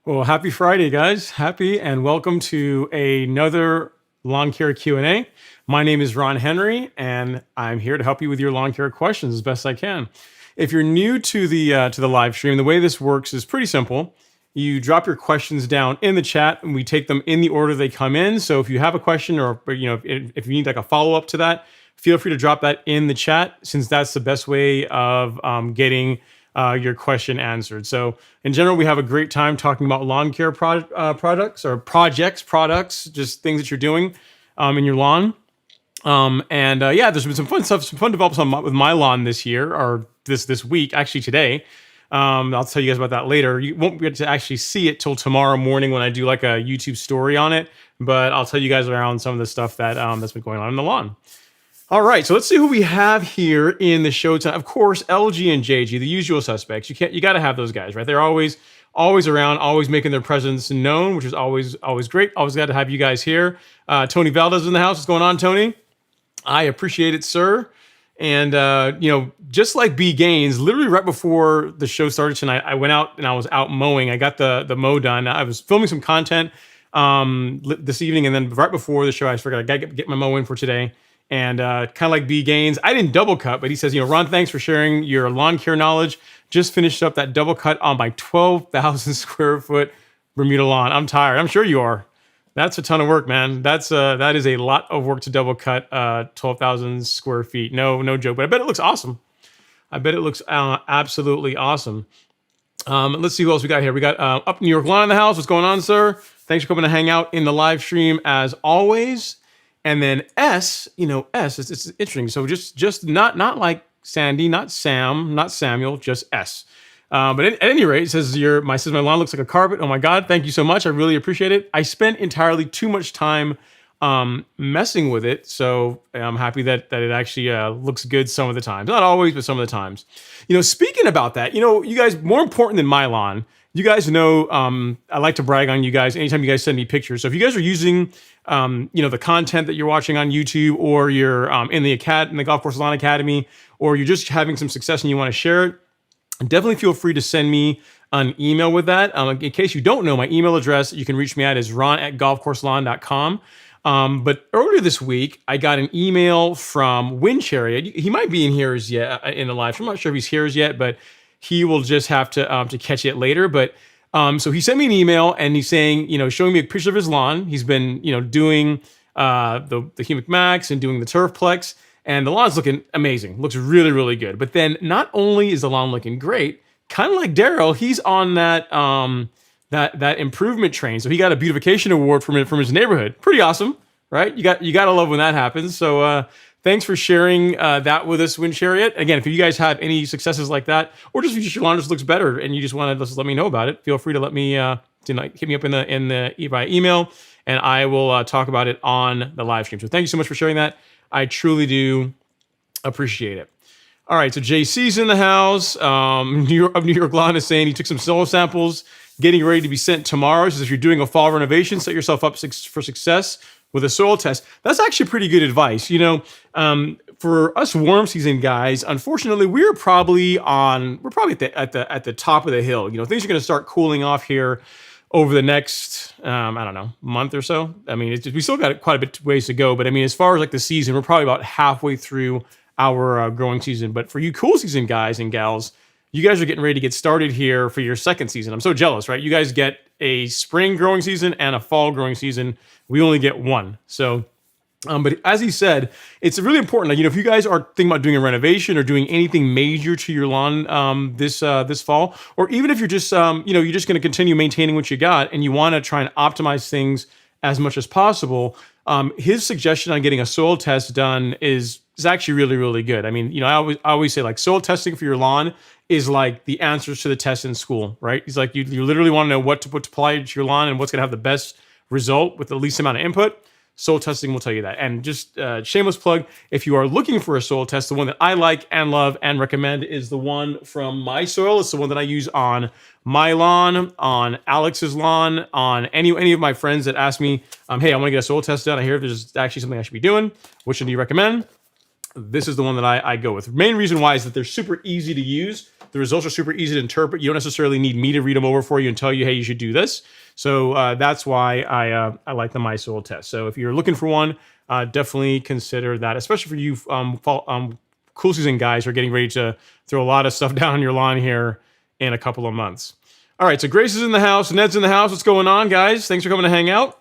Well, happy Friday, guys. Happy and welcome to another lawn care Q&A. My name is Ron Henry, and I'm here to help you with your lawn care questions as best I can. If you're new to the live stream, the way this works is pretty simple. You drop your questions down in the chat, and we take them in the order they come in. So if you have a question, or if you need like a follow-up to that, feel free to drop that in the chat, since that's the best way of getting your question answered. So in general, we have a great time talking about lawn care products, products, just things that you're doing in your lawn. There's been some fun stuff, some fun developments with my lawn this year, or this week, actually today. I'll tell you guys about that later. You won't get to actually see it till tomorrow morning when I do like a YouTube story on it, but I'll tell you guys around some of the stuff that that's been going on in the lawn. All right, so let's see who we have here in the show tonight. Of course, LG and JG, the usual suspects. You got to have those guys, right? They're always around, always making their presence known, which is always great. Always glad to have you guys here. Tony Valdez in the house. What's going on, Tony? I appreciate it, sir. And just like B Gaines, literally right before the show started tonight, I went out and I was out mowing. I got the mow done. I was filming some content this evening, and then right before the show, I figured I got to get my mow in for today. And kind of like B Gaines, I didn't double cut, but he says, Ron, thanks for sharing your lawn care knowledge. Just finished up that double cut on my 12,000 square foot Bermuda lawn. I'm tired. I'm sure you are. That's a ton of work, man. That is a lot of work to double cut 12,000 square feet. No joke, but I bet it looks awesome. I bet it looks absolutely awesome. Let's see who else we got here. We got Up New York Lawn in the house. What's going on, sir? Thanks for coming to hang out in the live stream as always. And then S, it's interesting. So just not like Sandy, not Sam, not Samuel, just S. But at any rate, it says my lawn looks like a carpet. Oh my God, thank you so much. I really appreciate it. I spent entirely too much time messing with it, so I'm happy that it actually looks good some of the times. Not always, but some of the times. Speaking about that, you guys, more important than my lawn, you guys know I like to brag on you guys anytime you guys send me pictures. So if you guys are using the content that you're watching on YouTube, or you're in the Golf Course Lawn Academy, or you're just having some success and you want to share it, definitely feel free to send me an email with that. In case you don't know, my email address you can reach me at is ron@golfcourselon.com. But earlier this week, I got an email from Wind Chariot. He might be in here as yet in the live stream. I'm not sure if he's here as yet, but he will just have to catch it later. But so he sent me an email, and he's saying, showing me a picture of his lawn. He's been, doing the Humic Max and doing the Turfplex, and the lawn's looking amazing. Looks really, really good. But then not only is the lawn looking great, kind of like Daryl, he's on that that improvement train. So he got a beautification award from his neighborhood. Pretty awesome, right? You got to love when that happens. So thanks for sharing that with us, Wind Chariot. Again, if you guys have any successes like that, or just if your lawn just looks better and you just want to just let me know about it, feel free to let me hit me up by email, and I will talk about it on the live stream. So thank you so much for sharing that. I truly do appreciate it. All right, so JC's in the house. New York Lawn is saying he took some soil samples, getting ready to be sent tomorrow. So if you're doing a fall renovation, set yourself up for success with a soil test. That's actually pretty good advice. For us warm season guys, unfortunately, we're probably at the top of the hill. Things are going to start cooling off here over the next, month or so. I mean, we still got quite a bit ways to go, but I mean, as far as like the season, we're probably about halfway through our growing season. But for you cool season guys and gals, you guys are getting ready to get started here for your second season. I'm so jealous, right? You guys get a spring growing season and a fall growing season. We only get one. So, but as he said, it's really important. Like, if you guys are thinking about doing a renovation or doing anything major to your lawn this fall, or even if you're just you're just going to continue maintaining what you got and you want to try and optimize things as much as possible, his suggestion on getting a soil test done is actually really, really good. I mean, I always say, like, soil testing for your lawn is like the answers to the test in school, right? He's like, you literally want to know what to apply to your lawn and what's going to have the best result with the least amount of input. Soil testing will tell you that. And just shameless plug, if you are looking for a soil test, the one that I like and love and recommend is the one from My Soil. It's the one that I use on my lawn, on Alex's lawn, on any of my friends that ask me, hey, I want to get a soil test done. I hear if there's actually something I should be doing. Which one do you recommend? this is the one that I go with. The main reason why is that they're super easy to use. The results are super easy to interpret. You don't necessarily need me to read them over for you and tell you, hey, you should do this. So that's why I like the My Soil test. So if you're looking for one, definitely consider that, especially for you cool season guys who are getting ready to throw a lot of stuff down on your lawn here in a couple of months. All right, so Grace is in the house. Ned's in the house. What's going on, guys? Thanks for coming to hang out.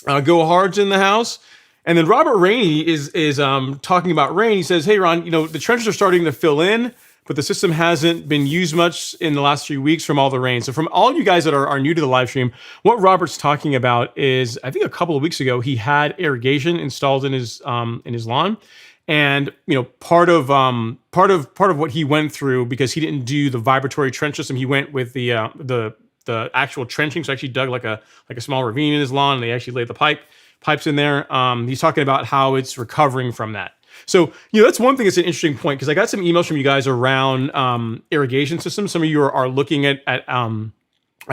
Go Hard's in the house. And then Robert Rainey is talking about rain. He says, hey, Ron, the trenches are starting to fill in, but the system hasn't been used much in the last few weeks from all the rain. So from all you guys that are new to the live stream, what Robert's talking about is, I think a couple of weeks ago, he had irrigation installed in his lawn. And part of what he went through, because he didn't do the vibratory trench system, he went with the actual trenching. So actually dug like a small ravine in his lawn, and they actually laid the pipes in there. He's talking about how it's recovering from that. So that's one thing. It's an interesting point, because I got some emails from you guys around irrigation systems. Some of you are looking at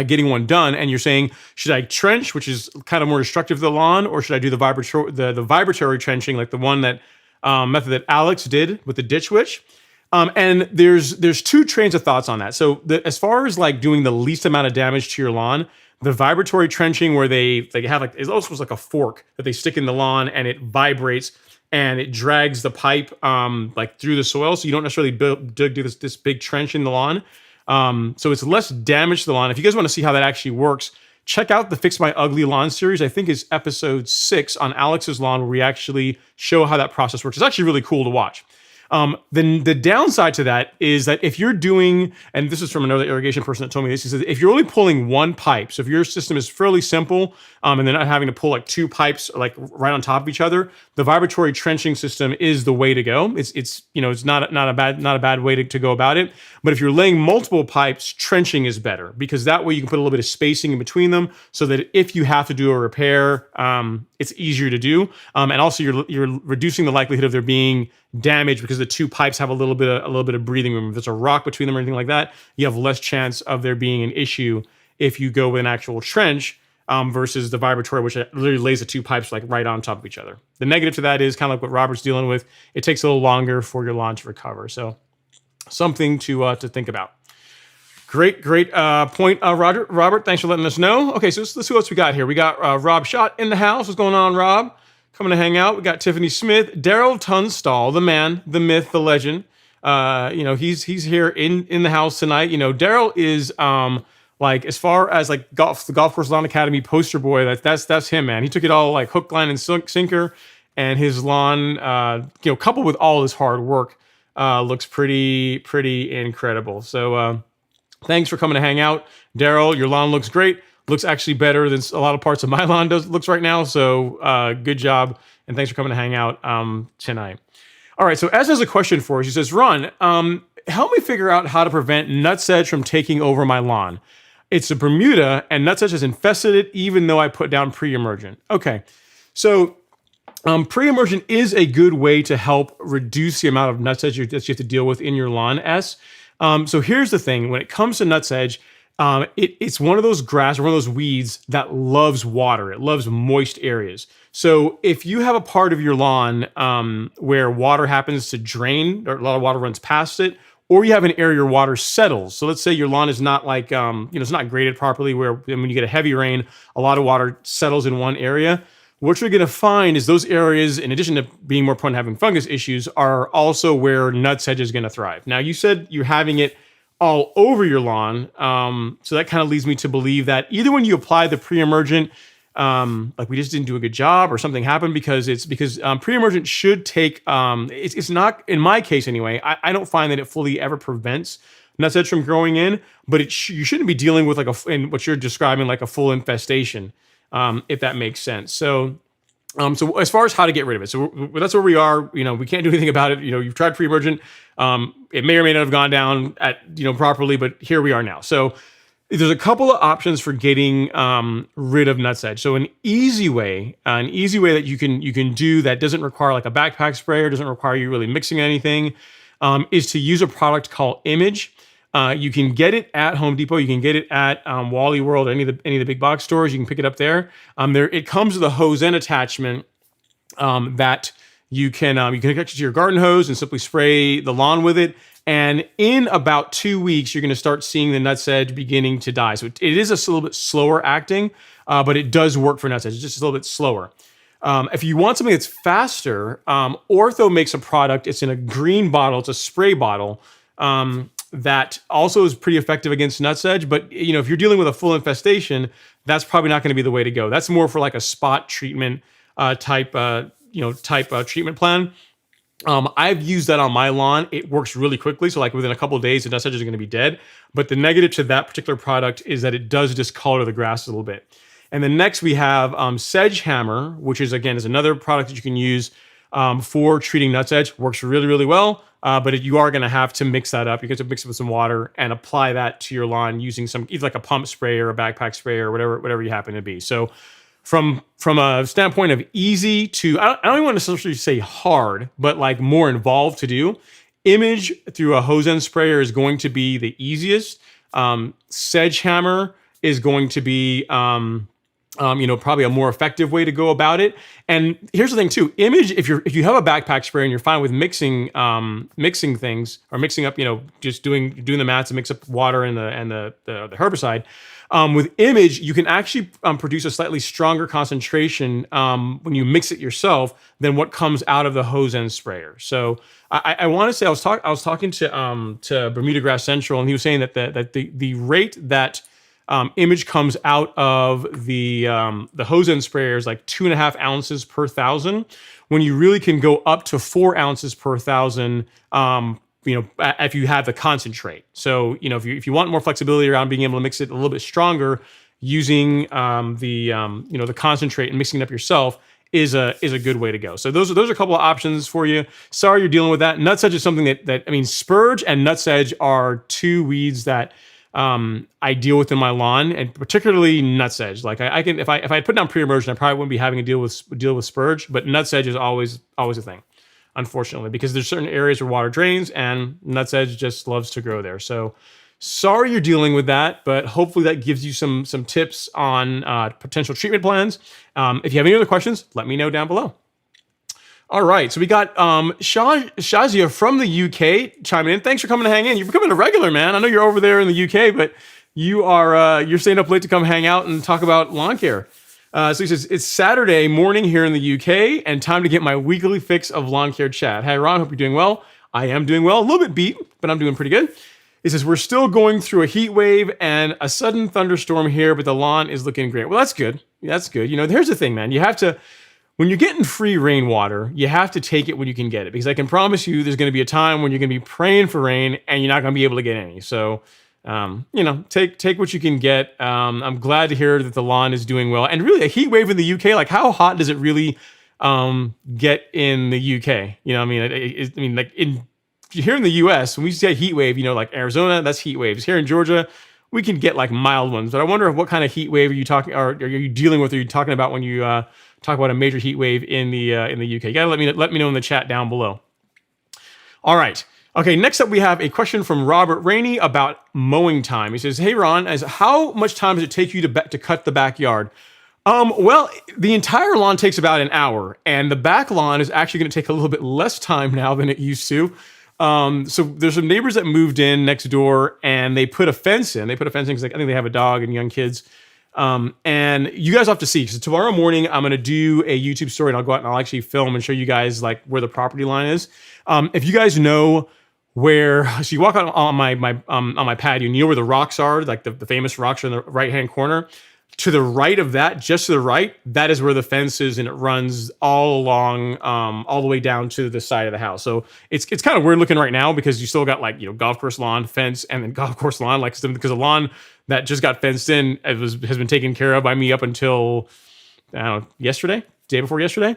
getting one done, and you're saying, should I trench, which is kind of more destructive to the lawn, or should I do the vibratory trenching, like the one that method that Alex did with the Ditch Witch? And there's two trains of thoughts on that. So as far as like doing the least amount of damage to your lawn, the vibratory trenching, where they have it's almost like a fork that they stick in the lawn, and it vibrates and it drags the pipe like through the soil, so you don't necessarily do this big trench in the lawn. So it's less damage to the lawn. If you guys want to see how that actually works, check out the Fix My Ugly Lawn series. I think it's episode 6 on Alex's lawn, where we actually show how that process works. It's actually really cool to watch. Then the downside to that is that if you're doing, and this is from another irrigation person that told me this, he says if you're only pulling one pipe, so if your system is fairly simple, and they're not having to pull like two pipes like right on top of each other, the vibratory trenching system is the way to go. It's not a bad way to go about it. But if you're laying multiple pipes, trenching is better, because that way you can put a little bit of spacing in between them, so that if you have to do a repair, it's easier to do. And also you're reducing the likelihood of there being damage, because the two pipes have a little bit of breathing room. If there's a rock between them or anything like that, you have less chance of there being an issue if you go with an actual trench versus the vibratory, which literally lays the two pipes like right on top of each other. The negative to that is kind of like what Robert's dealing with. It takes a little longer for your lawn to recover. So something to think about. Great point, Robert. Thanks for letting us know. Okay, so let's see what else we got here. We got Rob Schott in the house. What's going on, Rob? Coming to hang out. We got Tiffany Smith, Daryl Tunstall, the man, the myth, the legend. He's here in the house tonight. Daryl is like, as far as like the Golf Course Lawn Academy poster boy. That's him, man. He took it all like hook, line, and sinker, and his lawn, coupled with all his hard work, looks pretty incredible. So thanks for coming to hang out, Daryl. Your lawn looks great. Looks actually better than a lot of parts of my lawn looks right now. So good job, and thanks for coming to hang out tonight. All right, so Ez has a question for us. He says, Ron, help me figure out how to prevent nutsedge from taking over my lawn. It's a Bermuda, and nutsedge has infested it, even though I put down Preemergent. Okay, so Preemergent is a good way to help reduce the amount of nutsedge that you have to deal with in your lawn, Ez. So here's the thing. When it comes to nutsedge, it's one of those grass or one of those weeds that loves water. It loves moist areas. So if you have a part of your lawn where water happens to drain, or a lot of water runs past it, or you have an area where water settles. So let's say your lawn is not like, it's not graded properly, where when you get a heavy rain, a lot of water settles in one area. What you're going to find is those areas, in addition to being more prone to having fungus issues, are also where nutsedge is going to thrive. Now, you said you're having it all over your lawn. So that kind of leads me to believe that either when you apply the Preemergent, like we just didn't do a good job, or something happened, because Preemergent should take, it's not, in my case anyway, I don't find that it fully ever prevents nutsedge from growing in, but you shouldn't be dealing with like in what you're describing, like a full infestation, if that makes sense. So as far as how to get rid of it, so that's where we are. We can't do anything about it. You've tried Preemergent. It may or may not have gone down properly, but here we are now. So there's a couple of options for getting rid of nutsedge. So an easy way that you can do that doesn't require like a backpack sprayer, doesn't require you really mixing anything, is to use a product called Image. You can get it at Home Depot. You can get it at Wally World, any of the big box stores. You can pick it up there. It comes with a hose end attachment that You can connect it to your garden hose and simply spray the lawn with it. And in about 2 weeks, you're going to start seeing the nutsedge beginning to die. So it is a little bit slower acting, but it does work for nutsedge. It's just a little bit slower. If you want something that's faster, Ortho makes a product. It's in a green bottle. It's a spray bottle that also is pretty effective against nutsedge. But if you're dealing with a full infestation, that's probably not going to be the way to go. That's more for like a spot treatment type treatment plan. I've used that on my lawn. It works really quickly. So like within a couple of days, the nutsedge is going to be dead. But the negative to that particular product is that it does discolor the grass a little bit. And then next we have Sedge Hammer, which is another product that you can use for treating nutsedge. Works really, really well. But you are going to have to mix that up. You have to mix it with some water and apply that to your lawn using either like a pump spray or a backpack spray or whatever you happen to be. So from a standpoint of easy to, I don't even want to necessarily say hard, but like more involved to do, image through a hose end sprayer is going to be the easiest. Sedge Hammer is going to be probably a more effective way to go about it. And here's the thing too: image. If you have a backpack sprayer and you're fine with mixing things or mixing up, just doing the mats and mix up water and the herbicide. With image, you can actually produce a slightly stronger concentration when you mix it yourself than what comes out of the hose end sprayer. So I want to say I was talking to Bermuda Grass Central, and he was saying that the rate that image comes out of the hose end sprayer is like 2.5 ounces per 1,000, when you really can go up to 4 ounces per 1,000. If you have the concentrate. So, if you want more flexibility around being able to mix it a little bit stronger, using the concentrate and mixing it up yourself is a good way to go. So those are a couple of options for you. Sorry you're dealing with that. Nutsedge is something that spurge and nutsedge are two weeds that I deal with in my lawn, and particularly nutsedge. Like I can, if I put down Preemergent, I probably wouldn't be having to deal with spurge, but nutsedge is always a thing. Unfortunately, because there's certain areas where water drains and nutsedge just loves to grow there. So sorry you're dealing with that, but hopefully that gives you some tips on potential treatment plans. If you have any other questions, let me know down below. All right, so we got Shazia from the UK chiming in. Thanks for coming to hang in. You're becoming a regular, man. I know you're over there in the UK, but you're staying up late to come hang out and talk about lawn care. So he says, it's Saturday morning here in the UK and time to get my weekly fix of lawn care chat. Hey, Ron, hope you're doing well. I am doing well. A little bit beat, but I'm doing pretty good. He says, we're still going through a heat wave and a sudden thunderstorm here, but the lawn is looking great. Well, that's good. That's good. Here's the thing, man. You have to, when you're getting free rainwater, you have to take it when you can get it, because I can promise you there's going to be a time when you're going to be praying for rain and you're not going to be able to get any. So take what you can get. I'm glad to hear that the lawn is doing well. And really, a heat wave in the UK, like how hot does it really get in the UK? Here in the US, when we say heat wave, like Arizona, that's heat waves. Here in Georgia, we can get like mild ones. But I wonder what kind of heat wave are you talking, or are you dealing with? Are you talking about when you talk about a major heat wave in the UK? You gotta let me know in the chat down below. All right. Okay, next up we have a question from Robert Rainey about mowing time. He says, hey Ron, how much time does it take you to cut the backyard? Well, the entire lawn takes about an hour, and the back lawn is actually going to take a little bit less time now than it used to. So there's some neighbors that moved in next door, and they put a fence in. They put a fence in because I think they have a dog and young kids. And you guys have to see, because tomorrow morning I'm going to do a YouTube story, and I'll go out and I'll actually film and show you guys like where the property line is. If you guys know so you walk out on my patio, and you know where the rocks are, like the famous rocks are in the right-hand corner. To the right of that, just to the right, that is where the fence is, and it runs all along, all the way down to the side of the house. So it's kind of weird looking right now, because you still got like, golf course lawn, fence, and then golf course lawn, because the lawn that just got fenced in has been taken care of by me up until, I don't know, yesterday, day before yesterday.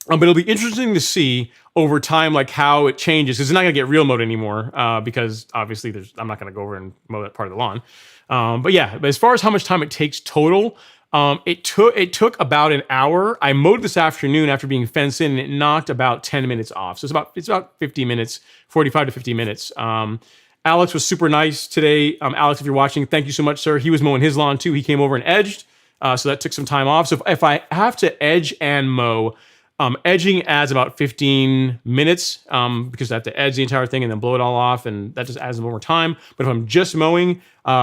But it'll be interesting to see over time, like how it changes, because it's not going to get real mowed anymore, because obviously I'm not going to go over and mow that part of the lawn. But as far as how much time it takes total, it took about an hour. I mowed this afternoon after being fenced in, and it knocked about 10 minutes off. So it's about 50 minutes, 45 to 50 minutes. Alex was super nice today. Alex, if you're watching, thank you so much, sir. He was mowing his lawn too. He came over and edged, so that took some time off. So if I have to edge and mow, Edging adds about 15 minutes because I have to edge the entire thing and then blow it all off, and that just adds more time. But if I'm just mowing,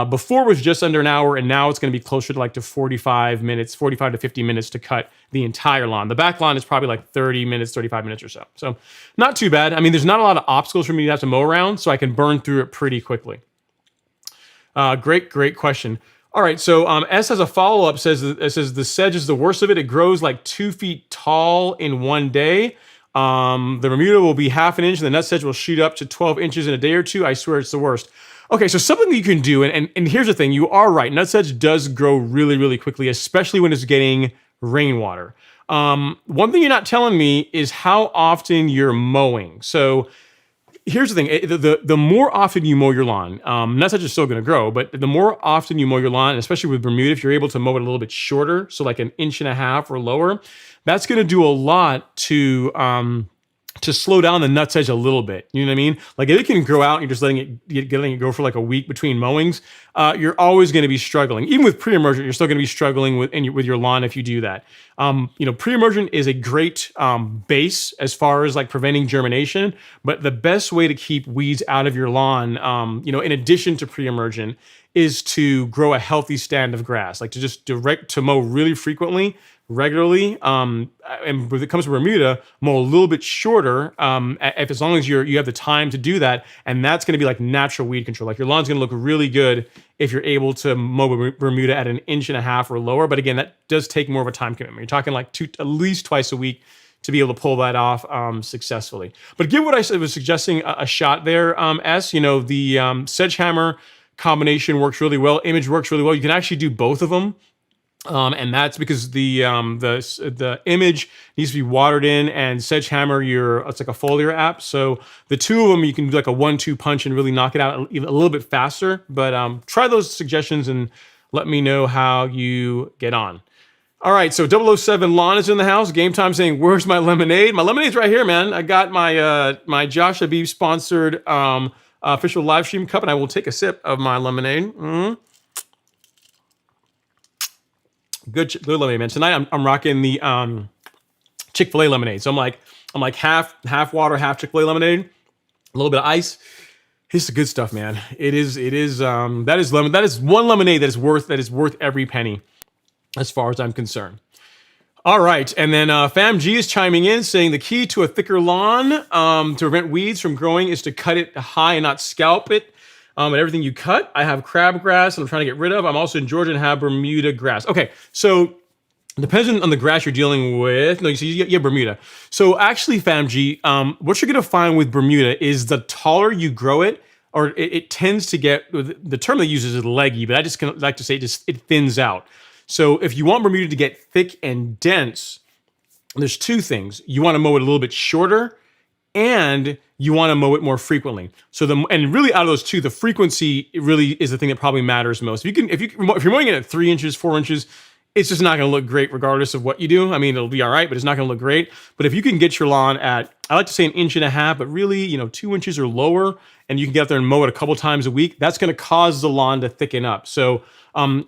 before it was just under an hour, and now it's going to be closer to like to 45 minutes, 45 to 50 minutes to cut the entire lawn. The back lawn is probably like 30 minutes, 35 minutes or so. So not too bad. I mean, there's not a lot of obstacles for me to have to mow around, so I can burn through it pretty quickly. Great question. All right, so S has a follow-up, it says the sedge is the worst of it. It grows like 2 feet tall in one day. The Bermuda will be half an inch, and the nutsedge will shoot up to 12 inches in a day or two. I swear it's the worst. Okay, so something that you can do, and here's the thing, you are right. Nutsedge does grow really, really quickly, especially when it's getting rainwater. One thing you're not telling me is how often you're mowing. So here's the thing, the more often you mow your lawn, nutsedge is still going to grow, but the more often you mow your lawn, and especially with Bermuda, if you're able to mow it a little bit shorter, so like 1.5 inches or lower, that's going to do a lot to slow down the nutsedge a little bit. You know what I mean? Like if it can grow out and you're just letting it go for like a week between mowings, you're always going to be struggling. Even with pre-emergent, you're still going to be struggling with your lawn if you do that. Pre-emergent is a great base as far as like preventing germination, but the best way to keep weeds out of your lawn, in addition to pre-emergent, is to grow a healthy stand of grass, like to mow really frequently, regularly, and when it comes to Bermuda, mow a little bit shorter, as long as you have the time to do that, and that's going to be like natural weed control. Like your lawn's going to look really good if you're able to mow Bermuda at 1.5 inches or lower. But again, that does take more of a time commitment. You're talking like at least twice a week to be able to pull that off successfully. But give what I was suggesting a shot there, S. The sedgehammer combination works really well. Image works really well. You can actually do both of them. And that's because the image needs to be watered in, and sedgehammer, it's like a foliar app. So the two of them, you can do like a 1-2 punch and really knock it out a little bit faster. But try those suggestions and let me know how you get on. All right, so 007 Lon is in the house. Game Time saying, "Where's my lemonade?" My lemonade's right here, man. I got my Josh Habib sponsored official live stream cup, and I will take a sip of my lemonade. Good lemonade, man. Tonight I'm rocking the Chick-fil-A lemonade. So I'm like half water, half Chick-fil-A lemonade, a little bit of ice. It's the good stuff, man. It is that is one lemonade that is worth every penny, as far as I'm concerned. All right, and then Fam G is chiming in saying the key to a thicker lawn to prevent weeds from growing is to cut it high and not scalp it. And everything you cut, I have crabgrass that I'm trying to get rid of. I'm also in Georgia and have Bermuda grass. Okay, so depending on the grass you're dealing with, you have Bermuda. So actually, Fam G, what you're going to find with Bermuda is the taller you grow it, or it tends to get, the term they use is leggy, but I just like to say it thins out. So if you want Bermuda to get thick and dense, there's two things. You want to mow it a little bit shorter, and you want to mow it more frequently. And really out of those two, the frequency really is the thing that probably matters most. If you're mowing it at 3 inches, 4 inches, it's just not going to look great regardless of what you do. I mean, it'll be all right, but it's not going to look great. But if you can get your lawn at, I like to say 1.5 inches, but really, 2 inches or lower, and you can get out there and mow it a couple times a week, that's going to cause the lawn to thicken up. So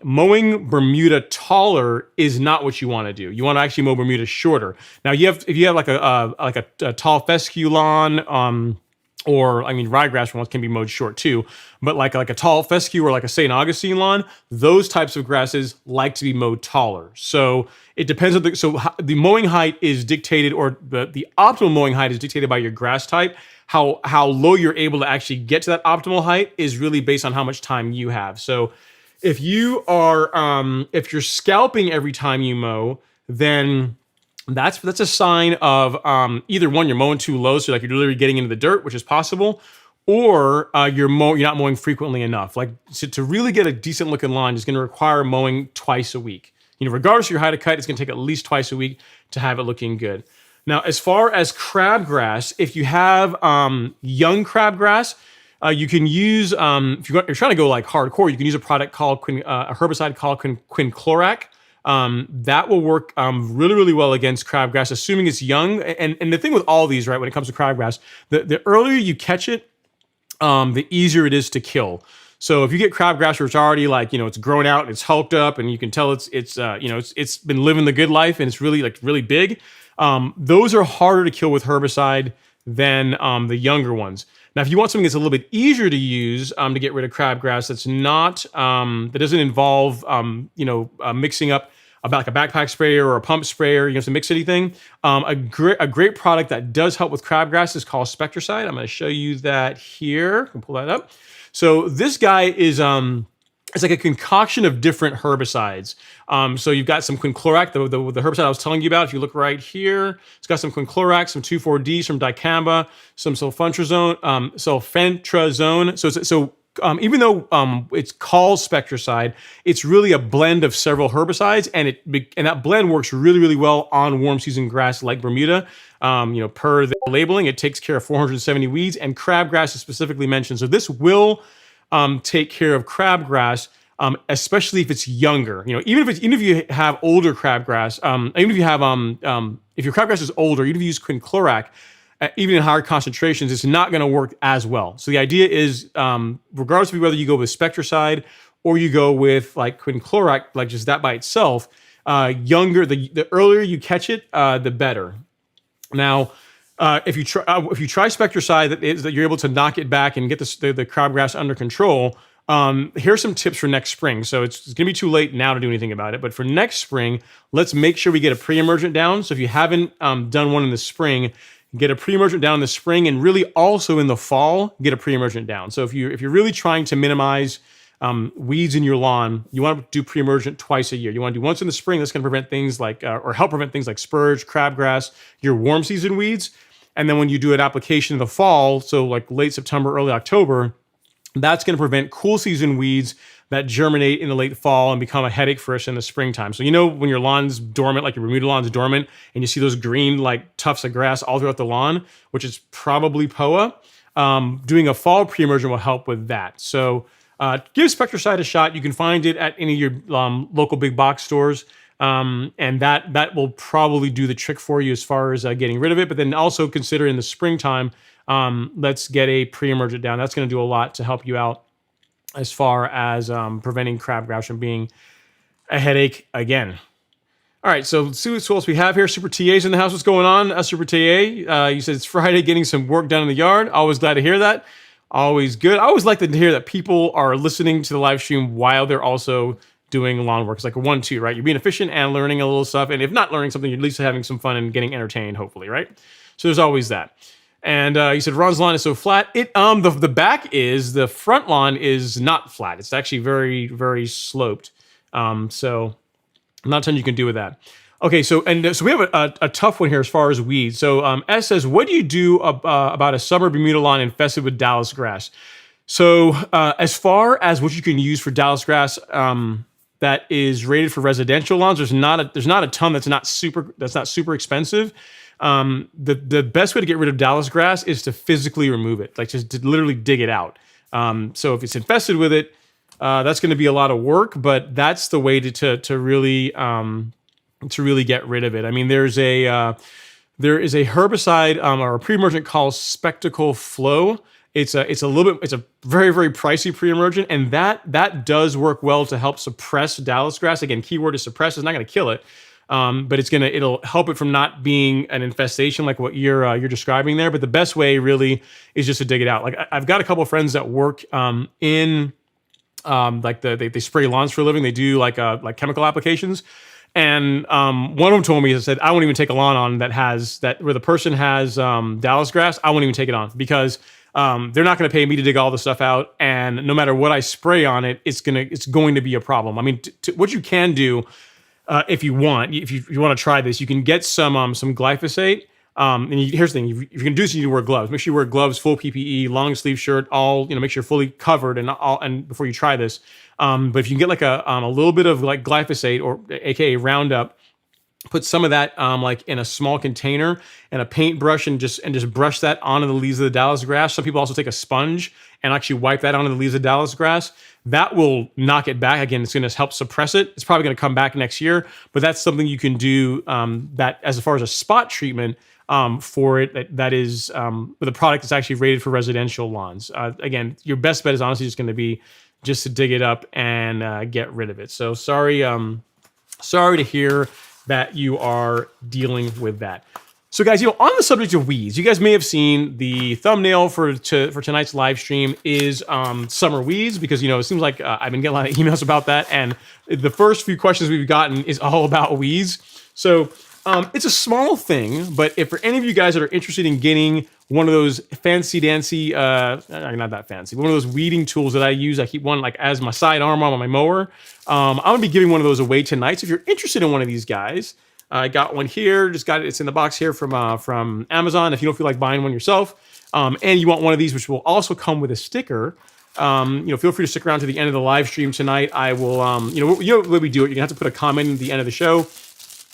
mowing Bermuda taller is not what you want to do. You want to actually mow Bermuda shorter. Now, if you have like a tall fescue lawn, ryegrass ones can be mowed short too, but like a tall fescue or like a St. Augustine lawn, those types of grasses like to be mowed taller. So it depends on the mowing height is dictated, or the optimal mowing height is dictated by your grass type. How low you're able to actually get to that optimal height is really based on how much time you have. So if you're scalping every time you mow, then that's a sign of either one, you're mowing too low, so like you're literally getting into the dirt, which is possible, or you're not mowing frequently enough. Like to really get a decent looking lawn is going to require mowing twice a week. Regardless of your height of cut, it's going to take at least twice a week to have it looking good. Now, as far as crabgrass, if you have young crabgrass, you can use, if you're trying to go like hardcore, you can use a product called a herbicide called quinclorac. That will work really, really well against crabgrass, assuming it's young. And the thing with all these, right, when it comes to crabgrass, the earlier you catch it, the easier it is to kill. So if you get crabgrass where it's already like, it's grown out, it's hulked up, and you can tell it's been living the good life and it's really big, Those are harder to kill with herbicide than the younger ones. Now, if you want something that's a little bit easier to use to get rid of crabgrass, that's not that doesn't involve mixing up about like a backpack sprayer or a pump sprayer, you have to mix anything. A great product that does help with crabgrass is called Spectracide. I'm going to show you that here. I'll pull that up. So this guy is it's like a concoction of different herbicides. So you've got some quinclorac, the herbicide I was telling you about. If you look right here, it's got some quinclorac, some 2,4-D, some dicamba, some sulfentrazone. So even though it's called Spectracide, it's really a blend of several herbicides, and that blend works really, really well on warm season grass like Bermuda. Per the labeling, it takes care of 470 weeds, and crabgrass is specifically mentioned. So this will take care of crabgrass, especially if it's younger. Even if you have older crabgrass, even if you have if your crabgrass is older, even if you use quinclorac, even in higher concentrations, it's not going to work as well. So the idea is, regardless of whether you go with Spectracide or you go with like quinclorac, like just that by itself, the earlier you catch it, the better. Now, if you try Spectracide, that you're able to knock it back and get the crabgrass under control. Here's some tips for next spring. So it's going to be too late now to do anything about it. But for next spring, let's make sure we get a pre-emergent down. So if you haven't done one in the spring, get a pre-emergent down in the spring, and really also in the fall, get a pre-emergent down. So if you're really trying to minimize weeds in your lawn, you want to do pre-emergent twice a year. You want to do once in the spring. That's going to prevent things like, or help prevent things like spurge, crabgrass, your warm season weeds. And then when you do an application in the fall, so like late September, early October, that's going to prevent cool season weeds that germinate in the late fall and become a headache for us in the springtime. So when your lawn's dormant, like your Bermuda lawn's dormant, and you see those green like tufts of grass all throughout the lawn, which is probably POA, doing a fall pre-emergent will help with that. So give Spectracide a shot. You can find it at any of your local big box stores. And that will probably do the trick for you as far as getting rid of it. But then also consider in the springtime, let's get a pre-emergent down. That's going to do a lot to help you out as far as preventing crabgrass from being a headache again. All right, so let's see what else we have here. SuperTa's in the house. What's going on? SuperTA, you said it's Friday, getting some work done in the yard. Always glad to hear that. Always good. I always like to hear that people are listening to the live stream while they're also doing lawn work. It's like a 1-2, right? You're being efficient and learning a little stuff. And if not learning something, you're at least having some fun and getting entertained, hopefully, right? So there's always that. And you said Ron's lawn is so flat. The back is, the front lawn is not flat. It's actually very, very sloped. So not a ton you can do with that. Okay, so we have a tough one here as far as weeds. So S says, what do you do about a summer Bermuda lawn infested with Dallas grass? So as far as what you can use for Dallas grass, that is rated for residential lawns, there's not a ton that's not super expensive. The best way to get rid of Dallas grass is to physically remove it, like just to literally dig it out. So if it's infested with it, that's going to be a lot of work, but that's the way to really get rid of it. I mean, there is a herbicide or a pre-emergent called Spectacle Flow. It's a very, very pricey pre-emergent, and that does work well to help suppress Dallas grass. Again, keyword is suppress. It's not going to kill it. But it'll help it from not being an infestation like what you're describing there. But the best way really is just to dig it out. Like I've got a couple of friends that work in they spray lawns for a living. They do like chemical applications. And one of them told me, said, I won't even take a lawn on where the person has Dallas grass. I won't even take it on because they're not going to pay me to dig all the stuff out. And no matter what I spray on it, it's going to be a problem. I mean, what you can do, if you want to try this, you can get some glyphosate. Here's the thing: if you can do this, you need to wear gloves. Make sure you wear gloves, full PPE, long sleeve shirt, make sure you're fully covered and before you try this. But if you can get like a little bit of like glyphosate or AKA Roundup, put some of that like in a small container and a paintbrush and just brush that onto the leaves of the Dallas grass. Some people also take a sponge and actually wipe that onto the leaves of Dallas grass. That will knock it back. Again, it's going to help suppress it. It's probably going to come back next year, but that's something you can do that as far as a spot treatment for it. That is with a product that's actually rated for residential lawns. Again, your best bet is honestly just going to be just to dig it up and get rid of it. So sorry to hear that you are dealing with that. So guys, on the subject of weeds, you guys may have seen the thumbnail for tonight's live stream is summer weeds, because it seems like I've been getting a lot of emails about that, and the first few questions we've gotten is all about weeds. So it's a small thing, but if for any of you guys that are interested in getting one of those fancy dancy, not that fancy, but one of those weeding tools that I use, I keep one like as my sidearm on my mower. I'm gonna be giving one of those away tonight. So if you're interested in one of these guys, I got one here. Just got it. It's in the box here from Amazon. If you don't feel like buying one yourself, and you want one of these, which will also come with a sticker, feel free to stick around to the end of the live stream tonight. I will, what we do it. You're gonna have to put a comment at the end of the show.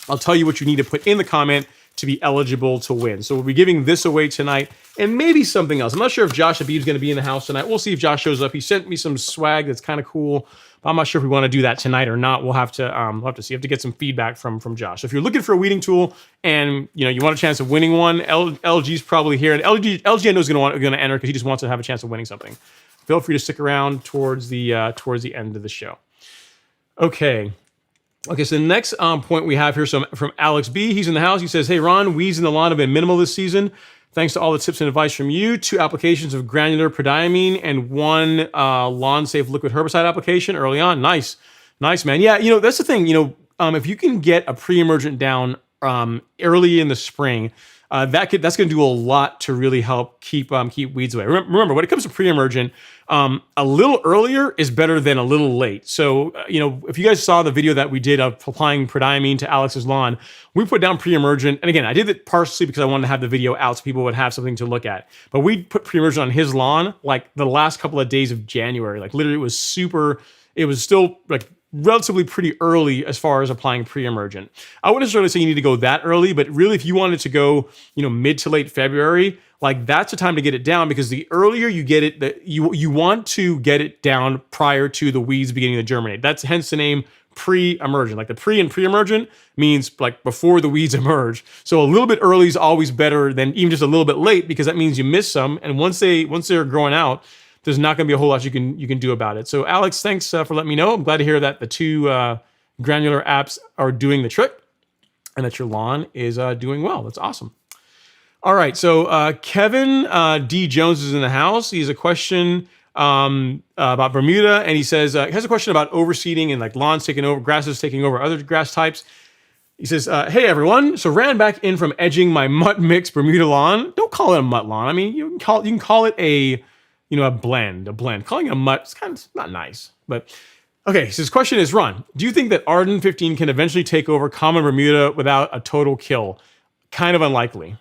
I'll tell you what you need to put in the comment to be eligible to win. So we'll be giving this away tonight, and maybe something else. I'm not sure if Josh Abib is going to be in the house tonight. We'll see if Josh shows up. He sent me some swag that's kind of cool. I'm not sure if we want to do that tonight or not. We'll have to see. You have to get some feedback from Josh. So if you're looking for a weeding tool and you want a chance of winning one, LG's probably here, and LG I know is going to enter because he just wants to have a chance of winning something. Feel free to stick around towards the end of the show. Okay, so the next point we have here from Alex B. He's in the house. He says, "Hey Ron, weeds in the lawn have been minimal this season. Thanks to all the tips and advice from you, 2 applications of granular prodiamine and 1 lawn-safe liquid herbicide application early on. Nice, man. Yeah, that's the thing. If you can get a pre-emergent down early in the spring, that's going to do a lot to really help keep weeds away. Remember, when it comes to pre-emergent, a little earlier is better than a little late. So, if you guys saw the video that we did of applying prodiamine to Alex's lawn, we put down pre-emergent. And again, I did it partially because I wanted to have the video out so people would have something to look at. But we put pre-emergent on his lawn like the last couple of days of January. Like literally it was still like relatively pretty early as far as applying pre-emergent. I wouldn't necessarily say you need to go that early, but really if you wanted to go, mid to late February, like that's the time to get it down, because the earlier you get it, you want to get it down prior to the weeds beginning to germinate. That's hence the name pre-emergent. Like the pre and pre-emergent means like before the weeds emerge. So a little bit early is always better than even just a little bit late, because that means you miss some. And once they're growing out, there's not going to be a whole lot you can do about it. So Alex, thanks for letting me know. I'm glad to hear that the 2 granular apps are doing the trick and that your lawn is doing well. That's awesome. All right, so Kevin D. Jones is in the house. He has a question about Bermuda, and he says he has a question about overseeding and like lawns taking over, grasses taking over other grass types. He says, "Hey everyone, so ran back in from edging my mutt mix Bermuda lawn. Don't call it a mutt lawn. I mean, you can call it a blend. Calling it a mutt is kind of not nice, but." Okay, so his question is, Ron, do you think that Arden 15 can eventually take over common Bermuda without a total kill? Kind of unlikely.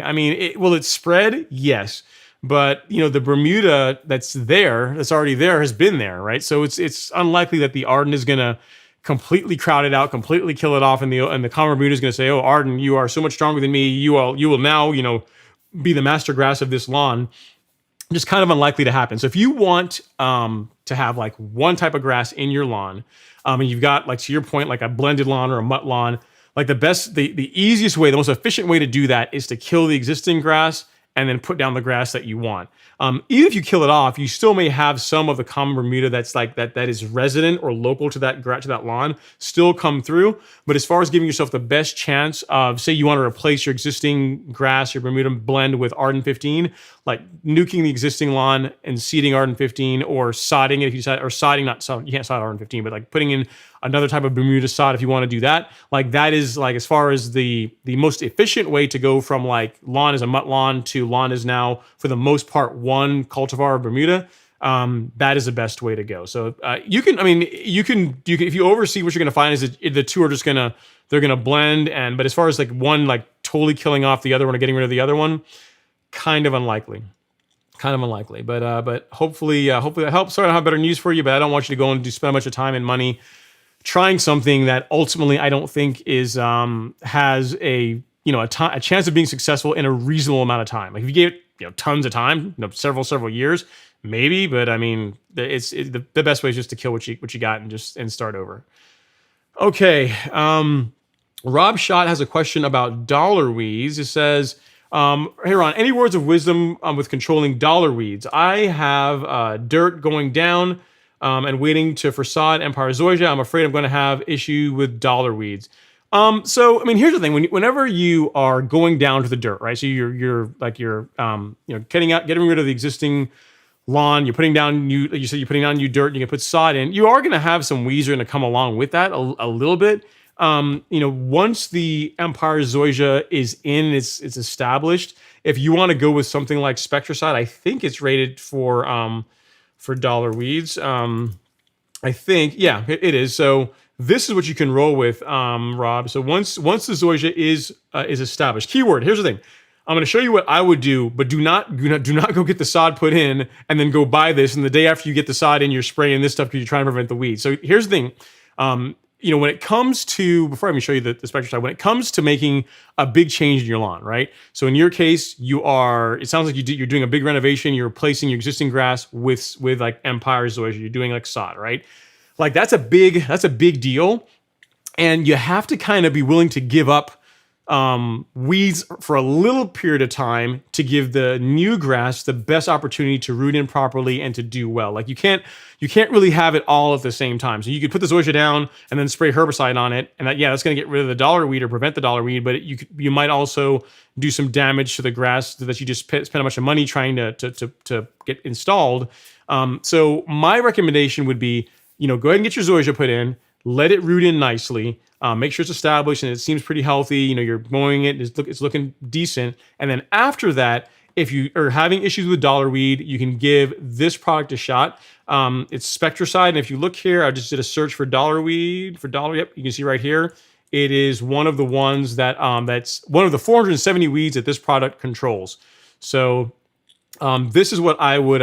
I mean, will it spread? Yes. But, the Bermuda that's already there, has been there, right? So it's unlikely that the Arden is going to completely crowd it out, completely kill it off, and the common Bermuda is going to say, "Oh, Arden, you are so much stronger than me. You will now, be the master grass of this lawn." Just kind of unlikely to happen. So if you want to have like one type of grass in your lawn, and you've got, like, to your point, like a blended lawn or a mutt lawn, like the easiest way, the most efficient way to do that is to kill the existing grass and then put down the grass that you want. Even if you kill it off, you still may have some of the common Bermuda that's like that is resident or local to that lawn still come through. But as far as giving yourself the best chance of, say you want to replace your existing grass, your Bermuda blend with Arden 15, like nuking the existing lawn and seeding Arden 15, or sodding it if you decide, or sodding, not sod, you can't sod Arden 15, but like putting in another type of Bermuda sod if you want to do that. Like that is like, as far as the most efficient way to go from like lawn is a mutt lawn to lawn is now for the most part one cultivar of Bermuda. That is the best way to go. So you can if you oversee, what you're going to find is that the 2 are just they're going to blend. But as far as like one like totally killing off the other one or getting rid of the other one, kind of unlikely. But hopefully that helps. Sorry, I don't have better news for you, but I don't want you to go and spend a bunch of time and money trying something that ultimately I don't think is has a chance of being successful in a reasonable amount of time. Like if you gave it tons of time, several years, maybe. But I mean, the best way is just to kill what you got and start over. Okay, Rob Schott has a question about dollar weeds. It says, "Hey Ron, any words of wisdom with controlling dollar weeds? I have dirt going down." And waiting for sod Empire Zoysia. I'm afraid I'm going to have issue with dollar weeds. So I mean, here's the thing: whenever you are going down to the dirt, right? So you're getting rid of the existing lawn. You're putting down new, like you said, you're putting down new dirt. You can put sod in. You are going to have some weeds are going to come along with that a little bit. Once the Empire Zoysia is in, it's established. If you want to go with something like Spectracide, I think it's rated for dollar weeds. I think, yeah, it is. So this is what you can roll with, Rob. So once the Zoysia is established, keyword. Here's the thing. I'm going to show you what I would do, but do not go get the sod put in and then go buy this. And the day after you get the sod in, you're spraying this stuff because you're trying to prevent the weeds. So here's the thing. When it comes to, before I even show you the Spectracide, when it comes to making a big change in your lawn, right? So in your case, it sounds like you're doing a big renovation. You're replacing your existing grass with like Empire Zoysia. You're doing like sod, right? Like that's a big deal. And you have to kind of be willing to give up weeds for a little period of time to give the new grass the best opportunity to root in properly and to do well. Like you can't really have it all at the same time. So you could put the Zoysia down and then spray herbicide on it, and that's going to get rid of the dollar weed or prevent the dollar weed. But you might also do some damage to the grass that you just spend a bunch of money trying to get installed. So my recommendation would be, go ahead and get your Zoysia put in, let it root in nicely. Make sure it's established and it seems pretty healthy. You're mowing it, it's looking decent. And then after that, if you are having issues with dollar weed, you can give this product a shot. It's Spectracide. And if you look here, I just did a search for dollar weed, yep, you can see right here. It is one of the ones that's one of the 470 weeds that this product controls. So this is what I would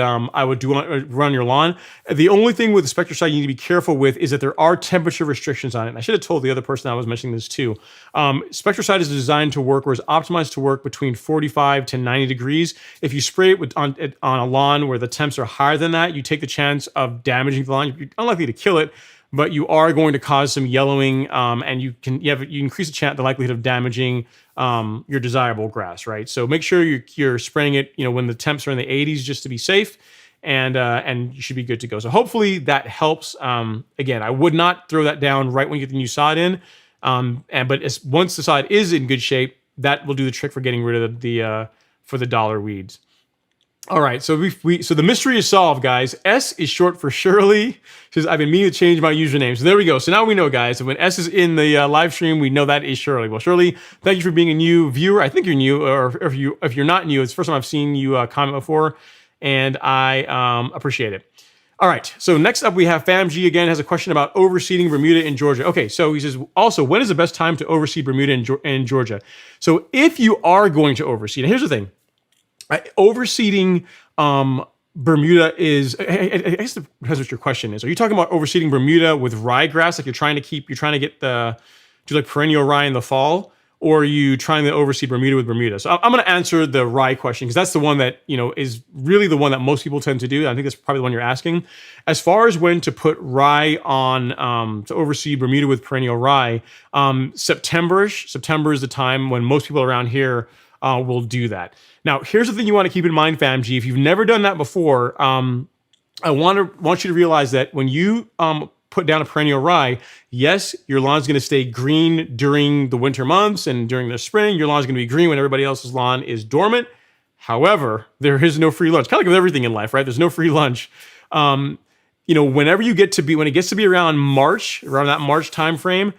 do run your lawn. The only thing with the Spectracide you need to be careful with is that there are temperature restrictions on it. And I should have told the other person I was mentioning this too. Spectracide is designed to work, or is optimized to work between 45 to 90 degrees. If you spray it on a lawn where the temps are higher than that, you take the chance of damaging the lawn. You're unlikely to kill it, but you are going to cause some yellowing, and you increase the likelihood of damaging your desirable grass, right? So make sure you're spraying it, when the temps are in the 80s, just to be safe, and you should be good to go. So hopefully that helps. Again, I would not throw that down right when you get the new sod in, but once the sod is in good shape, that will do the trick for getting rid of the dollar weeds. All right, so so the mystery is solved, guys. S is short for Shirley. She says, I've been meaning to change my username. So there we go. So now we know, guys. So when S is in the live stream, we know that is Shirley. Well, Shirley, thank you for being a new viewer. I think you're new, or if you're not new, it's the first time I've seen you comment before, and I appreciate it. All right, so next up we have FamG again, has a question about overseeding Bermuda in Georgia. Okay, so he says, also, when is the best time to overseed Bermuda in Georgia? So if you are going to overseed, and here's the thing. Overseeding Bermuda is, I guess it depends what your question is. Are you talking about overseeding Bermuda with ryegrass, like you're trying to do like perennial rye in the fall, or are you trying to overseed Bermuda with Bermuda? So I'm going to answer the rye question because that's the one that, is really the one that most people tend to do. I think that's probably the one you're asking. As far as when to put rye on, to overseed Bermuda with perennial rye, September-ish. September is the time when most people around here will do that. Now, here's the thing you want to keep in mind, FamG. If you've never done that before, I want you to realize that when you put down a perennial rye, yes, your lawn's going to stay green during the winter months, and during the spring, your lawn's going to be green when everybody else's lawn is dormant. However, there is no free lunch. Kind of like with everything in life, right? There's no free lunch. Whenever when it gets to be around that March time frame,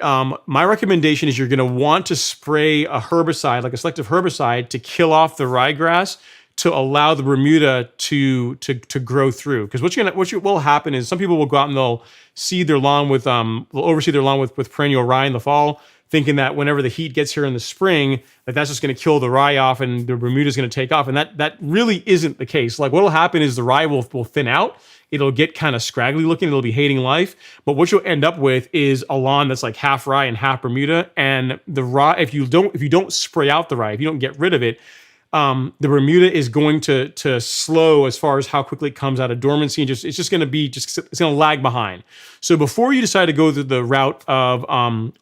my recommendation is you're going to want to spray a herbicide, like a selective herbicide, to kill off the ryegrass to allow the Bermuda to grow through. Because what will happen is some people will go out and they'll seed their lawn with will overseed their lawn with perennial rye in the fall, thinking that whenever the heat gets here in the spring, that's just going to kill the rye off and the Bermuda is going to take off. And that really isn't the case. Like what will happen is the rye will thin out. It'll get kind of scraggly looking. It'll be hating life. But what you'll end up with is a lawn that's like half rye and half Bermuda. And the rye, if you don't spray out the rye, if you don't get rid of it, the Bermuda is going to slow as far as how quickly it comes out of dormancy, and it's going to lag behind. So before you decide to go the route of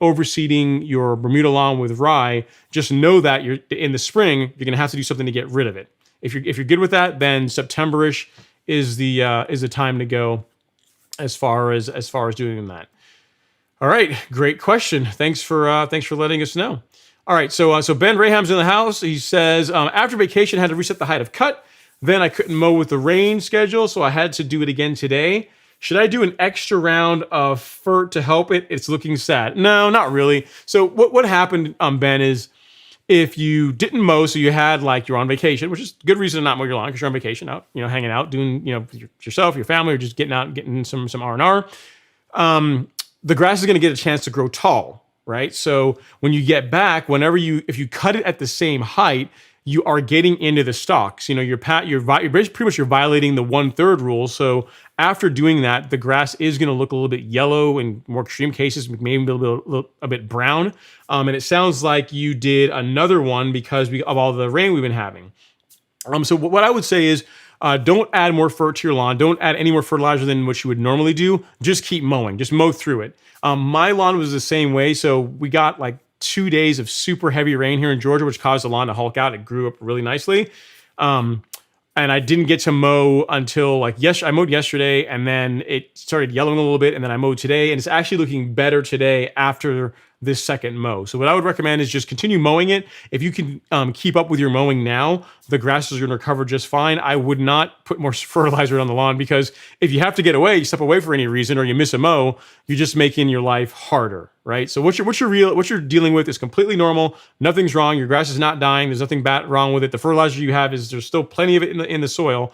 overseeding your Bermuda lawn with rye, just know that in the spring you're going to have to do something to get rid of it. If you're good with that, then September-ish is the time to go as far as doing that. All right, great question. Thanks for letting us know. All right, so Ben Raham's in the house. He says after vacation, I had to reset the height of cut. Then I couldn't mow with the rain schedule, so I had to do it again today. Should I do an extra round of fert to help it? It's looking sad. No, not really. So what happened, Ben, is if you didn't mow, so you had like you're on vacation, which is a good reason to not mow your lawn because you're on vacation, out hanging out, doing yourself, your family, or just getting out and getting some R&R. The grass is going to get a chance to grow tall, right? So when you get back, if you cut it at the same height, you are getting into the stalks. You're pretty much you're violating the 1/3 rule. So after doing that, the grass is going to look a little bit yellow, in more extreme cases, maybe a bit brown. And it sounds like you did another one because of all the rain we've been having. So what I would say is, don't add more fert to your lawn. Don't add any more fertilizer than what you would normally do. Just keep mowing. Just mow through it. My lawn was the same way. So we got like 2 days of super heavy rain here in Georgia, which caused the lawn to hulk out. It grew up really nicely. And I didn't get to mow until I mowed yesterday, and then it started yellowing a little bit, and then I mowed today, and it's actually looking better today after this second mow. So what I would recommend is just continue mowing it. If you can keep up with your mowing now, the grass is going to recover just fine. I would not put more fertilizer on the lawn, because if you have to get away, you step away for any reason, or you miss a mow, you're just making your life harder, right? So what you're dealing with is completely normal. Nothing's wrong. Your grass is not dying. There's nothing bad wrong with it. The fertilizer you have there's still plenty of it in the soil.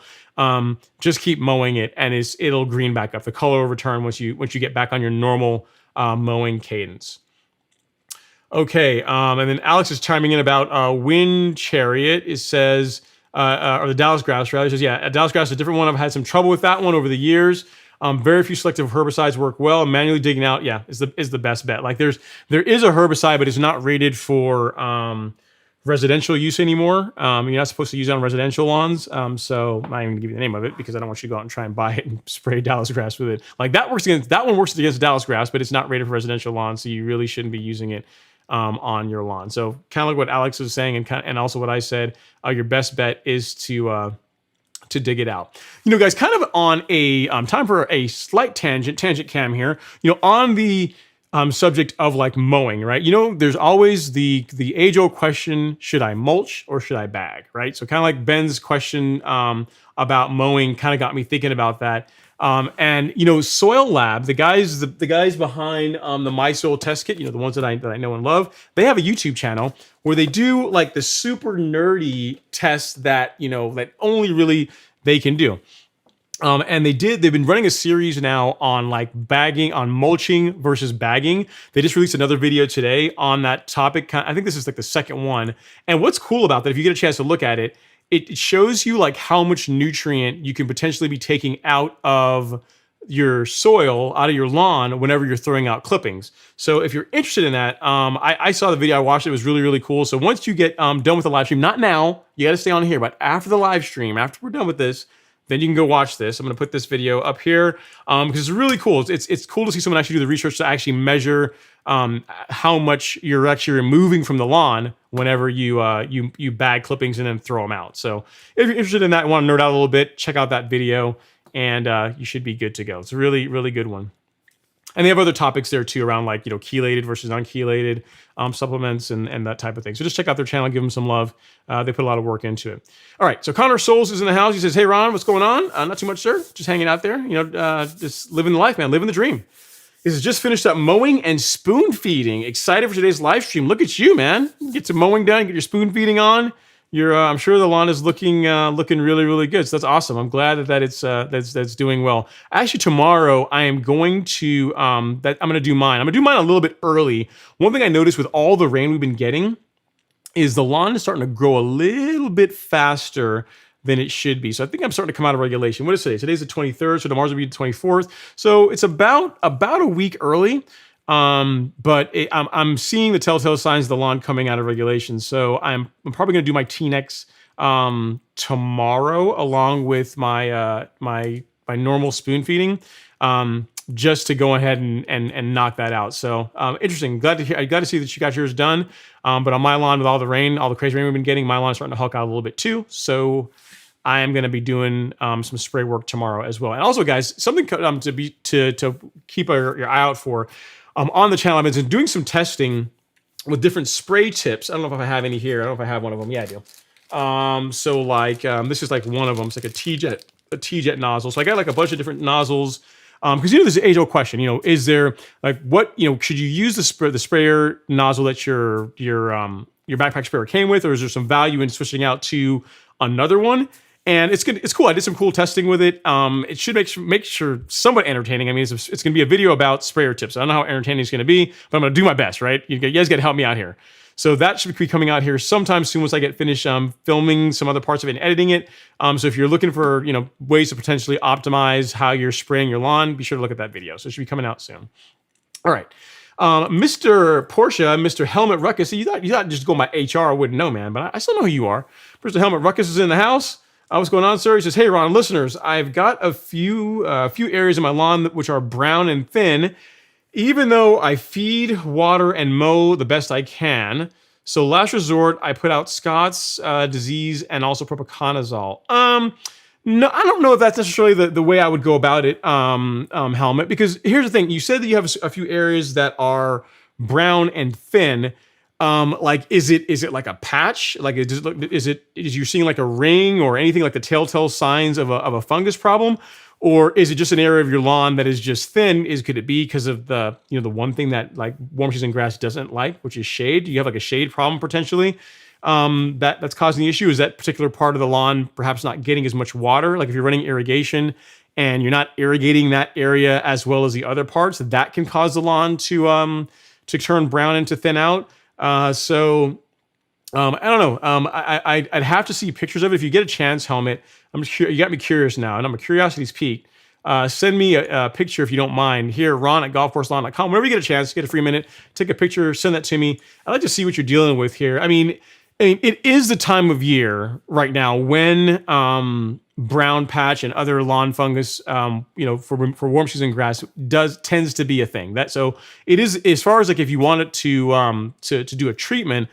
Just keep mowing it, and it'll green back up. The color will return once you get back on your normal mowing cadence. Okay, and then Alex is chiming in about Wind Chariot. It says, or the Dallas grass, rather. It says, yeah, Dallas grass is a different one. I've had some trouble with that one over the years. Very few selective herbicides work well. Manually digging out, is the best bet. Like there is a herbicide, but it's not rated for residential use anymore. You're not supposed to use it on residential lawns. So I'm not even gonna give you the name of it because I don't want you to go out and try and buy it and spray Dallas grass with it. Like that one works against Dallas grass, but it's not rated for residential lawns, so you really shouldn't be using it on your lawn. So kind of like what Alex was saying, and also what I said, your best bet is to dig it out. Guys, kind of on a time for a slight tangent cam here. On the subject of like mowing, right? There's always the age-old question: should I mulch or should I bag? Right? So kind of like Ben's question about mowing kind of got me thinking about that. And Soil Lab, the guys behind the My Soil Test Kit, the ones that I know and love, they have a YouTube channel where they do like the super nerdy tests that that only really they can do. And they've been running a series now on like bagging, on mulching versus bagging. They just released another video today on that topic. I think this is like the second one. And what's cool about that, if you get a chance to look at it, it shows you like how much nutrient you can potentially be taking out of your soil, out of your lawn, whenever you're throwing out clippings. So if you're interested in that, I saw the video, I watched it, it was really, really cool. So once you get done with the live stream, not now, you got to stay on here, but after the live stream, after we're done with this, then you can go watch this. I'm going to put this video up here because it's really cool. It's cool to see someone actually do the research to actually measure how much you're actually removing from the lawn whenever you bag clippings and then throw them out. So if you're interested in that and want to nerd out a little bit, check out that video, and you should be good to go. It's a really, really good one. And they have other topics there too around like, chelated versus unchelated supplements and that type of thing. So just check out their channel, give them some love. They put a lot of work into it. All right, so Connor Souls is in the house. He says, hey, Ron, what's going on? Not too much, sir. Just hanging out there, just living the life, man, living the dream. He says, just finished up mowing and spoon feeding. Excited for today's live stream. Look at you, man. Get some mowing done, get your spoon feeding on. I'm sure the lawn is looking really, really good. So that's awesome. I'm glad that it's that's doing well. Actually, tomorrow I am going to I'm going to do mine. I'm going to do mine a little bit early. One thing I noticed with all the rain we've been getting is the lawn is starting to grow a little bit faster than it should be. So I think I'm starting to come out of regulation. What is today? Today's the 23rd, so tomorrow's will be the 24th. So it's about a week early. But I'm seeing the telltale signs of the lawn coming out of regulation. So I'm probably going to do my T-Nex tomorrow along with my my normal spoon feeding, just to go ahead and knock that out. So interesting. Glad to see that you got yours done. But on my lawn, with all the rain, all the crazy rain we've been getting, my lawn is starting to hulk out a little bit too. So I am going to be doing some spray work tomorrow as well. And also, guys, something to keep your eye out for. on the channel, I've been doing some testing with different spray tips. I don't know if I have any here. I don't know if I have one of them. Yeah, I do. So like this is like one of them. It's like a T-jet nozzle. So I got like a bunch of different nozzles. Because there's an age-old question. Is there like what should you use the sprayer nozzle that your backpack sprayer came with, or is there some value in switching out to another one? And it's good. It's cool. I did some cool testing with it. It should make sure somewhat entertaining. I mean, it's going to be a video about sprayer tips. I don't know how entertaining it's going to be, but I'm going to do my best. Right? You guys got to help me out here. So that should be coming out here sometime soon once I get finished filming some other parts of it and editing it. So if you're looking for ways to potentially optimize how you're spraying your lawn, be sure to look at that video. So it should be coming out soon. All right. Mr. Porsche, Mr. Helmut Ruckus, you thought just go by HR, I wouldn't know, man, but I still know who you are. Mr. Helmut Ruckus is in the house. What's going on, sir? He says, hey, Ron, listeners, I've got a few areas in my lawn which are brown and thin, even though I feed, water, and mow the best I can. So last resort, I put out Scott's disease and also propiconazole. No, I don't know if that's necessarily the way I would go about it, Helmut, because here's the thing. You said that you have a few areas that are brown and thin. Like, is it like a patch? Like, is you're seeing like a ring or anything like the telltale signs of a fungus problem? Or is it just an area of your lawn that is just thin? Could it be because of the one thing that like warm season grass doesn't like, which is shade? Do you have like a shade problem potentially that's causing the issue? Is that particular part of the lawn perhaps not getting as much water? Like if you're running irrigation and you're not irrigating that area as well as the other parts, that can cause the lawn to turn brown and to thin out. I don't know. I'd have to see pictures of it. If you get a chance, Helmut, you got me curious now, and I'm a curiosity's piqued. Send me a picture if you don't mind. Here, Ron at golfcourselawn.com. Whenever you get a chance, get a free minute, take a picture, send that to me. I'd like to see what you're dealing with here. I mean, it is the time of year right now when brown patch and other lawn fungus, for warm season grass tends to be a thing. So it is, as far as like if you wanted to do a treatment.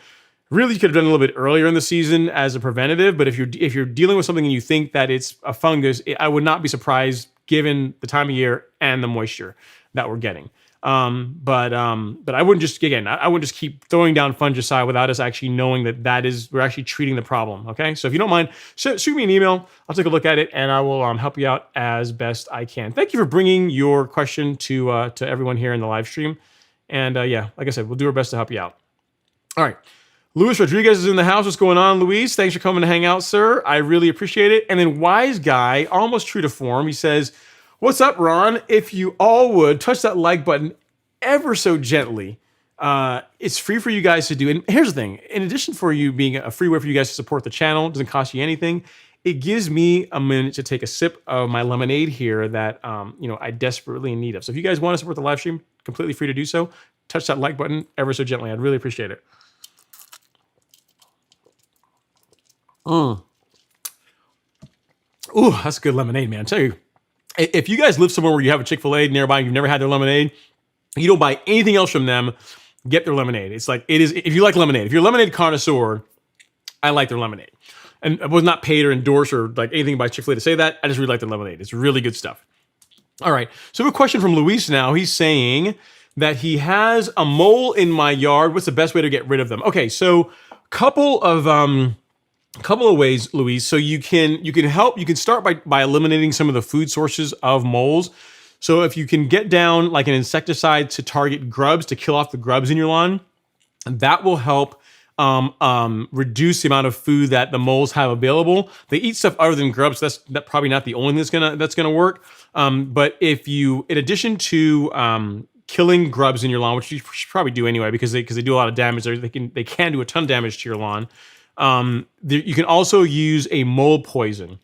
Really, you could have done a little bit earlier in the season as a preventative, but if you're dealing with something and you think that it's a fungus, I would not be surprised given the time of year and the moisture that we're getting. But I wouldn't just keep throwing down fungicide without us actually knowing we're actually treating the problem. Okay, so if you don't mind, shoot me an email. I'll take a look at it and I will help you out as best I can. Thank you for bringing your question to everyone here in the live stream, and like I said, we'll do our best to help you out. All right. Luis Rodriguez is in the house. What's going on, Luis? Thanks for coming to hang out, sir. I really appreciate it. And then Wise Guy, almost true to form, he says, what's up, Ron? If you all would touch that like button ever so gently, it's free for you guys to do. And here's the thing. In addition for you being a free way for you guys to support the channel, it doesn't cost you anything. It gives me a minute to take a sip of my lemonade here that I desperately need of. So if you guys want to support the live stream, completely free to do so. Touch that like button ever so gently. I'd really appreciate it. Ooh, that's good lemonade, man. I tell you, if you guys live somewhere where you have a Chick-fil-A nearby and you've never had their lemonade, you don't buy anything else from them, get their lemonade. It's like, it is, if you like lemonade, if you're a lemonade connoisseur, I like their lemonade. And I was not paid or endorsed or like anything by Chick-fil-A to say that. I just really like their lemonade. It's really good stuff. All right. So we have a question from Luis now. He's saying that he has a mole in my yard. What's the best way to get rid of them? Okay. So couple of ways, Luis. So you can help. You can start by eliminating some of the food sources of moles. So if you can get down like an insecticide to target grubs, to kill off the grubs in your lawn, that will help reduce the amount of food that the moles have available. They eat stuff other than grubs. So that's probably not the only thing that's gonna work. But if you, in addition to killing grubs in your lawn, which you should probably do anyway because they do a lot of damage. They can do a ton of damage to your lawn. You can also use a mole poison.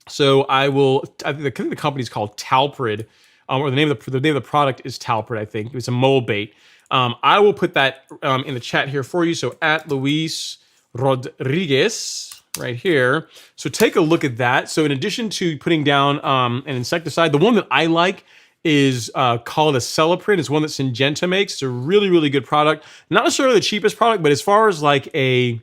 So I think the company's called Talprid, or the name of the product is Talprid, I think. It's a mole bait. I will put that in the chat here for you. So at Luis Rodriguez right here. So take a look at that. So in addition to putting down an insecticide, the one that I like is called a Celiprid. It's one that Syngenta makes. It's a really, really good product. Not necessarily the cheapest product, but as far as a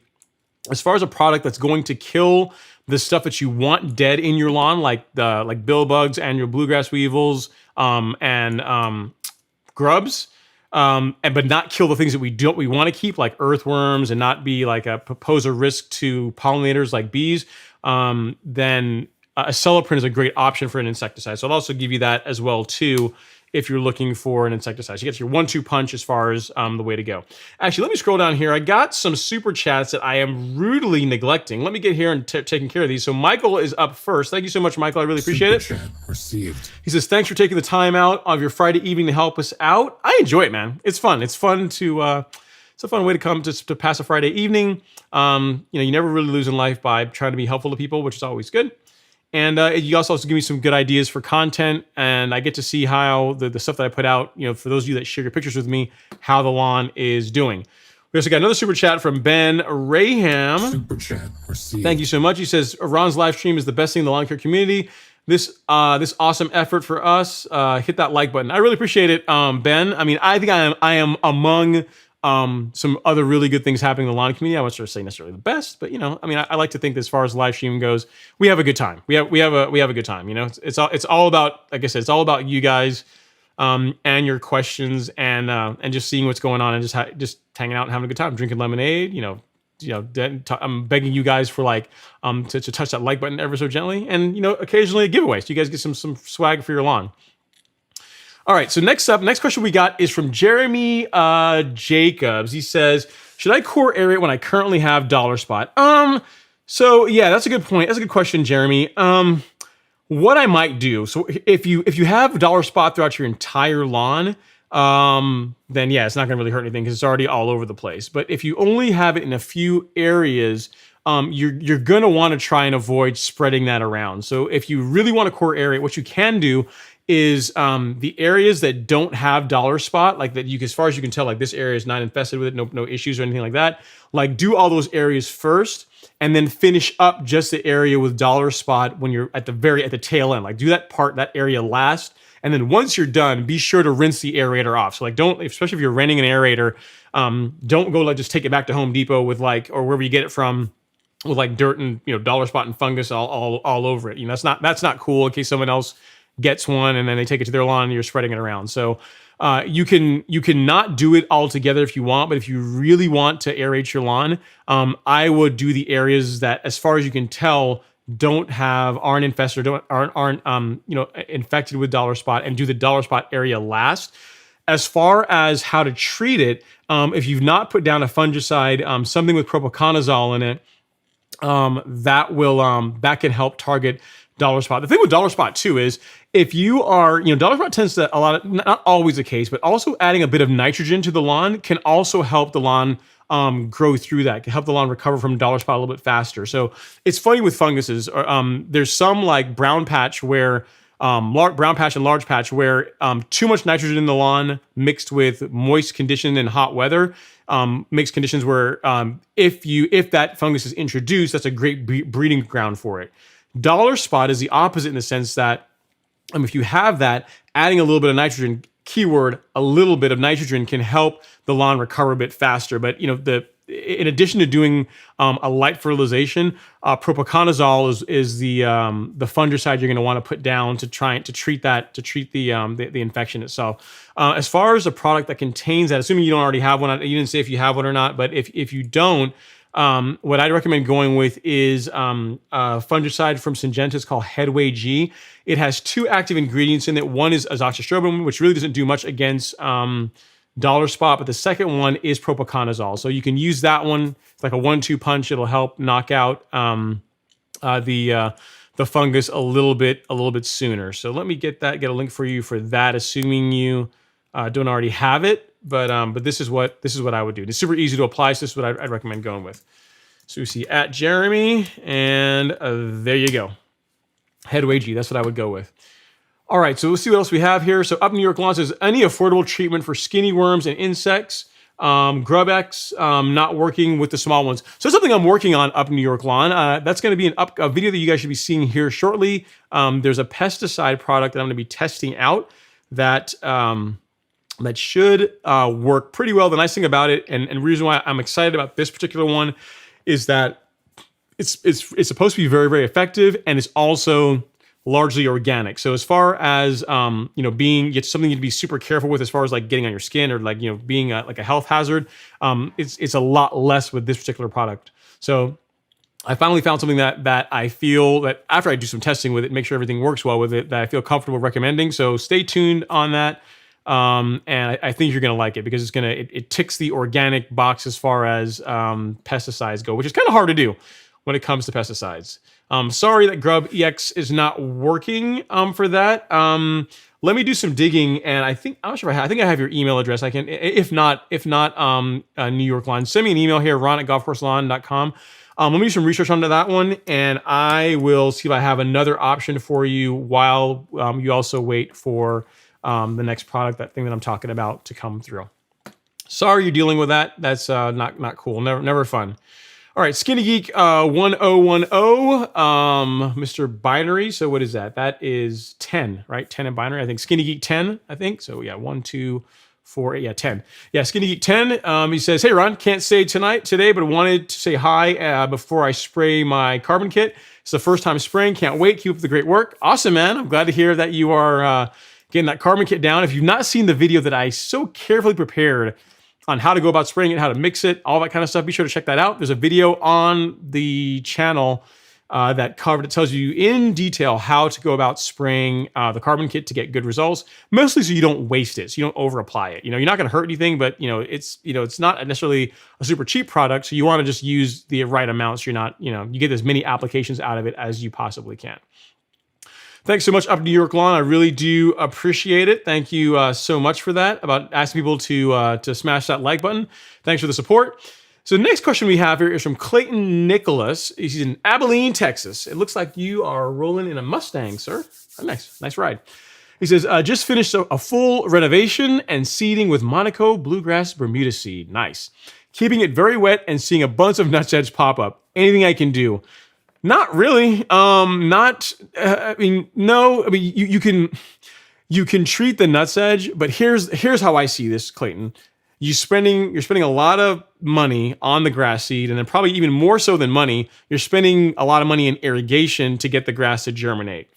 product that's going to kill the stuff that you want dead in your lawn, like billbugs and your bluegrass weevils and grubs, but not kill the things that we want to keep, like earthworms, and not be like pose a risk to pollinators like bees, then aceleprint is a great option for an insecticide. So I'll also give you that as well too, if you're looking for an insecticide. So you get your 1-2 punch as far as the way to go. Actually, let me scroll down here. I got some super chats that I am rudely neglecting. Let me get here and taking care of these. So Michael is up first. Thank you so much, Michael. I really appreciate Super it. Chat received. He says, thanks for taking the time out of your Friday evening to help us out. I enjoy it, man. It's fun. It's fun to... it's a fun way to come to pass a Friday evening. You never really lose in life by trying to be helpful to people, which is always good. And you also give me some good ideas for content, and I get to see how the stuff that I put out, for those of you that share your pictures with me, how the lawn is doing. We also got another super chat from Ben Raham. Super chat received. Thank you so much. He says, Ron's live stream is the best thing in the lawn care community. This awesome effort for us. Hit that like button. I really appreciate it, Ben. I mean, I think I am among some other really good things happening in the lawn community. I wouldn't sort of say necessarily the best, but I like to think that as far as live stream goes, we have a good time. We have a good time. It's all about, like I said, it's all about you guys, and your questions, and just seeing what's going on, and just hanging out and having a good time, drinking lemonade. I'm begging you guys for to touch that like button ever so gently, and occasionally a giveaway, so you guys get some swag for your lawn. All right, so next question we got is from Jeremy Jacobs. He says, should I core aerate when I currently have dollar spot? So yeah, that's a good point. That's a good question, Jeremy. What I might do, so if you have dollar spot throughout your entire lawn, then yeah, it's not gonna really hurt anything because it's already all over the place. But if you only have it in a few areas, you're gonna want to try and avoid spreading that around. So if you really want to core aerate, what you can do is the areas that don't have dollar spot, like that, as far as you can tell, like this area is not infested with it, no issues or anything like that. Like do all those areas first, and then finish up just the area with dollar spot when you're at the tail end. Like do that area last, and then once you're done, be sure to rinse the aerator off. So especially if you're renting an aerator, don't go just take it back to Home Depot with or wherever you get it from, with dirt and dollar spot and fungus all over it. That's not cool. In case someone else gets one and then they take it to their lawn and you're spreading it around. So you can not do it all together if you want, but if you really want to aerate your lawn, I would do the areas that, as far as you can tell, aren't infested or aren't infected with dollar spot, and do the dollar spot area last. As far as how to treat it, if you've not put down a fungicide, something with propiconazole in it, that can help target dollar spot. The thing with dollar spot too is, if you are, dollar spot tends to, not always the case, but also adding a bit of nitrogen to the lawn can also help the lawn grow through that, can help the lawn recover from dollar spot a little bit faster. So it's funny with funguses. There's some like brown patch where brown patch and large patch where too much nitrogen in the lawn mixed with moist condition and hot weather makes conditions where if that fungus is introduced, that's a great breeding ground for it. Dollar spot is the opposite in the sense that if you have that, adding a little bit of nitrogen, keyword, a little bit of nitrogen, can help the lawn recover a bit faster. But in addition to doing a light fertilization, propiconazole is the fungicide you're going to want to put down to treat the infection itself. As far as a product that contains that, assuming you don't already have one, you didn't say if you have one or not, but if you don't, what I'd recommend going with is a fungicide from Syngenta. It's called Headway G. It has 2 active ingredients in it. One is azoxystrobin, which really doesn't do much against dollar spot, but the second one is propiconazole. So you can use that one. It's like a 1-2 punch. It'll help knock out the fungus a little bit sooner. So let me get a link for you for that, assuming you don't already have it. But this is what I would do. It's super easy to apply, so this is what I'd recommend going with. So we see at Jeremy, and there you go. Headway G, that's what I would go with. All right, so we'll see what else we have here. So Up New York Lawn says, any affordable treatment for skinny worms and insects? GrubX not working with the small ones. So something I'm working on Up New York Lawn. That's going to be a video that you guys should be seeing here shortly. There's a pesticide product that I'm going to be testing out that should work pretty well. The nice thing about it, and the reason why I'm excited about this particular one, is that it's supposed to be very, very effective, and it's also largely organic. So as far as being it's something to be super careful with as far as like getting on your skin or like being like a health hazard, it's a lot less with this particular product. So I finally found something that I feel that after I do some testing with it, make sure everything works well with it, that I feel comfortable recommending. So stay tuned on that. And I think you're going to like it because it ticks the organic box as far as pesticides go, which is kind of hard to do when it comes to pesticides. Sorry that Grub EX is not working for that. Let me do some digging, and I'm not sure if I think I have your email address. I can, if not, New York Lawn, send me an email here, ron@golfcourselawn.com. Let me do some research onto that one, and I will see if I have another option for you while you also wait for the next product, that thing that I'm talking about, to come through. Sorry you're dealing with that. That's not cool. Never fun. All right, Skinny Geek 1010, Mr. Binary. So what is that? That is 10, right? 10 in binary. I think Skinny Geek 10, I think. So yeah, 1, 2, 4, 8, 10. Yeah, Skinny Geek 10. He says, hey, Ron, can't say today, but wanted to say hi before I spray my carbon kit. It's the first time spraying. Can't wait. Keep up the great work. Awesome, man. I'm glad to hear that you are getting that carbon kit down. If you've not seen the video that I so carefully prepared on how to go about spraying it, how to mix it, all that kind of stuff, be sure to check that out. There's a video on the channel that tells you in detail how to go about spraying the carbon kit to get good results, mostly so you don't waste it, so you don't over apply it. You're not going to hurt anything, but it's not necessarily a super cheap product, so you want to just use the right amount so you're not, you get as many applications out of it as you possibly can. Thanks so much, Up New York Lawn. I really do appreciate it. Thank you so much for that, about asking people to smash that like button. Thanks for the support. So the next question we have here is from Clayton Nichols. He's in Abilene, Texas. It looks like you are rolling in a Mustang, sir. Oh, nice ride. He says, just finished a full renovation and seeding with Monaco Bluegrass Bermuda seed. Nice. Keeping it very wet and seeing a bunch of Nutsedge pop up. Anything I can do? Not really. No. I mean, you can treat the Nutsedge, but here's how I see this, Clayton. You're spending a lot of money on the grass seed, and then probably even more so than money, you're spending a lot of money in irrigation to get the grass to germinate.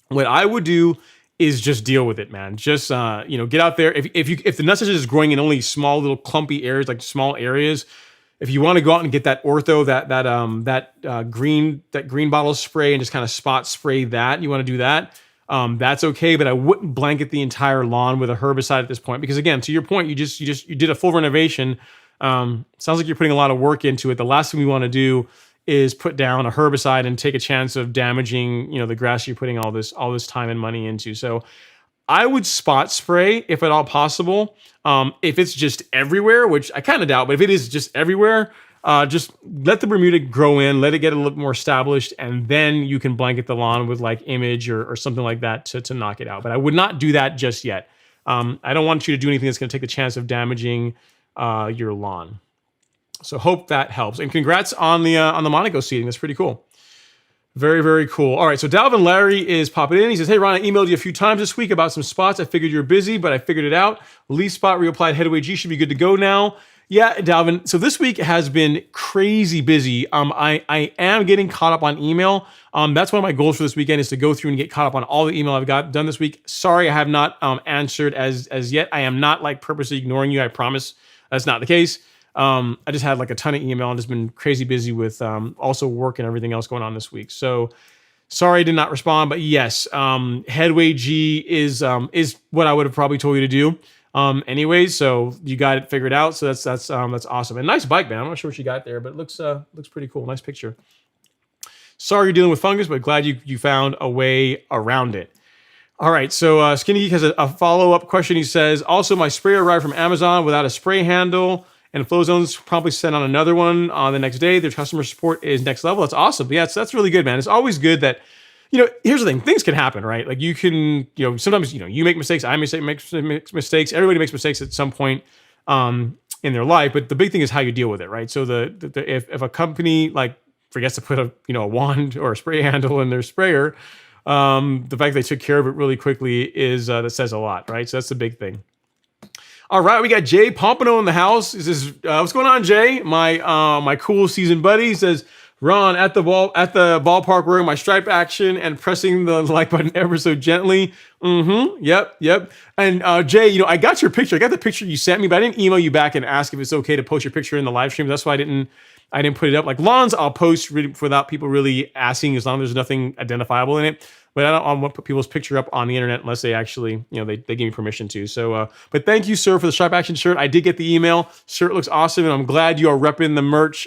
What I would do is just deal with it, man. Just get out there. If the Nutsedge is growing in only small little clumpy areas, like small areas. If you want to go out and get that ortho, that green bottle spray, and just kind of spot spray that, you want to do that, that's okay. But I wouldn't blanket the entire lawn with a herbicide at this point, because again, to your point, you did a full renovation. Sounds like you're putting a lot of work into it. The last thing we want to do is put down a herbicide and take a chance of damaging the grass you're putting all this time and money into. So I would spot spray if at all possible. If it's just everywhere, which I kind of doubt, but if it is just everywhere, just let the Bermuda grow in, let it get a little more established, and then you can blanket the lawn with like Image or something like that to knock it out. But I would not do that just yet. I don't want you to do anything that's going to take the chance of damaging your lawn. So hope that helps. And congrats on the Monaco seeding. That's pretty cool. Very, very cool. All right, so Dalton Larry is popping in. He says, hey, Ron, I emailed you a few times this week about some spots. I figured you're busy, but I figured it out. Leaf spot reapplied headway G should be good to go now. Yeah, Dalvin. So this week has been crazy busy. I am getting caught up on email. That's one of my goals for this weekend, is to go through and get caught up on all the email I've got done this week. Sorry, I have not answered as yet. I am not like purposely ignoring you. I promise that's not the case. I just had like a ton of email and just been crazy busy with also work and everything else going on this week. So sorry I did not respond, but yes, headway G is what I would have probably told you to do. Anyways, so you got it figured out. So that's awesome. And nice bike, man. I'm not sure what you got there, but it looks pretty cool. Nice picture. Sorry you're dealing with fungus, but glad you found a way around it. All right, so Skinny Geek has a follow-up question. He says, also my sprayer arrived from Amazon without a spray handle, and Flow Zones promptly sent on another one on the next day. Their customer support is next level. That's awesome. Yeah, that's really good, man. It's always good that, here's the thing. Things can happen, right? Like you can, sometimes, you make mistakes. I make mistakes. Everybody makes mistakes at some point in their life. But the big thing is how you deal with it, right? So if a company like forgets to put a wand or a spray handle in their sprayer, the fact they took care of it really quickly is that says a lot, right? So that's the big thing. All right, we got Jay Pompano in the house. He says, what's going on, Jay? My cool seasoned buddy. He says, Ron, at the ballpark wearing my stripe action and pressing the like button ever so gently. Yep. And Jay, I got your picture. I got the picture you sent me, but I didn't email you back and ask if it's okay to post your picture in the live stream. That's why I didn't put it up. Like lawns, I'll post without people really asking, as long as there's nothing identifiable in it. But I don't want to put people's picture up on the internet unless they actually, they give me permission to. So, but thank you, sir, for the stripe action shirt. I did get the email. Shirt looks awesome, and I'm glad you are repping the merch.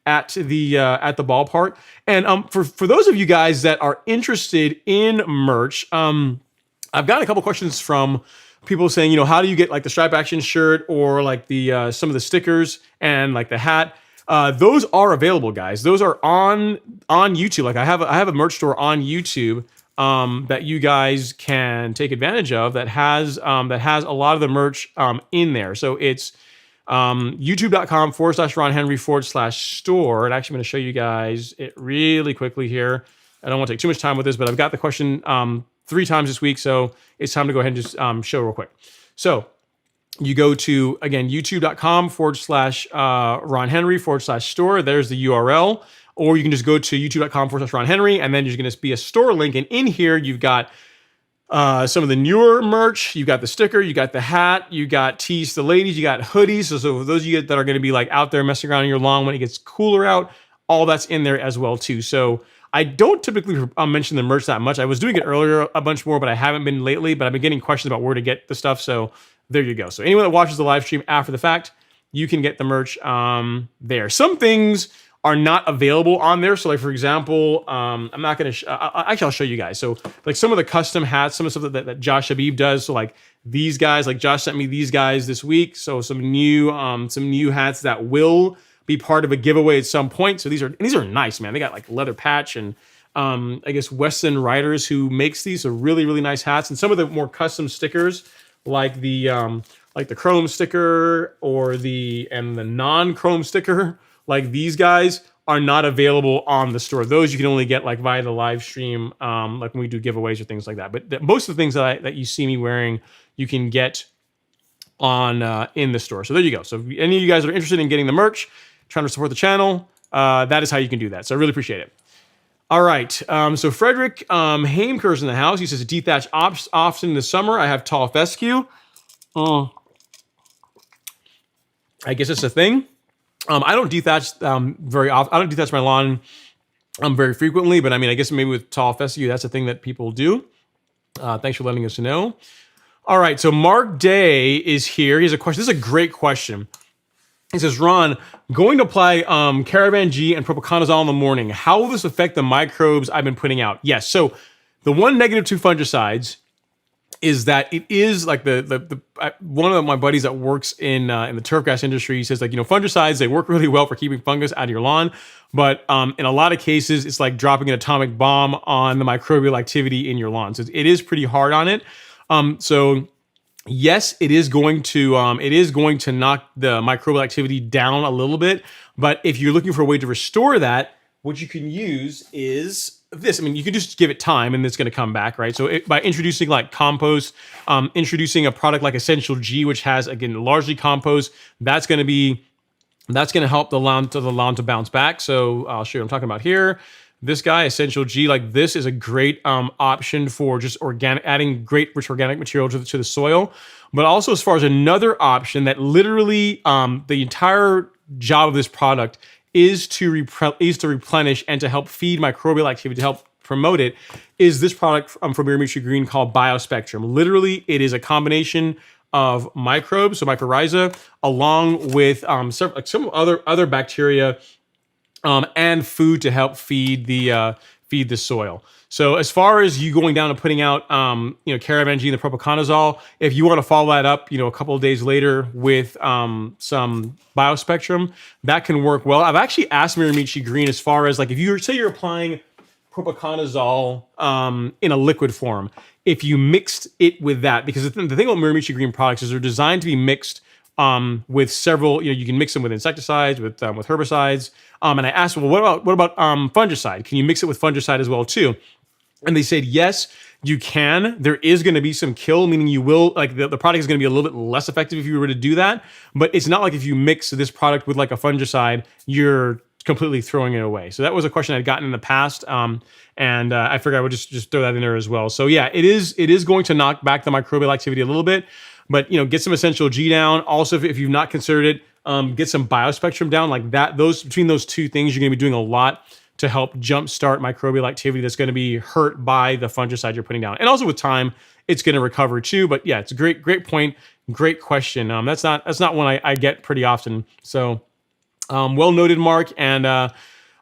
At the ballpark. And for those of you guys that are interested in merch, I've got a couple questions from people saying, how do you get like the stripe action shirt or like the some of the stickers and like the hat? Those are available, guys. Those are on YouTube. Like I have a merch store on YouTube that you guys can take advantage of that has a lot of the merch in there. So it's youtube.com/Ron Henry/store. And actually, I'm going to show you guys it really quickly here. I don't want to take too much time with this, but I've got the question 3 times this week, so it's time to go ahead and just show real quick. So you go to, again, youtube.com/Ron Henry/store. There's the URL. Or you can just go to youtube.com/Ron Henry, and then there's going to be a store link. And in here, you've got some of the newer merch. You got the sticker, you got the hat, you got tees to the ladies, you got hoodies. So for those of you that are going to be like out there messing around in your lawn when it gets cooler out, all that's in there as well too. So I don't typically mention the merch that much. I was doing it earlier a bunch more, but I haven't been lately. But I've been getting questions about where to get the stuff. So there you go. So anyone that watches the live stream after the fact, you can get the merch there. Some things are not available on there. So like, for example, I'm not going to, actually I'll show you guys. So like some of the custom hats, some of the stuff that Josh Habib does. So like these guys, like Josh sent me these guys this week. So some new hats that will be part of a giveaway at some point. So these are nice, man. They got like leather patch and I guess Weston Riders who makes these are really, really nice hats. And some of the more custom stickers like the chrome sticker or the non-chrome sticker, like these guys are not available on the store. Those you can only get like via the live stream, like when we do giveaways or things like that. But most of the things that you see me wearing, you can get on in the store. So there you go. So if any of you guys are interested in getting the merch, trying to support the channel, that is how you can do that. So I really appreciate it. All right. So Frederick Haimker's in the house. He says, dethatch often in the summer. I have tall fescue. I guess it's a thing. I don't dethatch very often. I don't dethatch my lawn very frequently, but I mean, I guess maybe with tall fescue, that's a thing that people do. Thanks for letting us know. All right, so Mark Day is here. He has a question. This is a great question. He says, Ron, going to apply Caravan G and propiconazole in the morning. How will this affect the microbes I've been putting out? Yes, so the one negative to fungicides is that it is like one of my buddies that works in the turfgrass industry. He says, like, fungicides, they work really well for keeping fungus out of your lawn, but in a lot of cases, it's like dropping an atomic bomb on the microbial activity in your lawn. So it is pretty hard on it. So yes, it is going to knock the microbial activity down a little bit. But if you're looking for a way to restore that, what you can use is this. I mean, you can just give it time and it's going to come back, right? So by introducing like compost, introducing a product like Essential G, which has, again, largely compost, that's going to help the lawn to bounce back. So I'll show you what I'm talking about here. This guy, Essential G, like this is a great option for just adding great rich organic material to the soil. But also as far as another option that literally the entire job of this product is to replenish and to help feed microbial activity, to help promote it, is this product from Preemergent Green called BioSpectrum. Literally, it is a combination of microbes, so mycorrhiza, along with some other bacteria and food to help feed the soil. So as far as you going down and putting out, Caravan G and the propiconazole, if you want to follow that up, a couple of days later with some BioSpectrum, that can work well. I've actually asked Miramichi Green as far as like, if you're applying propiconazole in a liquid form, if you mixed it with that, because the thing about Miramichi Green products is they're designed to be mixed with several, you can mix them with insecticides, with herbicides. And I asked, well, what about fungicide? Can you mix it with fungicide as well too? And they said, yes, you can. There is going to be some kill, meaning you will, like the product is going to be a little bit less effective if you were to do that. But it's not like if you mix this product with like a fungicide, you're completely throwing it away. So that was a question I'd gotten in the past, and I figured I would just throw that in there as well. So yeah, it is going to knock back the microbial activity a little bit, but get some essential G down. Also, if you've not considered it, get some biospectrum down like that. Between those two things, you're going to be doing a lot to help jumpstart microbial activity that's going to be hurt by the fungicide you're putting down. And also with time, it's going to recover too. But yeah, it's a great point, great question. That's not one I get pretty often. So well noted, Mark. And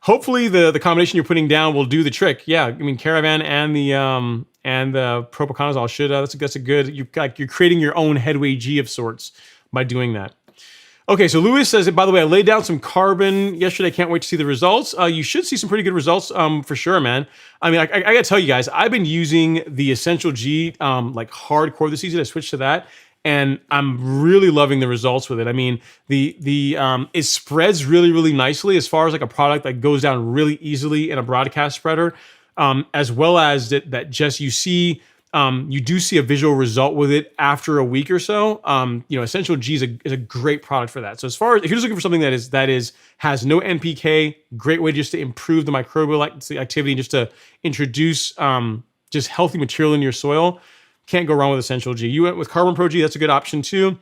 hopefully the combination you're putting down will do the trick. Yeah, I mean Caravan and the propiconazole should. That's a good. You're creating your own headway G of sorts by doing that. Okay, so Lewis says, by the way, I laid down some carbon yesterday. Can't wait to see the results. You should see some pretty good results for sure, man. I mean, I got to tell you guys, I've been using the Essential G like hardcore this season. I switched to that, and I'm really loving the results with it. I mean, it spreads really nicely as far as like a product that goes down really easily in a broadcast spreader, as well as that just you see. You do see a visual result with it after a week or so. Essential G is a great product for that. So as far as if you're just looking for something that has no NPK, great way just to improve the microbial activity, just to introduce just healthy material in your soil, can't go wrong with Essential G. You went with Carbon Pro G, that's a good option too.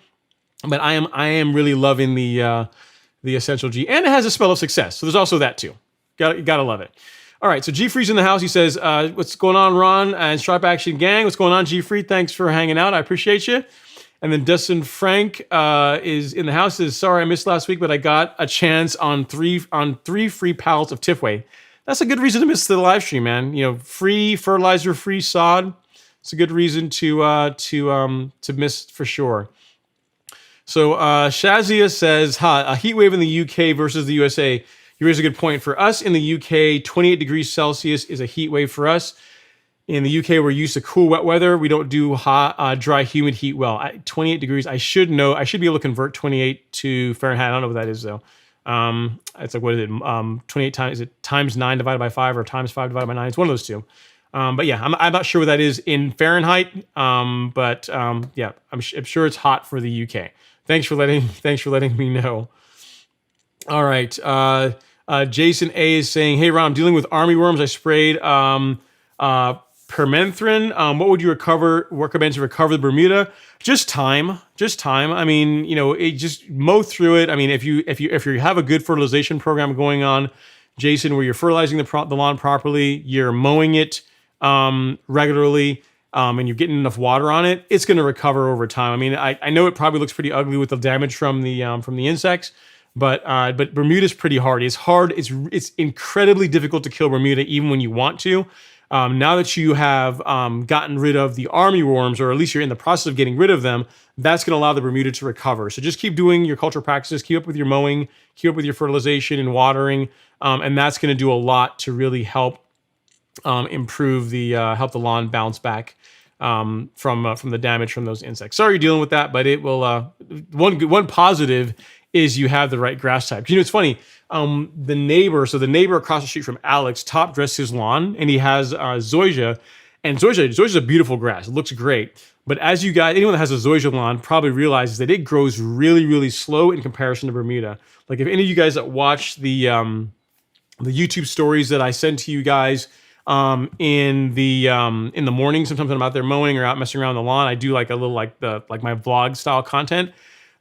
But I am really loving the Essential G, and it has a spell of success. So there's also that too. Gotta love it. All right, so G-Free's in the house. He says, what's going on, Ron and Stripe Action Gang? What's going on, G-Free? Thanks for hanging out. I appreciate you. And then Dustin Frank is in the house. Says, sorry I missed last week, but I got a chance on three free pallets of Tifway. That's a good reason to miss the live stream, man. Free fertilizer, free sod. It's a good reason to miss for sure. So Shazia says, a heat wave in the UK versus the USA. You raise a good point. For us in the UK, 28 degrees Celsius is a heat wave for us. In the UK, we're used to cool, wet weather. We don't do hot, dry, humid heat well. At 28 degrees, I should know. I should be able to convert 28 to Fahrenheit. I don't know what that is, though. It's like, what is it? 28 times, is it times 9 divided by 5 or times 5 divided by 9? It's one of those two. But yeah, I'm not sure what that is in Fahrenheit. Yeah, I'm sure it's hot for the UK. Thanks for letting me know. All right. Jason A is saying, hey, Ron, I'm dealing with army worms. I sprayed permethrin. What would you recommend to recover the Bermuda? Just time. I mean, just mow through it. I mean, if you have a good fertilization program going on, Jason, where you're fertilizing the lawn properly, you're mowing it regularly, and you're getting enough water on it, it's going to recover over time. I mean, I know it probably looks pretty ugly with the damage from the insects. But Bermuda's pretty hard. It's hard. It's incredibly difficult to kill Bermuda, even when you want to. Now that you have gotten rid of the army worms, or at least you're in the process of getting rid of them, that's going to allow the Bermuda to recover. So just keep doing your culture practices, keep up with your mowing, keep up with your fertilization and watering, and that's going to do a lot to really help improve help the lawn bounce back from the damage from those insects. Sorry you're dealing with that, but it will. One positive is you have the right grass type. It's funny. The neighbor across the street from Alex top dressed his lawn, and he has zoysia, and zoysia a beautiful grass. It looks great. But as anyone that has a zoysia lawn probably realizes that it grows really slow in comparison to Bermuda. Like if any of you guys that watch the YouTube stories that I send to you guys in the morning, sometimes when I'm out there mowing or out messing around the lawn, I do like a little like my vlog style content.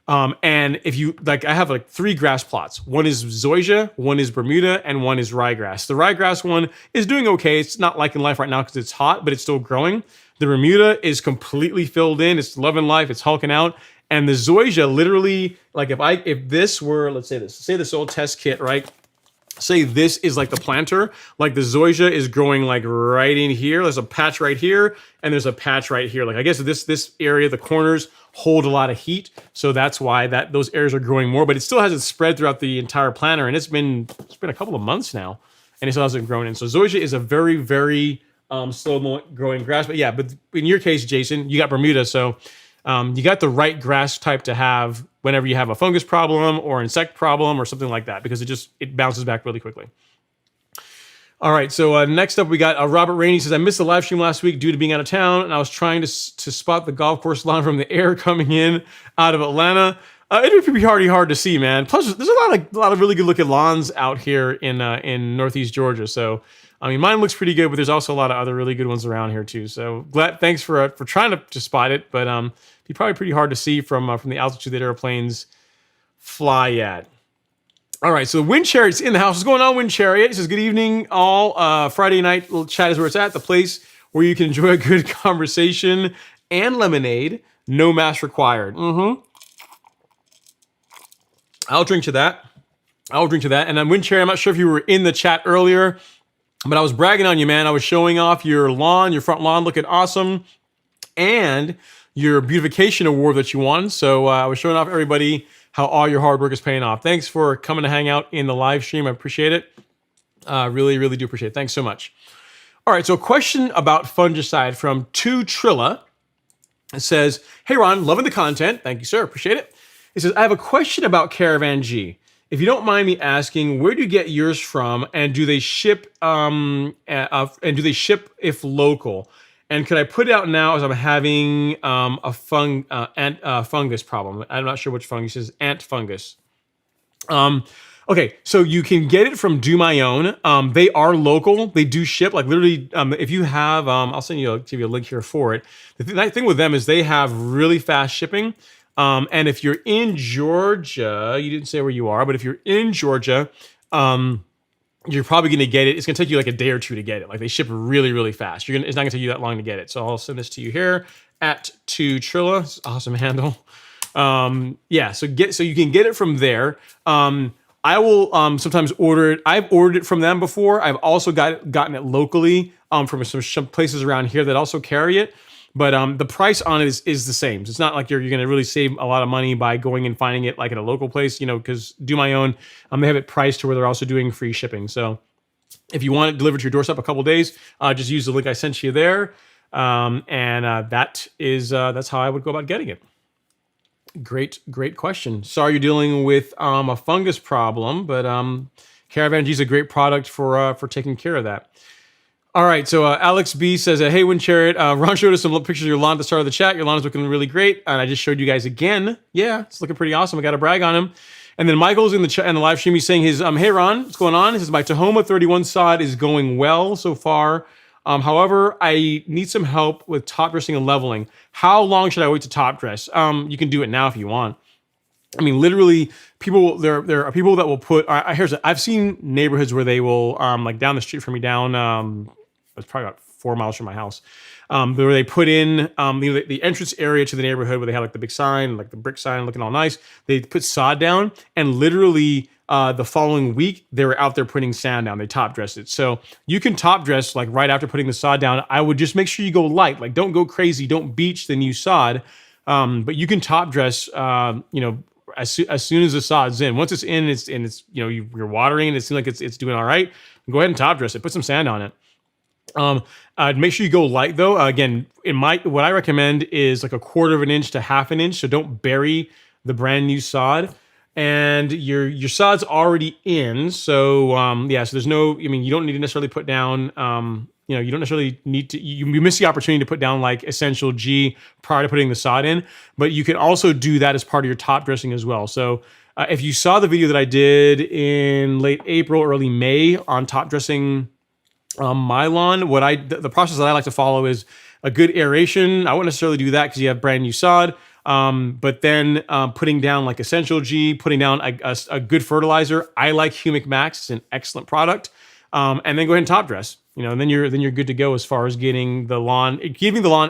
And if you I have 3 grass plots. One is zoysia, one is Bermuda, and one is ryegrass. The ryegrass one is doing okay. It's not liking life right now because it's hot, but it's still growing. The Bermuda is completely filled in. It's loving life. It's hulking out. And the zoysia, literally, if this were, let's say this old test kit, right? Say this is like the planter, like the zoysia is growing like right in here. There's a patch right here, and there's a patch right here. Like I guess this area, the corners hold a lot of heat, so that's why those areas are growing more. But it still hasn't spread throughout the entire planter, and it's been a couple of months now, and it still hasn't grown in. So zoysia is a very very slow growing grass. But yeah, but in your case, Jason, you got Bermuda, so you got the right grass type to have whenever you have a fungus problem or insect problem or something like that, because it bounces back really quickly. All right, so next up we got Robert Rainey says, I missed the live stream last week due to being out of town, and I was trying to spot the golf course lawn from the air coming in out of Atlanta. It'd be pretty hard to see, man. Plus, there's a lot of really good looking lawns out here in Northeast Georgia. So, I mean, mine looks pretty good, but there's also a lot of other really good ones around here too. So, thanks for trying to spot it, but it'd be probably pretty hard to see from the altitude that airplanes fly at. All right, so Wind Chariot's in the house. What's going on, Wind Chariot? He says, good evening, all. Friday night little chat is where it's at, the place where you can enjoy a good conversation and lemonade, no mask required. I'll drink to that. And then Wind Chariot, I'm not sure if you were in the chat earlier, but I was bragging on you, man. I was showing off your lawn, your front lawn looking awesome, and your beautification award that you won. So I was showing off everybody how all your hard work is paying off. Thanks for coming to hang out in the live stream. I appreciate it. Really, really do appreciate it. Thanks so much. All right, so a question about fungicide from 2Trilla. It says, hey, Ron, loving the content. Thank you, sir. Appreciate it. It says, I have a question about Caravan G. If you don't mind me asking, where do you get yours from, and do they ship? If local? And could I put it out now as I'm having a fungus problem? I'm not sure which fungus. It says ant fungus. Okay, so you can get it from Do My Own. They are local. They do ship. Like literally, if you have, I'll give you a link here for it. The nice thing with them is they have really fast shipping. And if you're in Georgia, you didn't say where you are, but if you're in Georgia, you're probably going to get it. It's going to take you like a day or two to get it. Like they ship really, really fast. It's not going to take you that long to get it. So I'll send this to you here at 2Trilla. It's an awesome handle. Yeah, so you can get it from there. I will sometimes order it. I've ordered it from them before. I've also gotten it locally from some places around here that also carry it. But the price on it is the same. So it's not like you're going to really save a lot of money by going and finding it like at a local place, because Do My Own, they have it priced to where they're also doing free shipping. So if you want it delivered to your doorstep a couple days, just use the link I sent you there. That's how I would go about getting it. Great question. Sorry you're dealing with a fungus problem, but Caravan G is a great product for taking care of that. All right, so Alex B says, hey, Wind Chariot, Ron showed us some pictures of your lawn at the start of the chat. Your lawn is looking really great, and I just showed you guys again. Yeah, it's looking pretty awesome. I got to brag on him. And then Michael's in the live stream. He's saying hey, Ron, what's going on? He says, my Tahoma 31 sod is going well so far. However, I need some help with top dressing and leveling. How long should I wait to top dress? You can do it now if you want. I mean, literally, there are people that will put. I've seen neighborhoods where they will, like down the street from me, it's probably about 4 miles from my house, where they put in the entrance area to the neighborhood where they have like the big sign, like the brick sign looking all nice. They put sod down, and literally the following week they were out there putting sand down. They top dressed it, so you can top dress like right after putting the sod down. I would just make sure you go light, like don't go crazy, don't beach the new sod, but you can top dress, as soon as the sod's in. Once it's in, you're watering it. It seems like it's doing all right. Go ahead and top dress it. Put some sand on it. Make sure you go light though. Again, what I recommend is like 1/4 inch to 1/2 inch. So don't bury the brand new sod. And your sod's already in. So so there's no. I mean, you don't need to necessarily put down. You don't necessarily need to. You miss the opportunity to put down like Essential G prior to putting the sod in. But you can also do that as part of your top dressing as well. So if you saw the video that I did in late April, early May on top dressing my lawn, the process that I like to follow is a good aeration. I wouldn't necessarily do that because you have brand new sod, but then putting down like Essential G, putting down a good fertilizer. I like Humic Max; it's an excellent product, and then go ahead and top dress. And then you're good to go as far as giving the lawn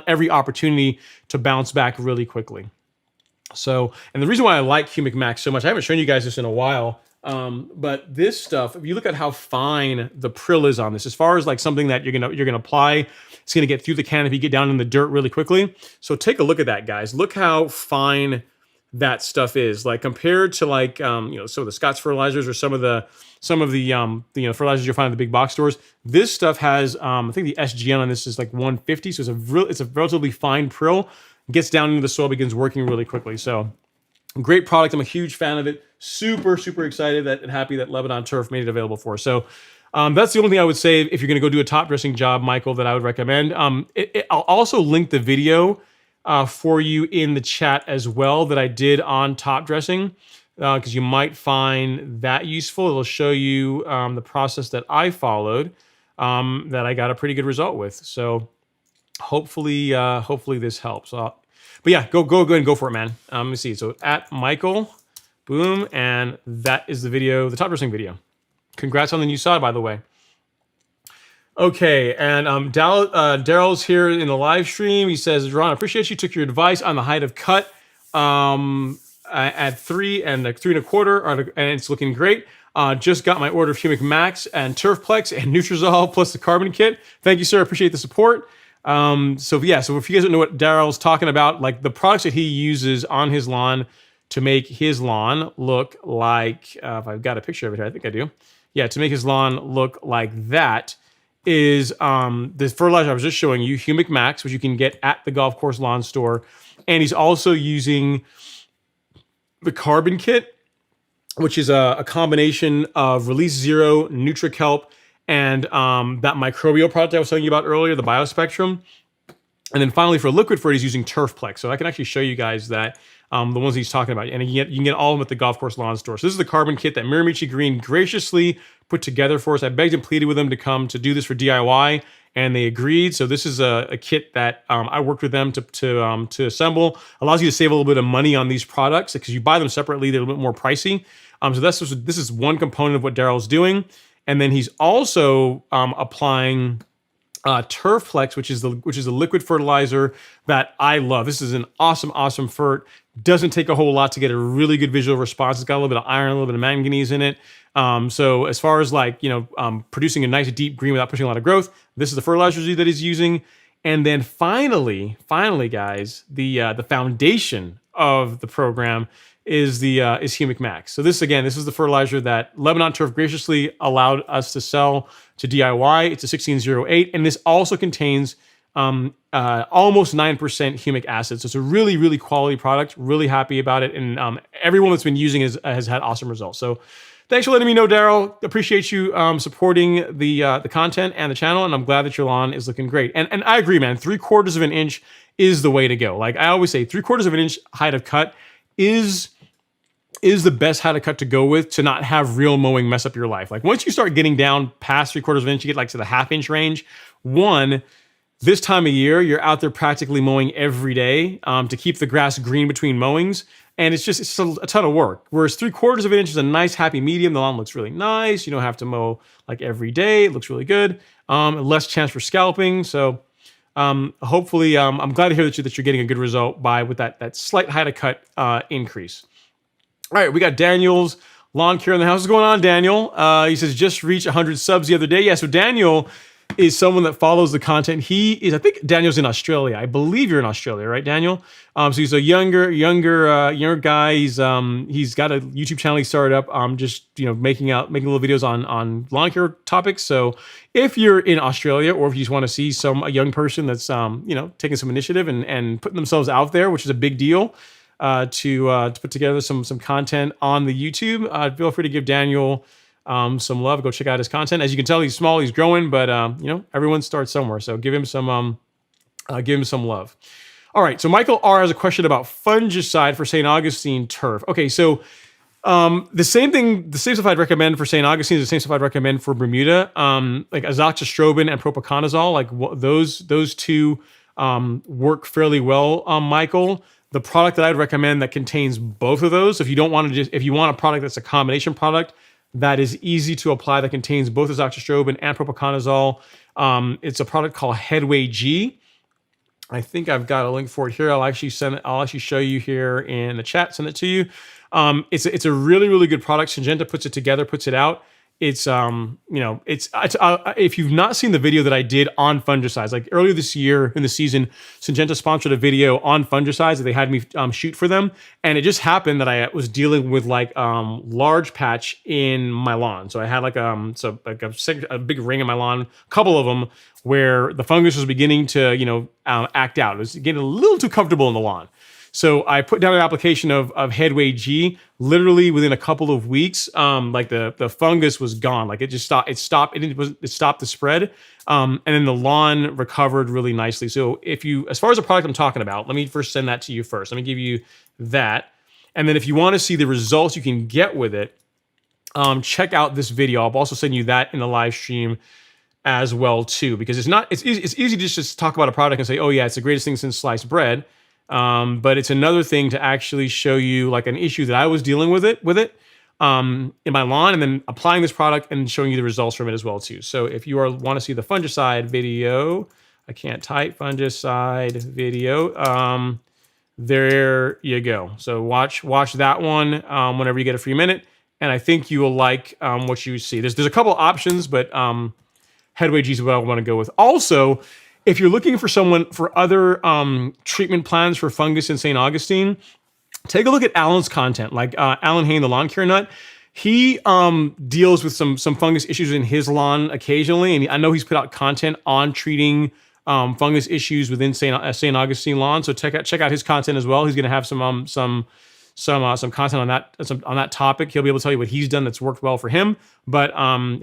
every opportunity to bounce back really quickly. So, and the reason why I like Humic Max so much, I haven't shown you guys this in a while. But this stuff, if you look at how fine the prill is on this, as far as like something that you're gonna apply, it's gonna get through the canopy, get down in the dirt really quickly. So take a look at that, guys. Look how fine that stuff is. Like compared to like some of the Scott's fertilizers or some of the fertilizers you'll find in the big box stores. This stuff has I think the SGN on this is like 150, so it's a relatively fine prill. Gets down into the soil, begins working really quickly. So great product. I'm a huge fan of it. Super, super excited and happy that Lebanon Turf made it available for us. So that's the only thing I would say if you're going to go do a top dressing job, Michael, that I would recommend. I'll also link the video for you in the chat as well that I did on top dressing, because you might find that useful. It'll show you the process that I followed that I got a pretty good result with. So hopefully this helps. But yeah, go ahead and go for it, man. Let me see. So at Michael, boom, and that is the video, the top dressing video. Congrats on the new sod, by the way. Okay, and Daryl's here in the live stream. He says, Ron, I appreciate you took your advice on the height of cut at 3 and 3 1/4, and it's looking great. Just got my order of Humic Max and Turfplex and Nutrizol plus the carbon kit. Thank you, sir. Appreciate the support. So if you guys don't know what Daryl's talking about, like the products that he uses on his lawn to make his lawn look like, if I've got a picture of it here, I think I do. Yeah, to make his lawn look like that is the fertilizer I was just showing you, Humic Max, which you can get at the golf course lawn store. And he's also using the carbon kit, which is a combination of Release Zero, NutriKelp, and that microbial product I was telling you about earlier, the BioSpectrum. And then finally for liquid for it, he's using Turfplex. So I can actually show you guys that, the ones he's talking about. And you can get all of them at the golf course lawn store. So this is the carbon kit that Miramichi Green graciously put together for us. I begged and pleaded with them to come to do this for DIY, and they agreed. So this is a kit that I worked with them to assemble. Allows you to save a little bit of money on these products because you buy them separately, they're a little bit more pricey. So this is one component of what Daryl's doing. And then he's also applying Turfplex, which is the liquid fertilizer that I love. This is an awesome fert. Doesn't take a whole lot to get a really good visual response. It's got a little bit of iron, a little bit of manganese in it. So as far as like, producing a nice deep green without pushing a lot of growth, this is the fertilizer that he's using. And then finally, guys, the foundation of the program is Humic Max. So this is the fertilizer that Lebanon Turf graciously allowed us to sell to DIY. It's a 1608, and this also contains almost 9% humic acid. So it's a really, really quality product. Really happy about it, and everyone that's been using it has had awesome results. So thanks for letting me know, Daryl. Appreciate you supporting the content and the channel, and I'm glad that your lawn is looking great. And I agree, man. 3/4 of an inch is the way to go. Like I always say, 3/4 of an inch height of cut is the best height of cut to go with to not have real mowing mess up your life. Like once you start getting down past 3/4 of an inch, you get like to the 1/2 inch range. This time of year, you're out there practically mowing every day to keep the grass green between mowings. And it's a ton of work. Whereas 3/4 of an inch is a nice happy medium. The lawn looks really nice. You don't have to mow like every day. It looks really good. Less chance for scalping. So hopefully, I'm glad to hear that you're getting a good result with that slight height of cut increase. All right, we got Daniel's lawn care in the house. What's going on, Daniel? He says, just reached 100 subs the other day. Yeah, so Daniel is someone that follows the content. I think Daniel's in Australia. I believe you're in Australia, right, Daniel? So he's a younger guy. He's got a YouTube channel he started up, just making little videos on lawn care topics. So if you're in Australia, or if you just want to see a young person that's taking some initiative and putting themselves out there, which is a big deal, to put together some content on the YouTube, feel free to give Daniel some love. Go check out his content. As you can tell, he's small, he's growing, but everyone starts somewhere. So give him some love. All right. So Michael R has a question about fungicide for St. Augustine turf. Okay. So the same stuff I'd recommend for St. Augustine is the same stuff I'd recommend for Bermuda. Like azoxystrobin and propiconazole, like those two work fairly well. Michael, the product that I'd recommend that contains both of those, if you want a product that's a combination product that is easy to apply, that contains both azoxystrobin and propiconazole, it's a product called Headway G. I think I've got a link for it here. I'll actually show you here in the chat. Send it to you. It's a really, really good product. Syngenta puts it together, puts it out. It's if you've not seen the video that I did on fungicides, like earlier this year in the season, Syngenta sponsored a video on fungicides that they had me shoot for them, and it just happened that I was dealing with large patch in my lawn. So I had a big ring in my lawn, a couple of them where the fungus was beginning to act out. It was getting a little too comfortable in the lawn. So I put down an application of Headway G. Literally within a couple of weeks, like the fungus was gone. Like it just stopped. It stopped. It stopped the spread. And then the lawn recovered really nicely. So as far as the product I'm talking about, let me first send that to you first. Let me give you that. And then if you want to see the results you can get with it, check out this video. I'll also send you that in the live stream as well too, because it's easy to just talk about a product and say, oh yeah, it's the greatest thing since sliced bread. But it's another thing to actually show you like an issue that I was dealing with it in my lawn, and then applying this product and showing you the results from it as well too. So if you want to see the fungicide video, I can't type fungicide video. There you go. So watch that one whenever you get a free minute, and I think you will like what you see. There's a couple options, but Headway G is what I want to go with. Also, if you're looking for other treatment plans for fungus in St. Augustine, take a look at Alan's content. Like Alan Hain, the lawn care nut, he deals with some fungus issues in his lawn occasionally, and I know he's put out content on treating fungus issues within St. Augustine lawn. So check out his content as well. He's going to have some content on that topic. He'll be able to tell you what he's done that's worked well for him. But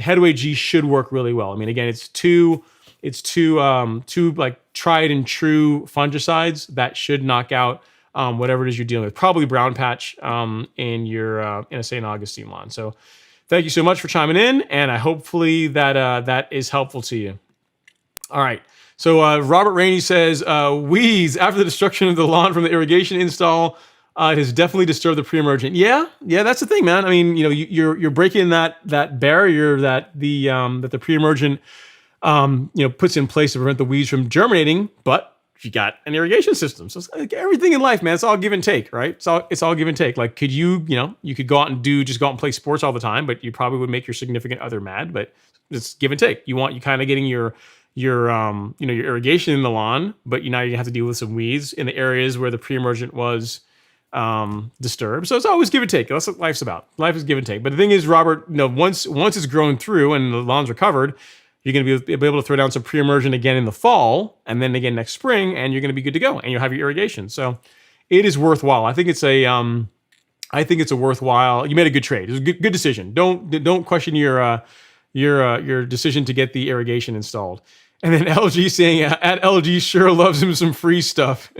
Headway G should work really well. I mean, again, it's two like tried and true fungicides that should knock out whatever it is you're dealing with. Probably brown patch in a St. Augustine lawn. So thank you so much for chiming in, and hopefully that is helpful to you. All right. So Robert Rainey says, weeds after the destruction of the lawn from the irrigation install. It has definitely disturbed the pre-emergent. Yeah, that's the thing, man. I mean, you're breaking that barrier that the pre-emergent puts in place to prevent the weeds from germinating, but you got an irrigation system. So it's like everything in life, man, it's all give and take, right? It's all give and take. Like, you could go out and play sports all the time, but you probably would make your significant other mad, but it's give and take. You kind of getting your irrigation in the lawn, but now you have to deal with some weeds in the areas where the pre-emergent was disturbed. So it's always give and take. That's what life's about. Life is give and take. But the thing is, Robert, once it's grown through and the lawn's recovered, you're going to be able to throw down some pre-emergent again in the fall, and then again next spring, and you're going to be good to go, and you'll have your irrigation. So it is worthwhile. I think it's a worthwhile. You made a good trade. It was a good decision. Don't question your decision to get the irrigation installed. And then LG saying, at LG sure loves him some free stuff.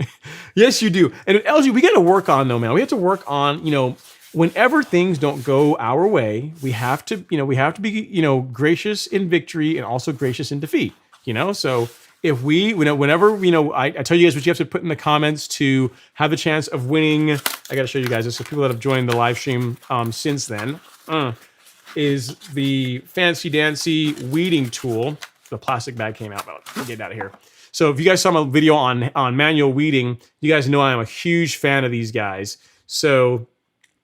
Yes, you do. And at LG, we got to work on though, man. We have to work on, whenever things don't go our way, we have to be, gracious in victory and also gracious in defeat. So if whenever, I tell you guys what you have to put in the comments to have the chance of winning. I got to show you guys this. So people that have joined the live stream since then is the fancy dancy weeding tool. The plastic bag came out, but I'll get it out of here. So if you guys saw my video on manual weeding, you guys know I'm a huge fan of these guys. So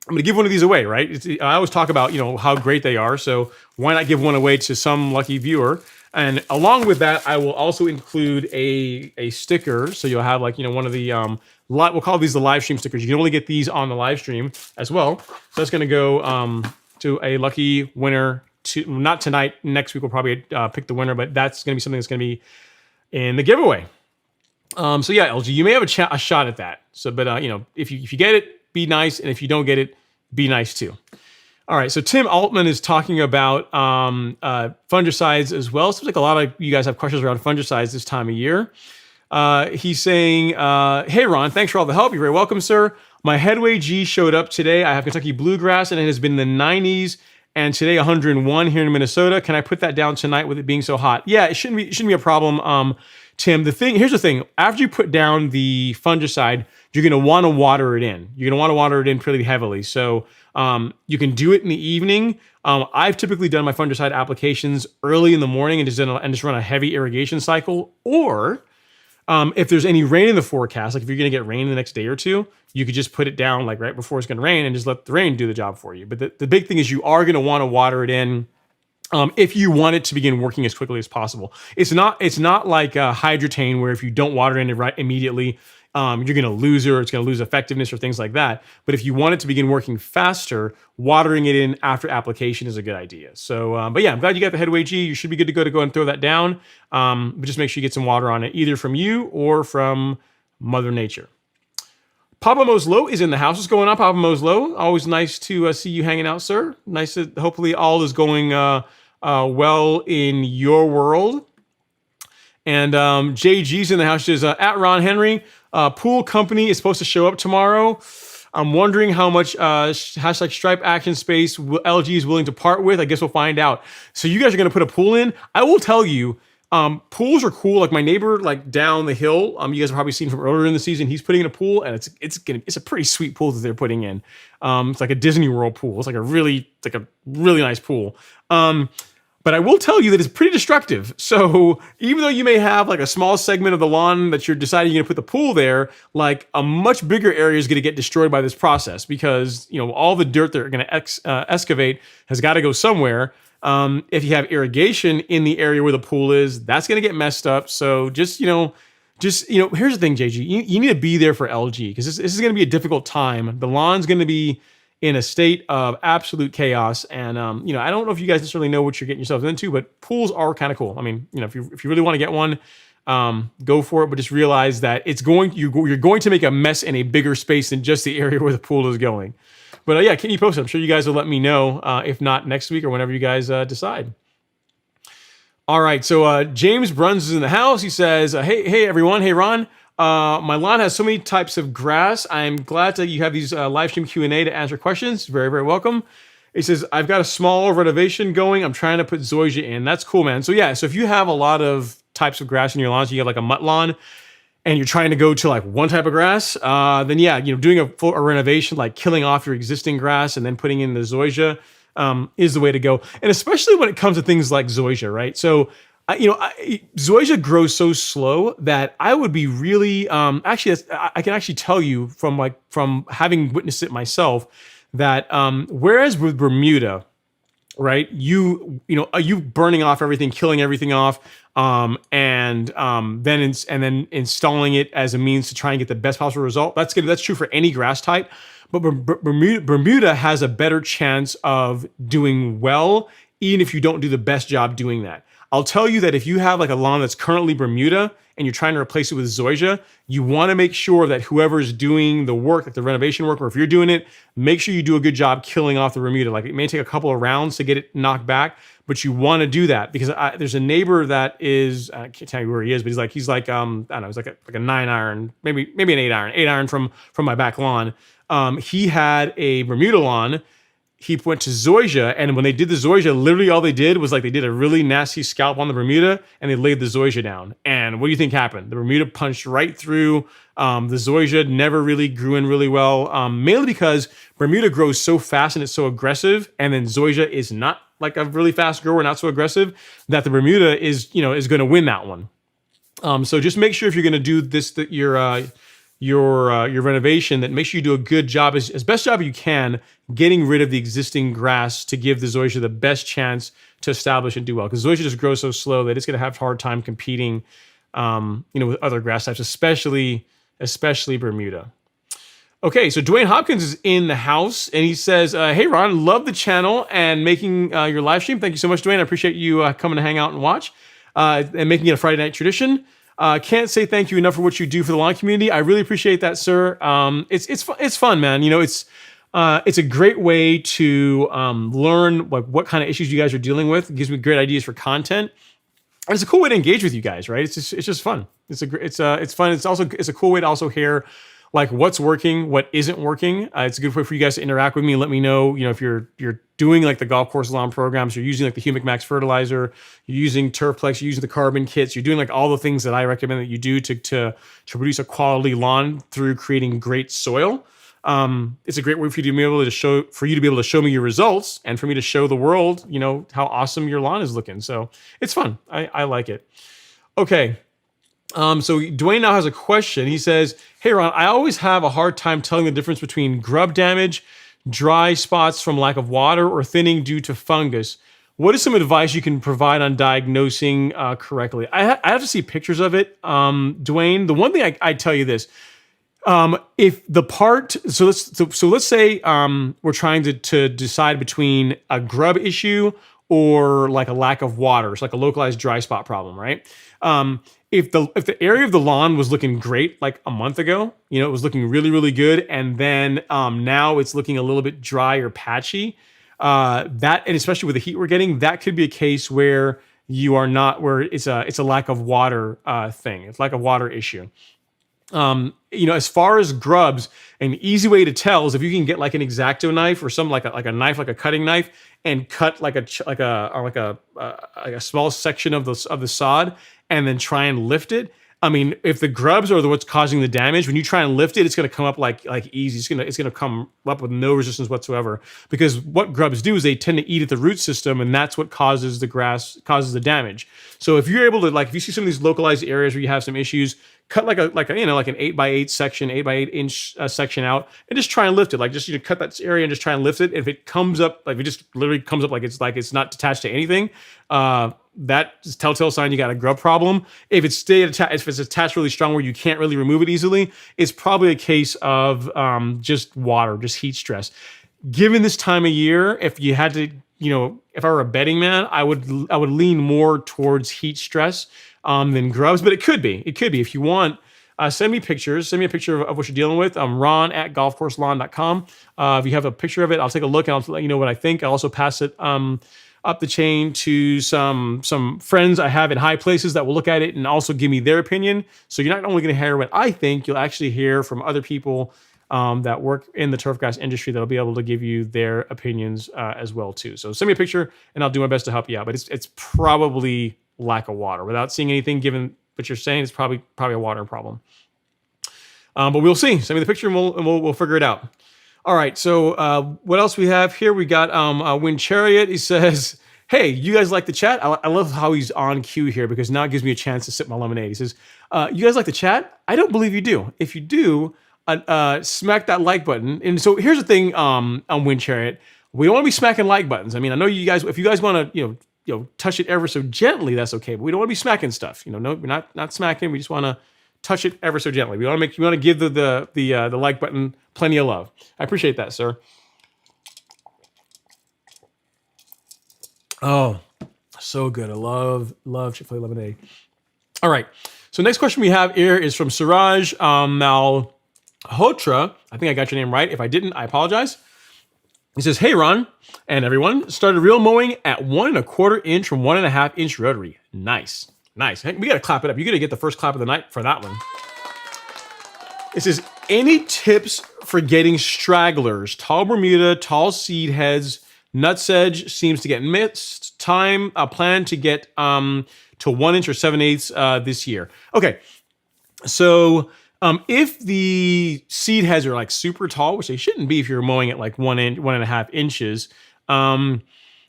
I'm going to give one of these away, right? I always talk about, how great they are. So why not give one away to some lucky viewer? And along with that, I will also include a sticker. So you'll have one of the, we'll call these the live stream stickers. You can only get these on the live stream as well. So that's going to go to a lucky winner. Not tonight. Next week we'll probably pick the winner, but that's going to be something that's going to be in the giveaway. So yeah, LG, you may have a shot at that. So, but if you get it, be nice, and if you don't get it, be nice too. All right. So Tim Altman is talking about fungicides as well. Seems like a lot of you guys have questions around fungicides this time of year. He's saying, "Hey Ron, thanks for all the help. You're very welcome, sir. My Headway G showed up today. I have Kentucky bluegrass, and it has been in the 90s." And today 101 here in Minnesota. Can I put that down tonight with it being so hot? Yeah, it shouldn't be a problem, Tim. Here's the thing. After you put down the fungicide, you're going to want to water it in. You're going to want to water it in pretty heavily. So you can do it in the evening. I've typically done my fungicide applications early in the morning and just run a heavy irrigation cycle. Or if there's any rain in the forecast, like if you're going to get rain the next day or two, you could just put it down like right before it's going to rain and just let the rain do the job for you. But the big thing is you are going to want to water it in if you want it to begin working as quickly as possible. It's not like hydrotane where if you don't water it in right immediately, you're going to lose it or it's going to lose effectiveness or things like that. But if you want it to begin working faster, watering it in after application is a good idea. So, but yeah, I'm glad you got the Headway G. You should be good to go and throw that down. But just make sure you get some water on it, either from you or from Mother Nature. Papa Moslow is in the house. What's going on, Papa Moslow? Always nice to see you hanging out, sir. Nice to, hopefully all is going well in your world. And JG's in the house. Says, at Ron Henry, pool company is supposed to show up tomorrow. I'm wondering how much hashtag stripe action space LG is willing to part with. I guess we'll find out. So you guys are going to put a pool in. I will tell you, pools are cool. Like my neighbor, like down the hill, you guys have probably seen from earlier in the season. He's putting in a pool, and it's a pretty sweet pool that they're putting in. It's like a Disney World pool. It's like a really nice pool. But I will tell you that it's pretty destructive. So even though you may have like a small segment of the lawn that you're deciding you're going to put the pool there, like a much bigger area is going to get destroyed by this process because, all the dirt they're going to excavate has got to go somewhere. If you have irrigation in the area where the pool is, that's going to get messed up. So just, here's the thing, JG, you need to be there for LG because this is going to be a difficult time. The lawn's going to be in a state of absolute chaos. And, I don't know if you guys necessarily know what you're getting yourselves into, but pools are kind of cool. I mean, if you really want to get one, go for it, but just realize that you're going to make a mess in a bigger space than just the area where the pool is going. But yeah, keep you posted. I'm sure you guys will let me know, if not next week or whenever you guys decide. All right, so James Bruns is in the house. He says, hey everyone, hey Ron. My lawn has so many types of grass. I'm glad that you have these live stream Q&A to answer questions. Very, very welcome. He says, I've got a small renovation going. I'm trying to put zoysia in. That's cool, man. So yeah, so if you have a lot of types of grass in your lawn, so you have like a mutt lawn, and you're trying to go to like one type of grass, then yeah, doing a renovation, like killing off your existing grass and then putting in the zoysia is the way to go. And especially when it comes to things like zoysia, right? So zoysia grows so slow that I would be really I can actually tell you from having witnessed it myself that whereas with Bermuda, right, you burning off everything, killing everything off, and then installing it as a means to try and get the best possible result. That's good. That's true for any grass type, but Bermuda has a better chance of doing well, even if you don't do the best job doing that. I'll tell you that if you have like a lawn that's currently Bermuda and you're trying to replace it with zoysia, you want to make sure that whoever's doing the work, like the renovation work, or if you're doing it, make sure you do a good job killing off the Bermuda. Like it may take a couple of rounds to get it knocked back, but you want to do that because there's a neighbor that is, I can't tell you where he is, but he's like I don't know, he's like a 9-iron, maybe an 8-iron from my back lawn. He had a Bermuda lawn. He went to zoysia, and when they did the zoysia, literally all they did was like they did a really nasty scalp on the Bermuda, and they laid the zoysia down. And what do you think happened? The Bermuda punched right through. The zoysia never really grew in really well, mainly because Bermuda grows so fast and it's so aggressive, and then zoysia is not like a really fast grower, not so aggressive, that the Bermuda is going to win that one. So just make sure if you're going to do this, that your renovation, that make sure you do a good job, as best job you can, getting rid of the existing grass to give the zoysia the best chance to establish and do well. Because zoysia just grows so slow that it's going to have a hard time competing, with other grass types, especially Bermuda. Okay, so Dwayne Hopkins is in the house, and he says, "Hey Ron, love the channel and making your live stream. Thank you so much, Dwayne. I appreciate you coming to hang out and watch, and making it a Friday night tradition." Can't say thank you enough for what you do for the lawn community. I really appreciate that, sir. It's fun, man. It's a great way to learn like what kind of issues you guys are dealing with. It gives me great ideas for content. And it's a cool way to engage with you guys, right? It's just fun. It's fun. It's a cool way to also hear like what's working, what isn't working. It's a good way for you guys to interact with me and let me know, if you're doing like the golf course lawn programs, you're using like the Humic Max fertilizer, you're using Turfplex, you're using the carbon kits, you're doing like all the things that I recommend that you do to produce a quality lawn through creating great soil. It's a great way for you to be able to show me your results and for me to show the world, how awesome your lawn is looking. So it's fun. I like it. Okay. So Dwayne now has a question. He says, "Hey Ron, I always have a hard time telling the difference between grub damage, dry spots from lack of water, or thinning due to fungus. What is some advice you can provide on diagnosing correctly?" I have to see pictures of it, Dwayne. The one thing I tell you this: if the part, let's say we're trying to decide between a grub issue or like a lack of water. It's like a localized dry spot problem, right? If the area of the lawn was looking great like a month ago, it was looking really, really good, and then now it's looking a little bit dry or patchy, and especially with the heat we're getting, that could be a case where where it's a lack of water thing. It's like a water issue. As far as grubs, an easy way to tell is if you can get like an X-Acto knife or something like a knife, like a cutting knife, and cut like a small section of the sod, and then try and lift it. I mean, if the grubs are what's causing the damage, when you try and lift it, it's going to come up like easy. It's going to come up with no resistance whatsoever. Because what grubs do is they tend to eat at the root system, and that's what causes the damage. So if you're able to, like, if you see some of these localized areas where you have some issues, cut like an 8x8 section, 8x8 inch section out, and just try and lift it. Like, just cut that area and just try and lift it. If it comes up, like, if it just literally comes up like it's not attached to anything, that's a telltale sign you got a grub problem. If it's attached really strong where you can't really remove it easily, it's probably a case of just water, just heat stress. Given this time of year, if you had to, if I were a betting man, I would lean more towards heat stress than grubs, but it could be. If you want, send me pictures. Send me a picture of what you're dealing with. Ron@golfcourselawn.com. If you have a picture of it, I'll take a look and I'll let you know what I think. I'll also pass it up the chain to some friends I have in high places that will look at it and also give me their opinion. So you're not only going to hear what I think, you'll actually hear from other people that work in the turfgrass industry that'll be able to give you their opinions as well too. So send me a picture and I'll do my best to help you out. But it's probably lack of water. Without seeing anything, given what you're saying, it's probably a water problem. But we'll see. Send me the picture and we'll figure it out. All right, so what else we have here? We got Wind Chariot. He says, hey, you guys like the chat? I love how he's on cue here because now it gives me a chance to sip my lemonade. He says, you guys like the chat? I don't believe you do. If you do, smack that like button. And so here's the thing on Wind Chariot. We don't want to be smacking like buttons. I mean, I know you guys, if you guys want to, touch it ever so gently, that's okay. But we don't want to be smacking stuff. No, we're not smacking. We just want to touch it ever so gently. We want to give the like button plenty of love. I appreciate that, sir. Oh, so good. I love Chick-fil-A lemonade. All right. So next question we have here is from Suraj Malhotra. I think I got your name right. If I didn't, I apologize. He says, hey, Ron and everyone, started real mowing at 1 1/4 inch from 1.5 inch rotary. Nice. Hey, we got to clap it up. You're going to get the first clap of the night for that one. It says, any tips for getting stragglers? Tall Bermuda, tall seed heads, Nutsedge seems to get missed. Plan to get to 1 inch or 7/8 this year. Okay, so if the seed heads are like super tall, which they shouldn't be if you're mowing at like 1.5 inches,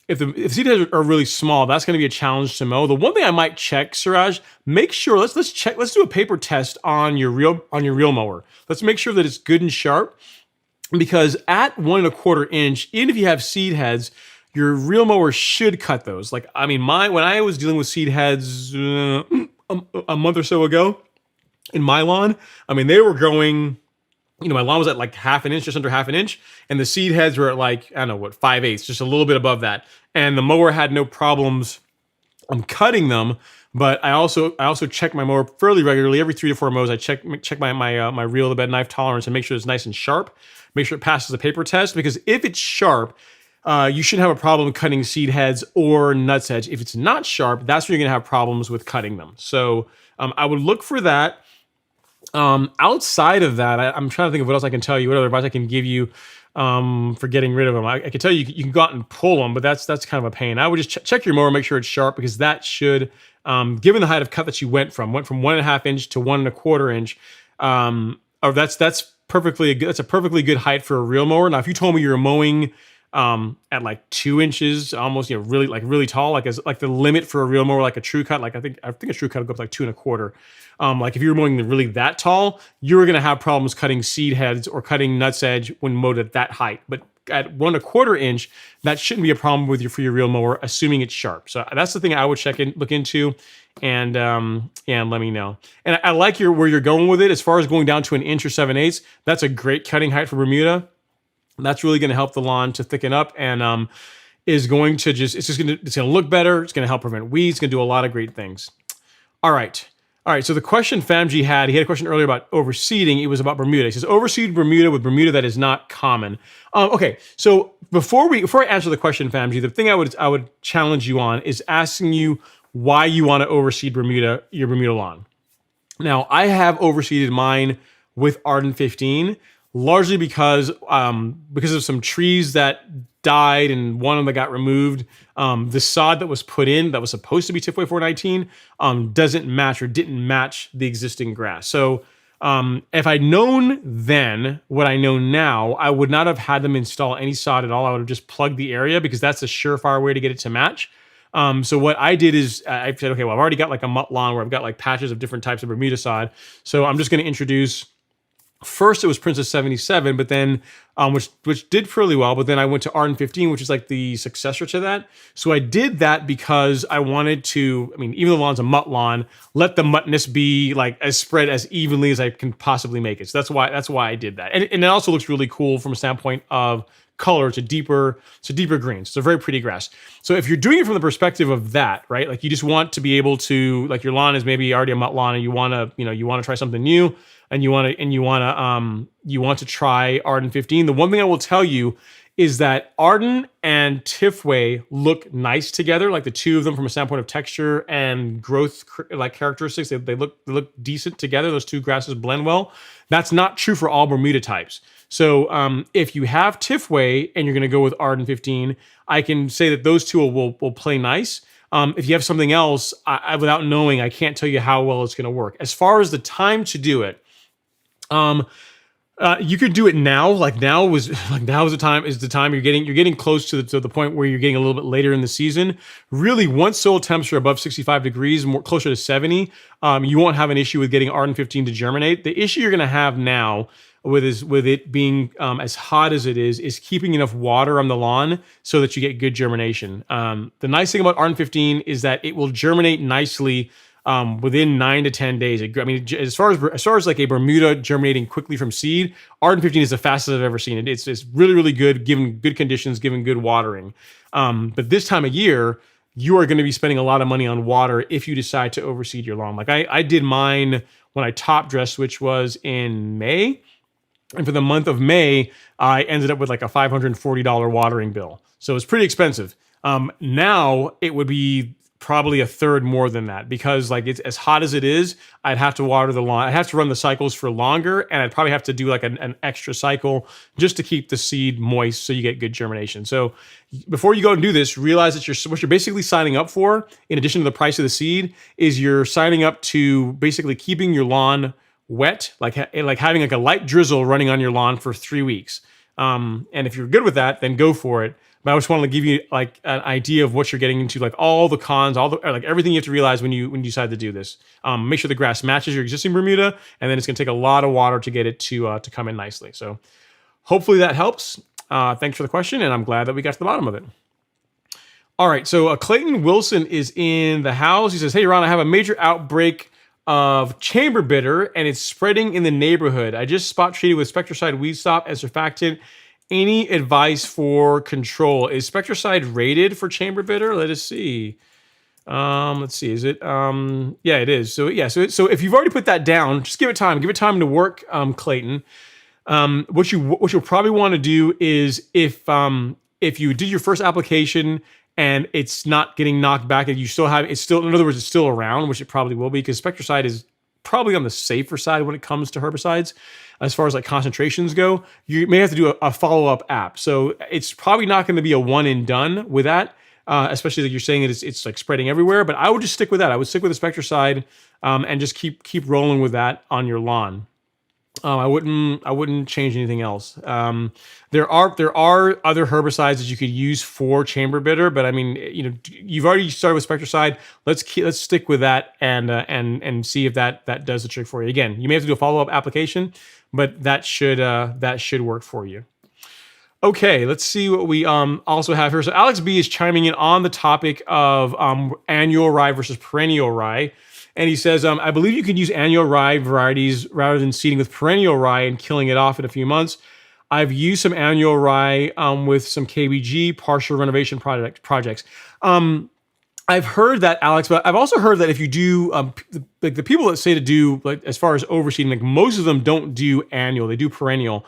if the seed heads are really small, that's going to be a challenge to mow. The one thing I might check, Suraj, make sure let's do a paper test on your real mower. Let's make sure that it's good and sharp, because at 1 1/4 inch, even if you have seed heads, your real mower should cut those. Like, I mean, when I was dealing with seed heads a month or so ago in my lawn, I mean, they were going, my lawn was at like just under half an inch, and the seed heads were at like, I don't know what, 5/8, just a little bit above that. And the mower had no problems cutting them, but I also check my mower fairly regularly. Every 3 to 4 mows, I check my reel to bed knife tolerance and make sure it's nice and sharp. Make sure it passes the paper test, because if it's sharp, you shouldn't have a problem cutting seed heads or Nutsedge. If it's not sharp, that's when you're gonna have problems with cutting them. So I would look for that. Outside of that, I'm trying to think of what else I can tell you, what other advice I can give you for getting rid of them. I can tell you can go out and pull them, but that's kind of a pain. I would just check your mower, make sure it's sharp, because that should, given the height of cut that you went from 1.5 inch to 1 1/4 inch, that's a perfectly good height for a real mower. Now, if you told me you were mowing at like 2 inches, almost, really tall, like the limit for a real mower, like a true cut, like I think a true cut will go up like 2 1/4. Like if you were mowing really that tall, you were going to have problems cutting seed heads or cutting Nutsedge when mowed at that height. But at 1 1/4 inch, that shouldn't be a problem for your real mower, assuming it's sharp. So that's the thing I would look into, and let me know. And I like where you're going with it as far as going down to 1 inch or 7/8. That's a great cutting height for Bermuda. That's really going to help the lawn to thicken up. And is going to it's going to look better. It's going to help prevent weeds. It's going to do a lot of great things. All right. So the question Famji he had a question earlier about overseeding. It was about Bermuda. He says, overseed Bermuda with Bermuda that is not common. Okay. So before I answer the question, Famji, the thing I would challenge you on is asking you why you want to overseed your Bermuda lawn. Now, I have overseeded mine with Arden 15, largely because of some trees that died and one of them that got removed. The sod that was put in that was supposed to be Tifway 419 didn't match the existing grass. So if I'd known then what I know now, I would not have had them install any sod at all. I would have just plugged the area because that's a surefire way to get it to match. So what I did is I said, okay, well, I've already got like a mutt lawn where I've got like patches of different types of Bermuda sod. So I'm just going to introduce. First, it was Princess 77, but then which did fairly well. But then I went to Arden 15, which is like the successor to that. So I did that because I wanted to. I mean, even though the lawn's a mutt lawn, let the muttness be like as spread as evenly as I can possibly make it. So that's why I did that, and it also looks really cool from a standpoint of color. It's a deeper green. So it's a very pretty grass. So if you're doing it from the perspective of that, right? Like you just want to be able to, like your lawn is maybe already a mutt lawn and you want to try something new and you want to try Arden 15. The one thing I will tell you is that Arden and Tifway look nice together, like the two of them from a standpoint of texture and growth like characteristics. They look decent together. Those two grasses blend well. That's not true for all Bermuda types. So if you have Tifway and you're going to go with Arden 15, I can say that those two will play nice. If you have something else, without knowing, I can't tell you how well it's going to work. As far as the time to do it, you could do it now. Now is the time you're getting close to the point where you're getting a little bit later in the season. Really, once soil temps are above 65 degrees, more closer to 70, you won't have an issue with getting Arden 15 to germinate. The issue you're going to have now with it being as hot as it is keeping enough water on the lawn so that you get good germination. The nice thing about Arden 15 is that it will germinate nicely within 9 to 10 days. I mean, as far as like a Bermuda germinating quickly from seed, Arden 15 is the fastest I've ever seen it. It's really, really good, given good conditions, given good watering. But this time of year, you are going to be spending a lot of money on water if you decide to overseed your lawn. Like I did mine when I top dressed, which was in May. And for the month of May, I ended up with like a $540 watering bill. So it's pretty expensive. Now it would be probably a third more than that because like it's as hot as it is, I'd have to water the lawn. I'd have to run the cycles for longer and I'd probably have to do like an extra cycle just to keep the seed moist so you get good germination. So before you go and do this, realize that what you're basically signing up for, in addition to the price of the seed, is you're signing up to basically keeping your lawn wet, like having like a light drizzle running on your lawn for 3 weeks. And if you're good with that, then go for it. But I just wanted to give you like an idea of what you're getting into, like all the cons, like everything you have to realize when you decide to do this. Make sure the grass matches your existing Bermuda, and then it's going to take a lot of water to get it to come in nicely. So hopefully that helps. Thanks for the question, and I'm glad that we got to the bottom of it. All right, so Clayton Wilson is in the house. He says, "Hey, Ron, I have a major outbreak of chamber bitter, and it's spreading in the neighborhood. I just spot treated with Spectracide Weed Stop as surfactant. Any advice for control? Is Spectracide rated for chamber bitter? Let us see. Let's see. Is it? Yeah, it is. So yeah. So if you've already put that down, just give it time. Give it time to work, Clayton. What you'll probably want to do is if you did your first application and it's not getting knocked back, and you still have it's still, in other words, it's still around, which it probably will be, because Spectracide is probably on the safer side when it comes to herbicides. As far as like concentrations go, you may have to do a follow-up app. So it's probably not going to be a one and done with that, especially like you're saying it's like spreading everywhere. But I would just stick with that. I would stick with the Spectracide and just keep rolling with that on your lawn. I wouldn't change anything else. There are other herbicides that you could use for chamber bitter, but I mean, you've already started with Spectracide. Let's stick with that and see if that does the trick for you. Again, you may have to do a follow-up application, but that should work for you. Okay, let's see what we also have here. So Alex B is chiming in on the topic of annual rye versus perennial rye. And he says, I believe you can use annual rye varieties rather than seeding with perennial rye and killing it off in a few months. I've used some annual rye with some KBG partial renovation projects. I've heard that, Alex, but I've also heard that if you do, like the people that say to do, like as far as overseeding, like most of them don't do annual; they do perennial.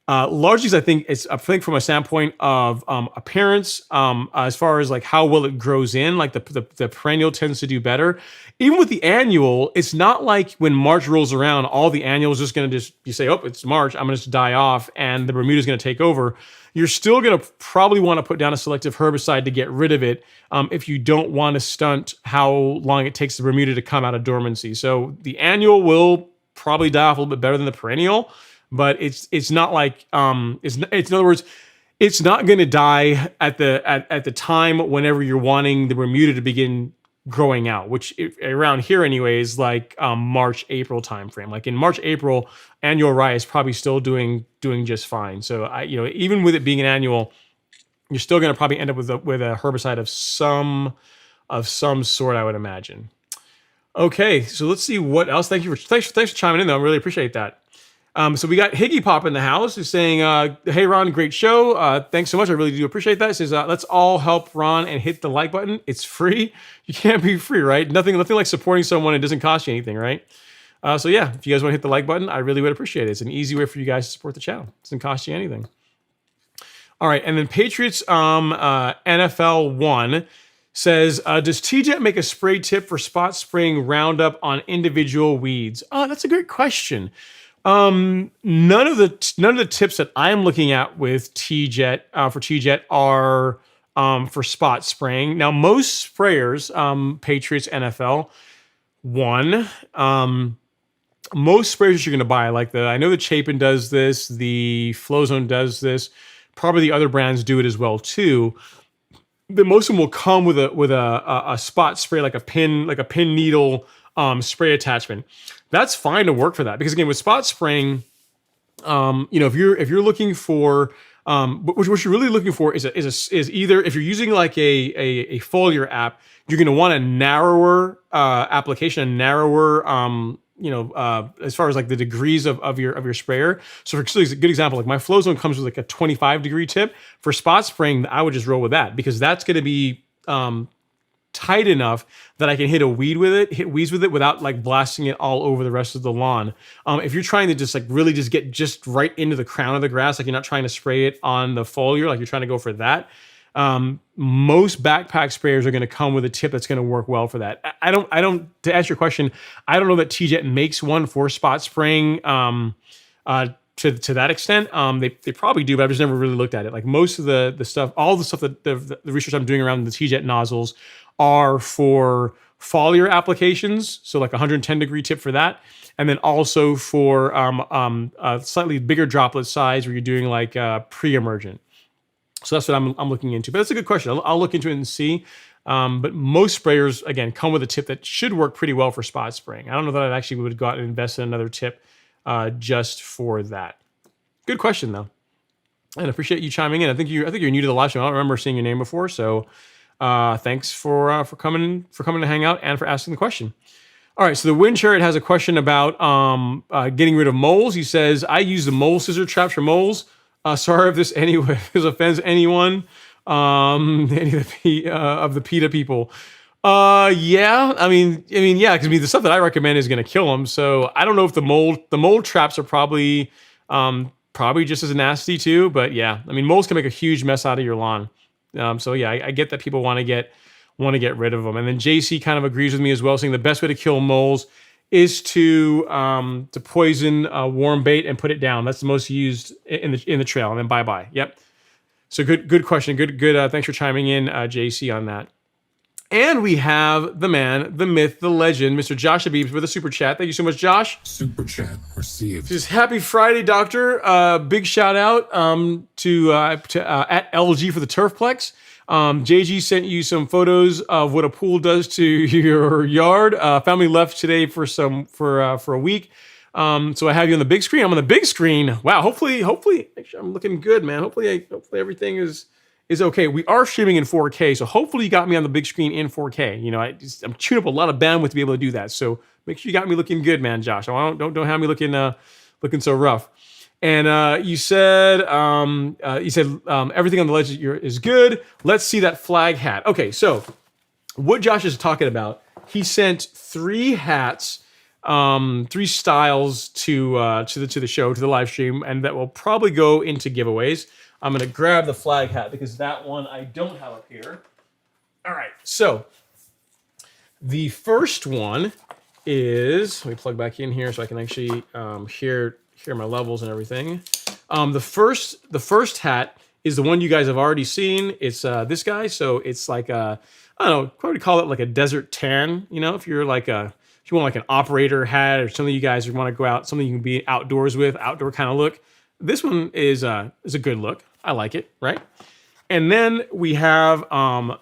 Largely, I think from a standpoint of appearance, as far as like how well it grows in, like the perennial tends to do better. Even with the annual, it's not like when March rolls around, all the annual is just going to you say, oh, it's March, I'm going to just die off, and the Bermuda is going to take over. You're still going to probably want to put down a selective herbicide to get rid of it if you don't want to stunt how long it takes the Bermuda to come out of dormancy. So the annual will probably die off a little bit better than the perennial, but it's not like it's in other words, it's not going to die at the time whenever you're wanting the Bermuda to begin growing out, which around here anyway is like March, April timeframe. Like in March, April, annual rye is probably still doing just fine. So even with it being an annual, you're still going to probably end up with a herbicide of some sort, I would imagine. Okay, so let's see what else. Thanks for chiming in though. I really appreciate that. So we got Higgy Pop in the house who's saying, hey, Ron, great show. Thanks so much. I really do appreciate that. It says, let's all help Ron and hit the like button. It's free. You can't be free, right? Nothing like supporting someone. It doesn't cost you anything, right? So yeah, if you guys want to hit the like button, I really would appreciate it. It's an easy way for you guys to support the channel. It doesn't cost you anything. All right. And then Patriots NFL 1 says, does TJet make a spray tip for spot spraying Roundup on individual weeds? Oh, that's a great question. None of the tips that I'm looking at with TJet for TJet are for spot spraying. Now, most sprayers, Patriots, NFL, most sprayers you're going to buy, like I know the Chapin does this, the Flowzone does this, probably the other brands do it as well too. But most of them will come with a spot spray, like a pin needle spray attachment. That's fine to work for that, because again, with spot spraying, if you're looking for what you're really looking for is either, if you're using like a foliar app, you're going to want a narrower application, a narrower as far as like the degrees of your sprayer. So for a good example, like my Flowzone comes with like a 25 degree tip. For spot spraying, I would just roll with that, because that's going to be tight enough that I can hit weeds with it without like blasting it all over the rest of the lawn. If you're trying to just like really just get just right into the crown of the grass, like you're not trying to spray it on the foliar, like you're trying to go for that, most backpack sprayers are going to come with a tip that's going to work well for that. I don't, to answer your question, I don't know that TJet makes one for spot spraying to that extent. They probably do, but I've just never really looked at it. Like most of the stuff, all the stuff that the research I'm doing around the TJet nozzles are for foliar applications, so like 110 degree tip for that, and then also for a slightly bigger droplet size where you're doing like Preemergent. So that's what I'm looking into. But that's a good question. I'll look into it and see. But most sprayers, again, come with a tip that should work pretty well for spot spraying. I don't know that I actually would go out and invest in another tip just for that. Good question though, and I appreciate you chiming in. I think you're new to the live show. I don't remember seeing your name before, so thanks for coming to hang out and for asking the question. All right, so the Wind Chariot has a question about getting rid of moles. He says, I use the mole scissor traps for moles. Sorry if this offends anyone, any of the PETA people. Yeah, I mean, yeah, because the stuff that I recommend is going to kill them. So I don't know if the mold traps are probably just as nasty too. But yeah, moles can make a huge mess out of your lawn. So yeah, I get that people want to get rid of them. And then JC kind of agrees with me as well, saying the best way to kill moles is to poison warm bait and put it down. That's the most used in the trail. And then bye. Yep. So good question. Good. Thanks for chiming in, JC, on that. And we have the man, the myth, the legend, Mr. Josh Abibs with a super chat. Thank you so much, Josh. Super chat received. Just happy Friday, Doctor. Big shout out to at LG for the Turfplex. JG sent you some photos of what a pool does to your yard. Family left today for a week. So I have you on the big screen. I'm on the big screen. Wow. Hopefully, actually, I'm looking good, man. Hopefully everything is okay. We are streaming in 4K, so hopefully you got me on the big screen in 4K. I'm chewing up a lot of bandwidth to be able to do that. So make sure you got me looking good, man, Josh. Don't have me looking so rough. And you said everything on the ledge is good. Let's see that flag hat. Okay, so what Josh is talking about, he sent 3 hats, 3 styles to the show, to the live stream, and that will probably go into giveaways. I'm gonna grab the flag hat because that one I don't have up here. All right, so the first one is, let me plug back in here so I can actually hear my levels and everything. The first hat is the one you guys have already seen. It's this guy, so it's like a, I don't know, probably call it like a desert tan. You know, if you want like an operator hat or something you guys want to go out, something you can be outdoors with, outdoor kind of look. This one is a good look. I like it, right? And then we have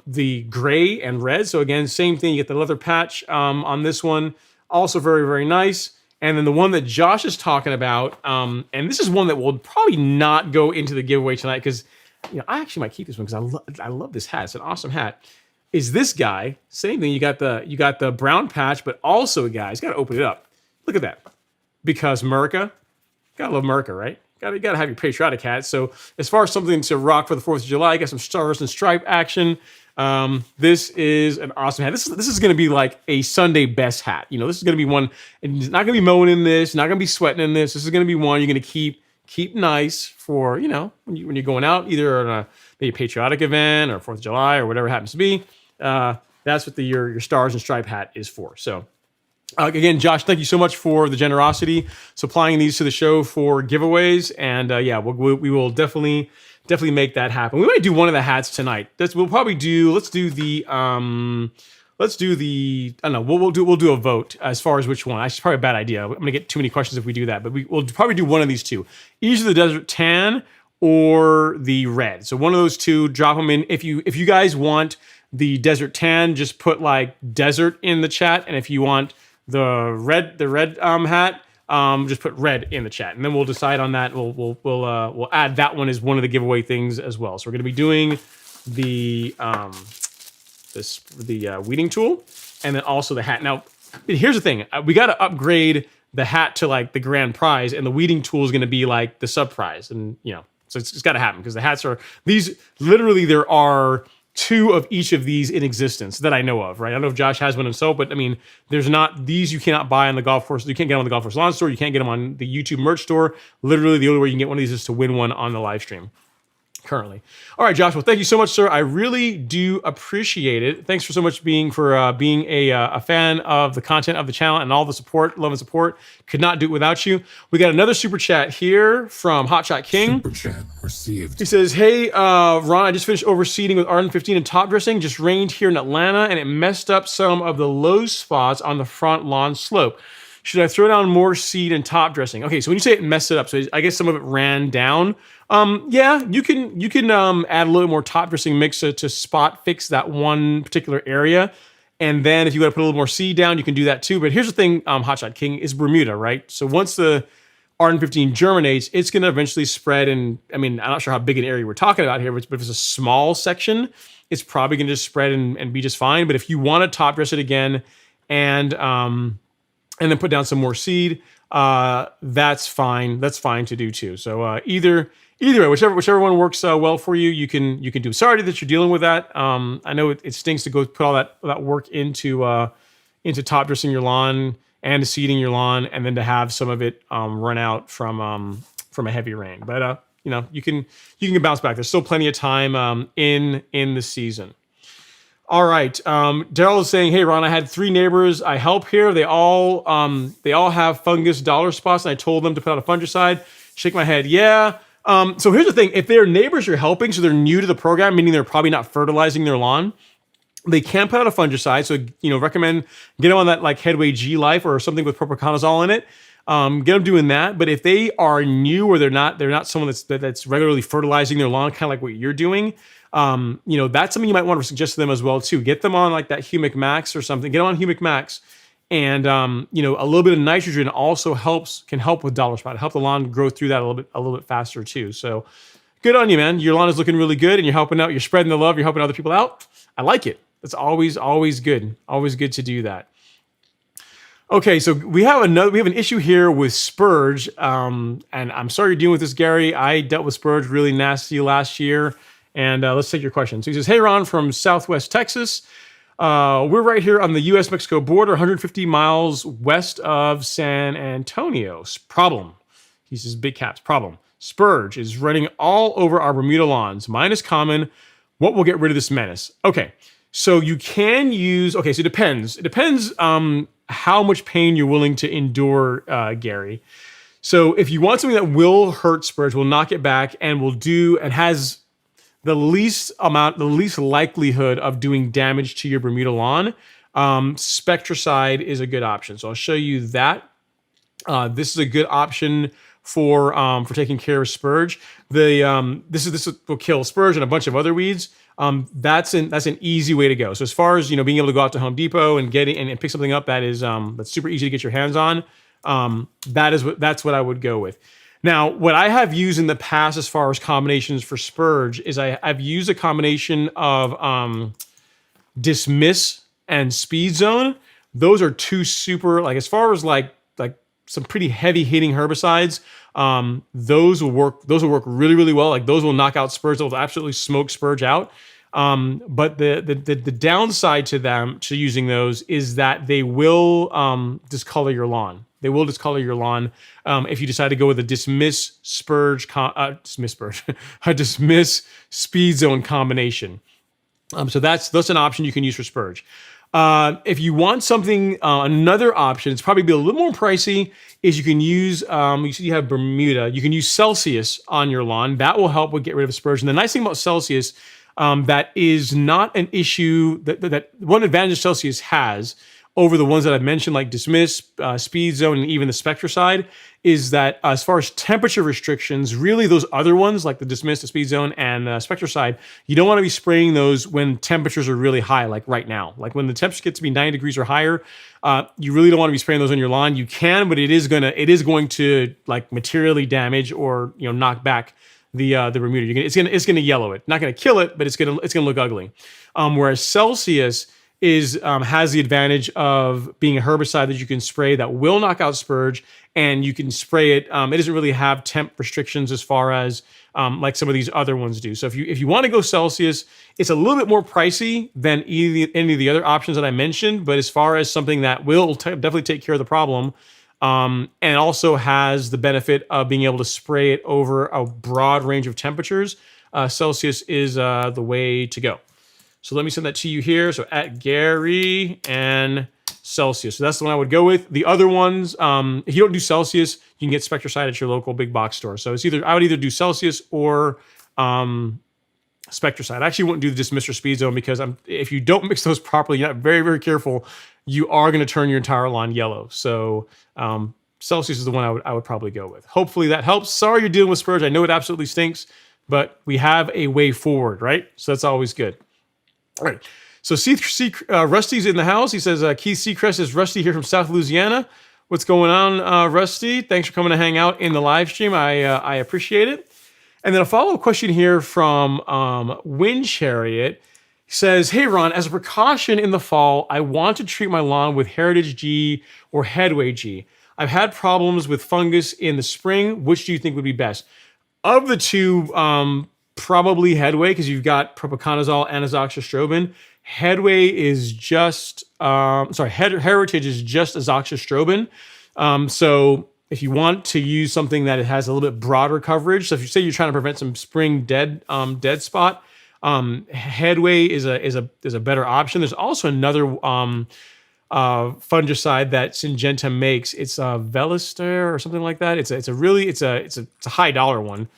the gray and red. So again, same thing. You get the leather patch on this one. Also very, very nice. And then the one that Josh is talking about, and this is one that will probably not go into the giveaway tonight because, you know, I actually might keep this one because I love this hat. It's an awesome hat. Is this guy? Same thing. You got the brown patch, but also, guys, got to open it up. Look at that. Because America, gotta love America, right? Gotta have your patriotic hat. So as far as something to rock for the 4th of July, got some stars and stripe action. This is an awesome hat. This is going to be like a Sunday best hat. You know, this is going to be one, and it's not going to be mowing in this, not going to be sweating in this. This is going to be one you're going to keep nice for, you know, when you're going out, either on a maybe a patriotic event or 4th of July or whatever it happens to be. That's what your stars and stripe hat is for. So again, Josh, thank you so much for the generosity supplying these to the show for giveaways. And yeah, we will definitely make that happen. We might do one of the hats tonight. We'll probably do. Let's do the. I don't know. We'll do a vote as far as which one. That's probably a bad idea. I'm gonna get too many questions if we do that. But we'll probably do one of these two. Either the desert tan or the red. So one of those two. Drop them in. If you guys want the desert tan, just put like desert in the chat. And if you want the red hat, just put red in the chat, and then we'll decide on that. We'll add that one as one of the giveaway things as well. So we're going to be doing the weeding tool, and then also the hat. Now, here's the thing: we got to upgrade the hat to like the grand prize, and the weeding tool is going to be like the sub prize, and you know, so it's got to happen because the hats are these. Literally, there are 2 of each of these in existence that I know of, right? I don't know if Josh has one himself, but I mean, there's not, these you cannot buy on the golf course. You can't get them on the golf course lawn store. You can't get them on the YouTube merch store. Literally, the only way you can get one of these is to win one on the live stream currently. All right, Josh, well, thank you so much, sir. I really do appreciate it. Thanks for so much being a fan of the content of the channel and all the support, love and support. Could not do it without you. We got another super chat here from Hotshot King. Super chat received. He says, hey, Ron, I just finished overseeding with Arden 15 and top dressing. Just rained here in Atlanta, and it messed up some of the low spots on the front lawn slope. Should I throw down more seed and top dressing? Okay, so when you say it messed it up, so I guess some of it ran down. Yeah, you can add a little more top dressing mix to spot fix that one particular area. And then if you got to put a little more seed down, you can do that too. But here's the thing, Hotshot King, is Bermuda, right? So once the Arden 15 germinates, it's going to eventually spread. And I mean, I'm not sure how big an area we're talking about here, but if it's a small section, it's probably going to just spread and be just fine. But if you want to top dress it again and then put down some more seed, that's fine. That's fine to do too. So either way, whichever one works well for you, you can do. Sorry that you're dealing with that. I know it stinks to go put all that work into top dressing your lawn and to seeding your lawn, and then to have some of it run out from a heavy rain. But you know, you can bounce back. There's still plenty of time in the season. All right. Daryl is saying, hey, Ron, I had 3 neighbors I help here. They all have fungus dollar spots, and I told them to put out a fungicide. Shake my head. Yeah. So here's the thing. If they're neighbors you're helping, so they're new to the program, meaning they're probably not fertilizing their lawn, they can put out a fungicide. So, you know, recommend get them on that like Headway G Life or something with propiconazole in it. Get them doing that. But if they are new or they're not someone that's regularly fertilizing their lawn, kind of like what you're doing, you know, that's something you might want to suggest to them as well too. Get them on like that Humic Max or something. Get them on Humic Max, and you know, a little bit of nitrogen also can help with dollar spot. Help the lawn grow through that a little bit faster too. So good on you, man. Your lawn is looking really good, and you're helping out. You're spreading the love. You're helping other people out. I like it. It's always good. Always good to do that. Okay, so we have an issue here with spurge, and I'm sorry you're dealing with this, Gary. I dealt with spurge really nasty last year, and let's take your question. So he says, "Hey Ron from Southwest Texas, we're right here on the U.S.-Mexico border, 150 miles west of San Antonio. Problem." He says, big caps. Problem. Spurge is running all over our Bermuda lawns. Mine is common. What will get rid of this menace? Okay, so you can use. Okay, so it depends. It depends. How much pain you're willing to endure, Gary. So if you want something that will hurt spurge, will knock it back, and has the least likelihood of doing damage to your Bermuda lawn, Spectracide is a good option. So I'll show you that. This is a good option for taking care of spurge. This will kill spurge and a bunch of other weeds. That's an easy way to go. So as far as being able to go out to Home Depot and get it and pick something up that's super easy to get your hands on, that's what I would go with. Now, what I have used in the past as far as combinations for spurge is I've used a combination of Dismiss and Speed Zone. Those are two super, like, as far as like some pretty heavy hitting herbicides. Those will work really, really well. Like, those will knock out spurge. They'll absolutely smoke spurge out. But the downside to using those is that they will discolor your lawn. They will discolor your lawn if you decide to go with a Dismiss Speed Zone combination. So that's an option you can use for spurge. If you want something, another option, it's probably be a little more pricey, is you can use, you have Bermuda, you can use Celsius on your lawn. That will help with get rid of spurge. And the nice thing about Celsius, that is not an issue, that one advantage Celsius has over the ones that I've mentioned, like Dismiss, Speed Zone, and even the Spectracide, is that as far as temperature restrictions, really those other ones, like the Dismiss, the Speed Zone, and Spectracide, you don't want to be spraying those when temperatures are really high, like right now. Like when the temperature gets to be 90 degrees or higher, you really don't want to be spraying those on your lawn. You can, but it is going to like materially damage or knock back the Bermuda. It's gonna yellow it. Not gonna kill it, but it's gonna look ugly. Whereas Celsius has the advantage of being a herbicide that you can spray that will knock out spurge, and you can spray it. It doesn't really have temp restrictions as far as like some of these other ones do. So if you want to go Celsius, it's a little bit more pricey than any of the other options that I mentioned. But as far as something that will definitely take care of the problem, and also has the benefit of being able to spray it over a broad range of temperatures, Celsius is the way to go. So let me send that to you here. So at Gary and Celsius. So that's the one I would go with. The other ones, if you don't do Celsius, you can get Spectracide at your local big box store. So I would either do Celsius or Spectracide. I actually wouldn't do the Dismiss or Speed Zone because if you don't mix those properly, you're not very, very careful, you are going to turn your entire lawn yellow. So Celsius is the one I would probably go with. Hopefully that helps. Sorry you're dealing with spurge. I know it absolutely stinks, but we have a way forward, right? So that's always good. All right. So Rusty's in the house. He says, Keith Seacrest is Rusty here from South Louisiana. What's going on, Rusty? Thanks for coming to hang out in the live stream. I appreciate it. And then a follow-up question here from Wind Chariot. He says, hey, Ron, as a precaution in the fall, I want to treat my lawn with Heritage G or Headway G. I've had problems with fungus in the spring. Which do you think would be best? Of the two, probably Headway, because you've got propiconazole and azoxystrobin. Headway is just, Heritage is just azoxystrobin. So if you want to use something that has a little bit broader coverage, so if you say you're trying to prevent some spring dead spot, Headway is a better option. There's also another fungicide that Syngenta makes. It's Velistar or something like that. It's a high dollar one.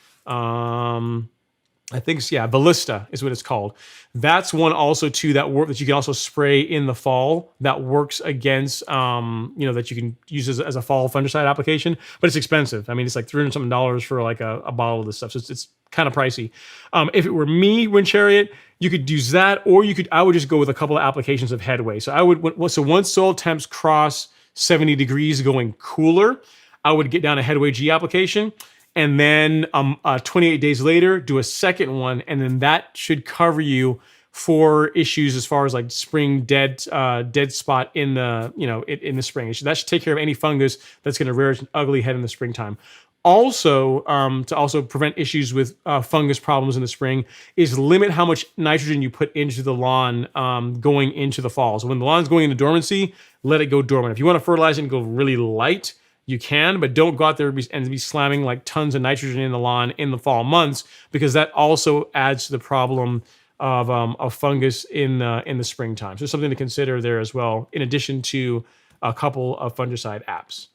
I think Ballista is what it's called. That's one also too that you can also spray in the fall that works against that you can use as a fall fungicide application, but it's expensive. I mean, it's like $300 something for like a bottle of this stuff, so it's kind of pricey. If it were me, Wind Chariot, you could use that, or I would just go with a couple of applications of Headway. So once soil temps cross 70 degrees going cooler, I would get down a Headway G application. And then 28 days later, do a second one, and then that should cover you for issues as far as like spring dead spot in the in the spring. That should take care of any fungus that's going to rear its ugly head in the springtime. Also, to also prevent issues with fungus problems in the spring, is limit how much nitrogen you put into the lawn going into the fall. So when the lawn's going into dormancy, let it go dormant. If you want to fertilize it and go really light, you can, but don't go out there and be slamming like tons of nitrogen in the lawn in the fall months, because that also adds to the problem of fungus in the springtime. So something to consider there as well, in addition to a couple of fungicide apps.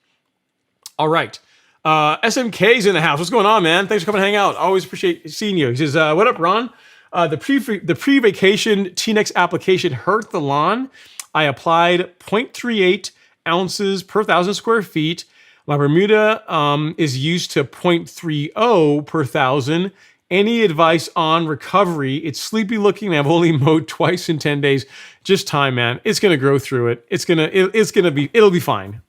All right. SMK's in the house. What's going on, man? Thanks for coming to hang out. Always appreciate seeing you. He says, what up, Ron? The pre-vacation T-Nex application hurt the lawn. I applied 0.38 ounces per 1,000 square feet. My Bermuda is used to 0.30 per 1,000. Any advice on recovery? It's sleepy looking. I've only mowed twice in 10 days. Just time, man. It's gonna grow through it. It'll be fine.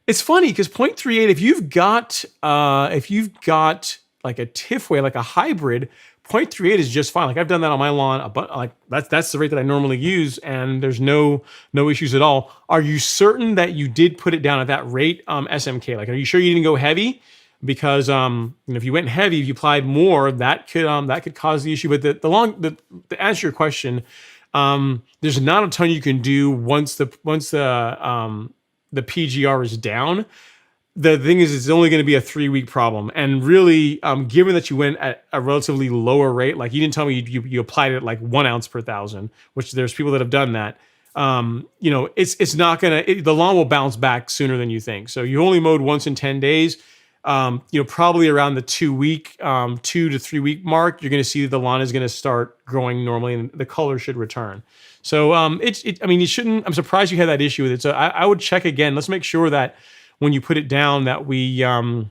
It's funny because 0.38, if you've got like a Tifway, like a hybrid, 0.38 is just fine. Like I've done that on my lawn, but like that's the rate that I normally use, and there's no issues at all. Are you certain that you did put it down at that rate, SMK? Like, are you sure you didn't go heavy? Because if you went heavy, if you applied more, that could cause the issue. But to answer your question, there's not a ton you can do once the PGR is down. The thing is, it's only going to be a 3-week problem. And really, given that you went at a relatively lower rate, like you didn't tell me you applied it like 1 ounce per 1,000, which there's people that have done that. It's not going to, the lawn will bounce back sooner than you think. So you only mowed once in 10 days. Probably around the 2 to 3 week mark, you're going to see that the lawn is going to start growing normally and the color should return. So, you shouldn't, I'm surprised you had that issue with it. So I would check again. Let's make sure that when you put it down that we're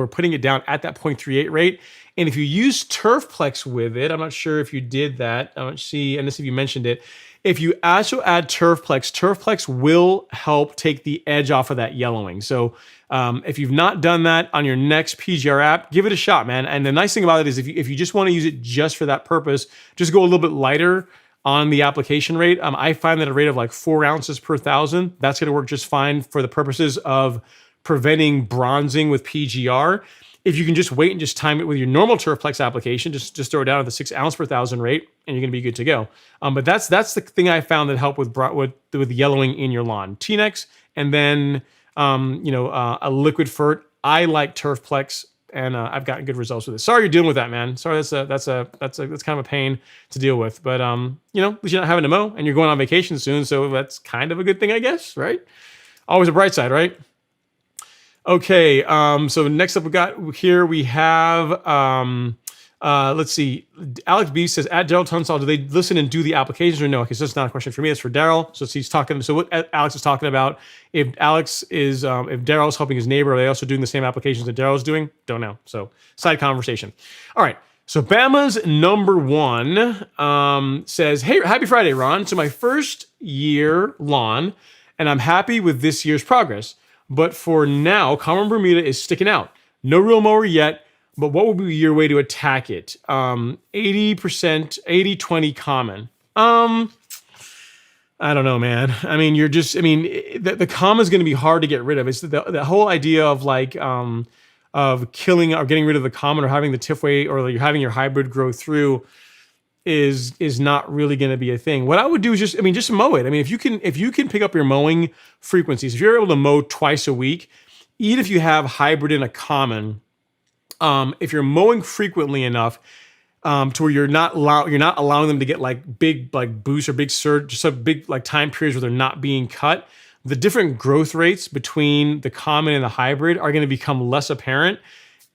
putting it down at that 0.38 rate. And if you use Turfplex with it, I'm not sure if you did that. I don't see, and this if you mentioned it. If you also add Turfplex will help take the edge off of that yellowing. So if you've not done that on your next PGR app, give it a shot, man. And the nice thing about it is if you just want to use it just for that purpose, just go a little bit lighter on the application rate. I find that a rate of like 4 ounces per 1,000, that's going to work just fine for the purposes of preventing bronzing with PGR. If you can just wait and just time it with your normal Turfplex application, just throw it down at the 6 ounce per 1,000 rate, and you're going to be good to go. But that's the thing I found that helped with yellowing in your lawn. T-Nex, and then a liquid fert. I like Turfplex, and I've gotten good results with it. Sorry you're dealing with that, man. Sorry, that's kind of a pain to deal with. But at least you're not having to mow, and you're going on vacation soon, so that's kind of a good thing, I guess, right? Always a bright side, right? Okay, so next up we have let's see. Alex B says, at Daryl Tunstall, do they listen and do the applications or no? Okay, so that's not a question for me, it's for Daryl. So he's talking, so what Alex is talking about, if Daryl's helping his neighbor, are they also doing the same applications that Daryl's doing? Don't know. So side conversation. All right. So Bama's number 1 says, hey, happy Friday, Ron. So my first year lawn, and I'm happy with this year's progress. But for now, common Bermuda is sticking out. No real mower yet, but what would be your way to attack it? 80%, 80-20 common. I don't know, man. I mean, the common is going to be hard to get rid of. It's the whole idea of like, of killing or getting rid of the common or having the Tifway or you're having your hybrid grow through is not really going to be a thing. What I would do is just mow it. I mean, if you can pick up your mowing frequencies, if you're able to mow twice a week, even if you have hybrid in a common, if you're mowing frequently enough to where you're not allowing them to get like big like boosts or big surge, just a big like time periods where they're not being cut, the different growth rates between the common and the hybrid are going to become less apparent.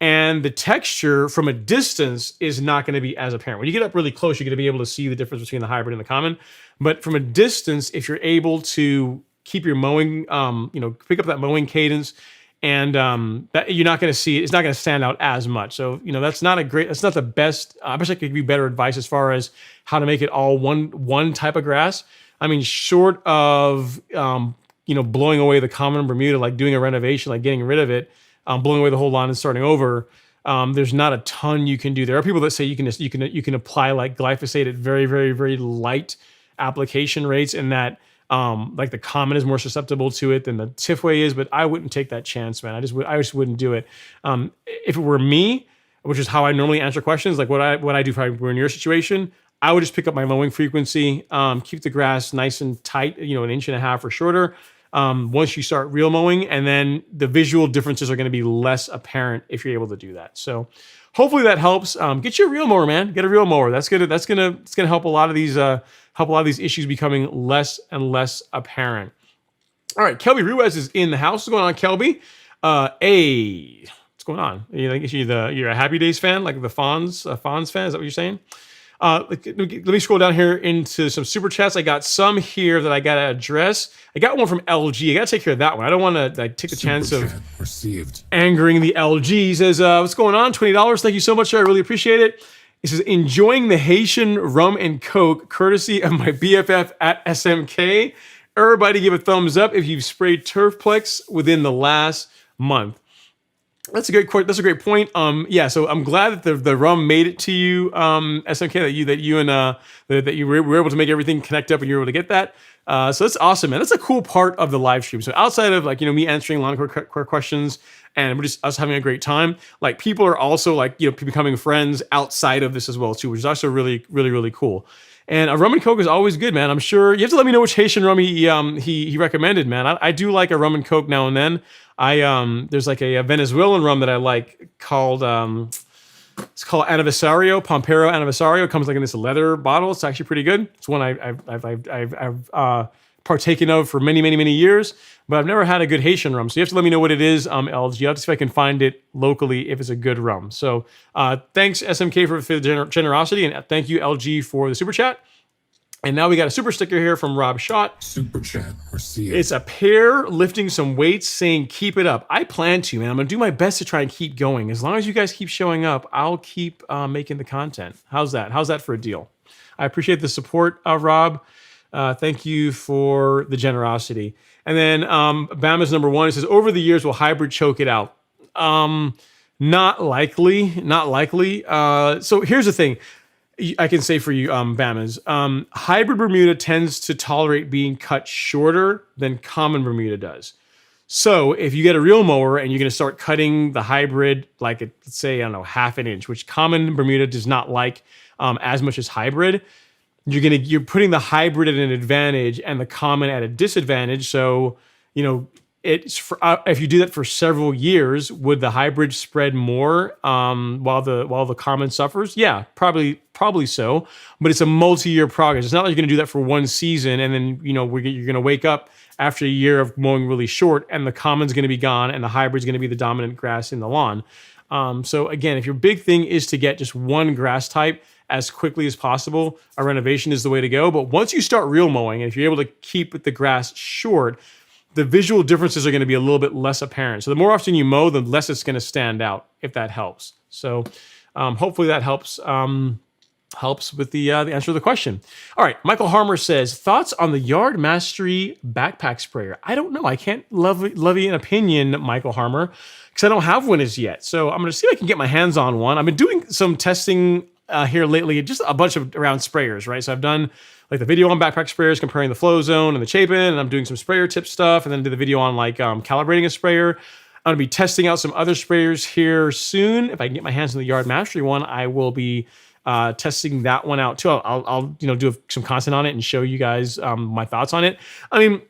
And the texture from a distance is not going to be as apparent. When you get up really close, you're going to be able to see the difference between the hybrid and the common. But from a distance, if you're able to keep your mowing, pick up that mowing cadence, and that you're not going to see it, it's not going to stand out as much. So that's not the best. I wish I could give you better advice as far as how to make it all one type of grass. I mean, short of blowing away the common Bermuda, like doing a renovation, like getting rid of it. Blowing away the whole lawn and starting over. There's not a ton you can do. There are people that say you can apply like glyphosate at very, very, very light application rates, and that like the common is more susceptible to it than the Tifway is. But I wouldn't take that chance, man. I just wouldn't do it. If it were me, which is how I normally answer questions, like what I do if I were in your situation, I would just pick up my mowing frequency, keep the grass nice and tight, an 1.5 inches or shorter. Once you start real mowing, and then the visual differences are going to be less apparent if you're able to do that. So hopefully that helps. Get your real mower, man. Get a real mower. It's gonna help a lot of these issues becoming less and less apparent. All right, Kelby Ruiz is in the house. What's going on, Kelby? What's going on? You're a Happy Days fan, like the Fonz fan? Is that what you're saying? Let me scroll down here into some super chats. I got some here that I got to address. I got one from LG. I got to take care of that one. I don't want to take the chance of angering the LG. He says, what's going on? $20. Thank you so much, sir. I really appreciate it. He says, enjoying the Haitian rum and Coke, courtesy of my BFF at SMK. Everybody give a thumbs up if you've sprayed Turfplex within the last month. That's a great point. So I'm glad that the rum made it to you, SMK. That you were able to make everything connect up and you were able to get that. So that's awesome, man. That's a cool part of the live stream. So outside of me answering lawn care questions and we're just us having a great time, like people are also becoming friends outside of this as well too, which is also really, really, really cool. And a rum and Coke is always good, man. I'm sure you have to let me know which Haitian rum he recommended, man. I do like a rum and Coke now and then. There's like a Venezuelan rum that I like called it's called Aniversario, Pampero Aniversario. It comes like in this leather bottle. It's actually pretty good. It's one I've partaken of for many, many, many years, but I've never had a good Haitian rum. So you have to let me know what it is, LG. I'll have to see if I can find it locally if it's a good rum. So thanks SMK for the generosity, and thank you LG for the super chat. And now we got a super sticker here from Rob Schott. Super chat received. It's a pair lifting some weights saying, keep it up. I plan to, man. I'm going to do my best to try and keep going. As long as you guys keep showing up, I'll keep making the content. How's that? How's that for a deal? I appreciate the support, Rob. Thank you for the generosity. And then Bama's number one. It says, over the years, will hybrid choke it out? Not likely. So here's the thing. I can say for you, Bamas, hybrid Bermuda tends to tolerate being cut shorter than common Bermuda does. So if you get a real mower and you're going to start cutting the hybrid, like let's say, half an inch, which common Bermuda does not like as much as hybrid, you're putting the hybrid at an advantage and the common at a disadvantage. So, if you do that for several years, would the hybrid spread more while the common suffers? Yeah, probably so. But it's a multi-year progress. It's not like you're going to do that for one season and then you're going to wake up after a year of mowing really short and the common's going to be gone and the hybrid's going to be the dominant grass in the lawn. So again, if your big thing is to get just one grass type as quickly as possible, a renovation is the way to go. But once you start real mowing, and if you're able to keep the grass short, the visual differences are going to be a little bit less apparent. So the more often you mow, the less it's going to stand out, if that helps. So hopefully that helps with the answer to the question. All right, Michael Harmer says, thoughts on the Yard Mastery backpack sprayer? I don't know. I can't levy an opinion, Michael Harmer, because I don't have one as yet. So I'm going to see if I can get my hands on one. I've been doing some testing here lately, just a bunch of around sprayers, right? So I've done like the video on backpack sprayers comparing the Flow Zone and the Chapin, and I'm doing some sprayer tip stuff, and then do the video on like calibrating a sprayer. I'm going to be testing out some other sprayers here soon. If I can get my hands on the Yard Mastery one, I will be testing that one out too. I'll do some content on it and show you guys my thoughts on it. I mean,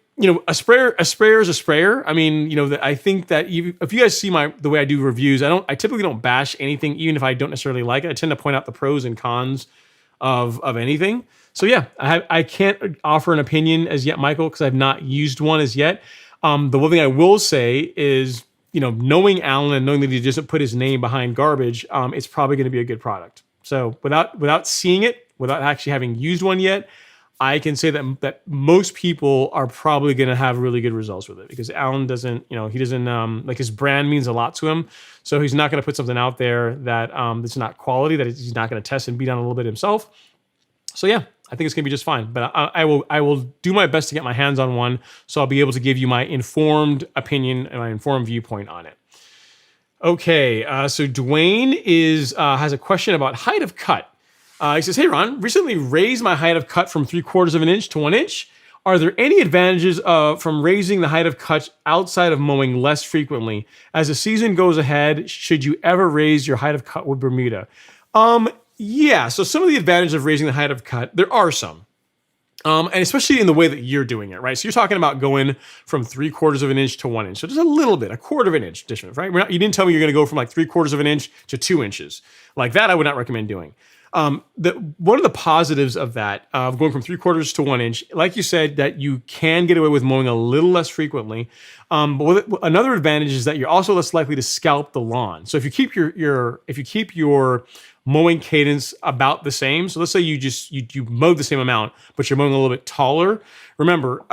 a sprayer is a sprayer. I mean, I think that if you guys see the way I do reviews, I typically don't bash anything, even if I don't necessarily like it. I tend to point out the pros and cons of anything. So yeah, I can't offer an opinion as yet, Michael, because I've not used one as yet. The one thing I will say is, knowing Alan and knowing that he doesn't put his name behind garbage, it's probably going to be a good product. So without seeing it, without actually having used one yet, I can say that most people are probably going to have really good results with it, because Alan doesn't, he doesn't, like, his brand means a lot to him. So he's not going to put something out there that that's not quality, that he's not going to test and beat on a little bit himself. So yeah, I think it's going to be just fine. But I will do my best to get my hands on one, so I'll be able to give you my informed opinion and my informed viewpoint on it. Okay, so Dwayne has a question about height of cut. He says, "Hey Ron, recently raised my height of cut from 3/4 of an inch to 1 inch. Are there any advantages from raising the height of cut outside of mowing less frequently? As the season goes ahead, should you ever raise your height of cut with Bermuda?" Yeah. So some of the advantages of raising the height of cut, there are some. And especially in the way that you're doing it, right? So you're talking about going from 3/4 of an inch to 1 inch. So just a little bit, 1/4 of an inch difference, right? You didn't tell me you're going to go from like 3/4 of an inch to 2 inches. Like that, I would not recommend doing. One of the positives of that, of going from 3/4 to 1 inch, like you said, that you can get away with mowing a little less frequently. But another advantage is that you're also less likely to scalp the lawn. So if you keep your mowing cadence about the same. So let's say you mowed the same amount, but you're mowing a little bit taller. Remember,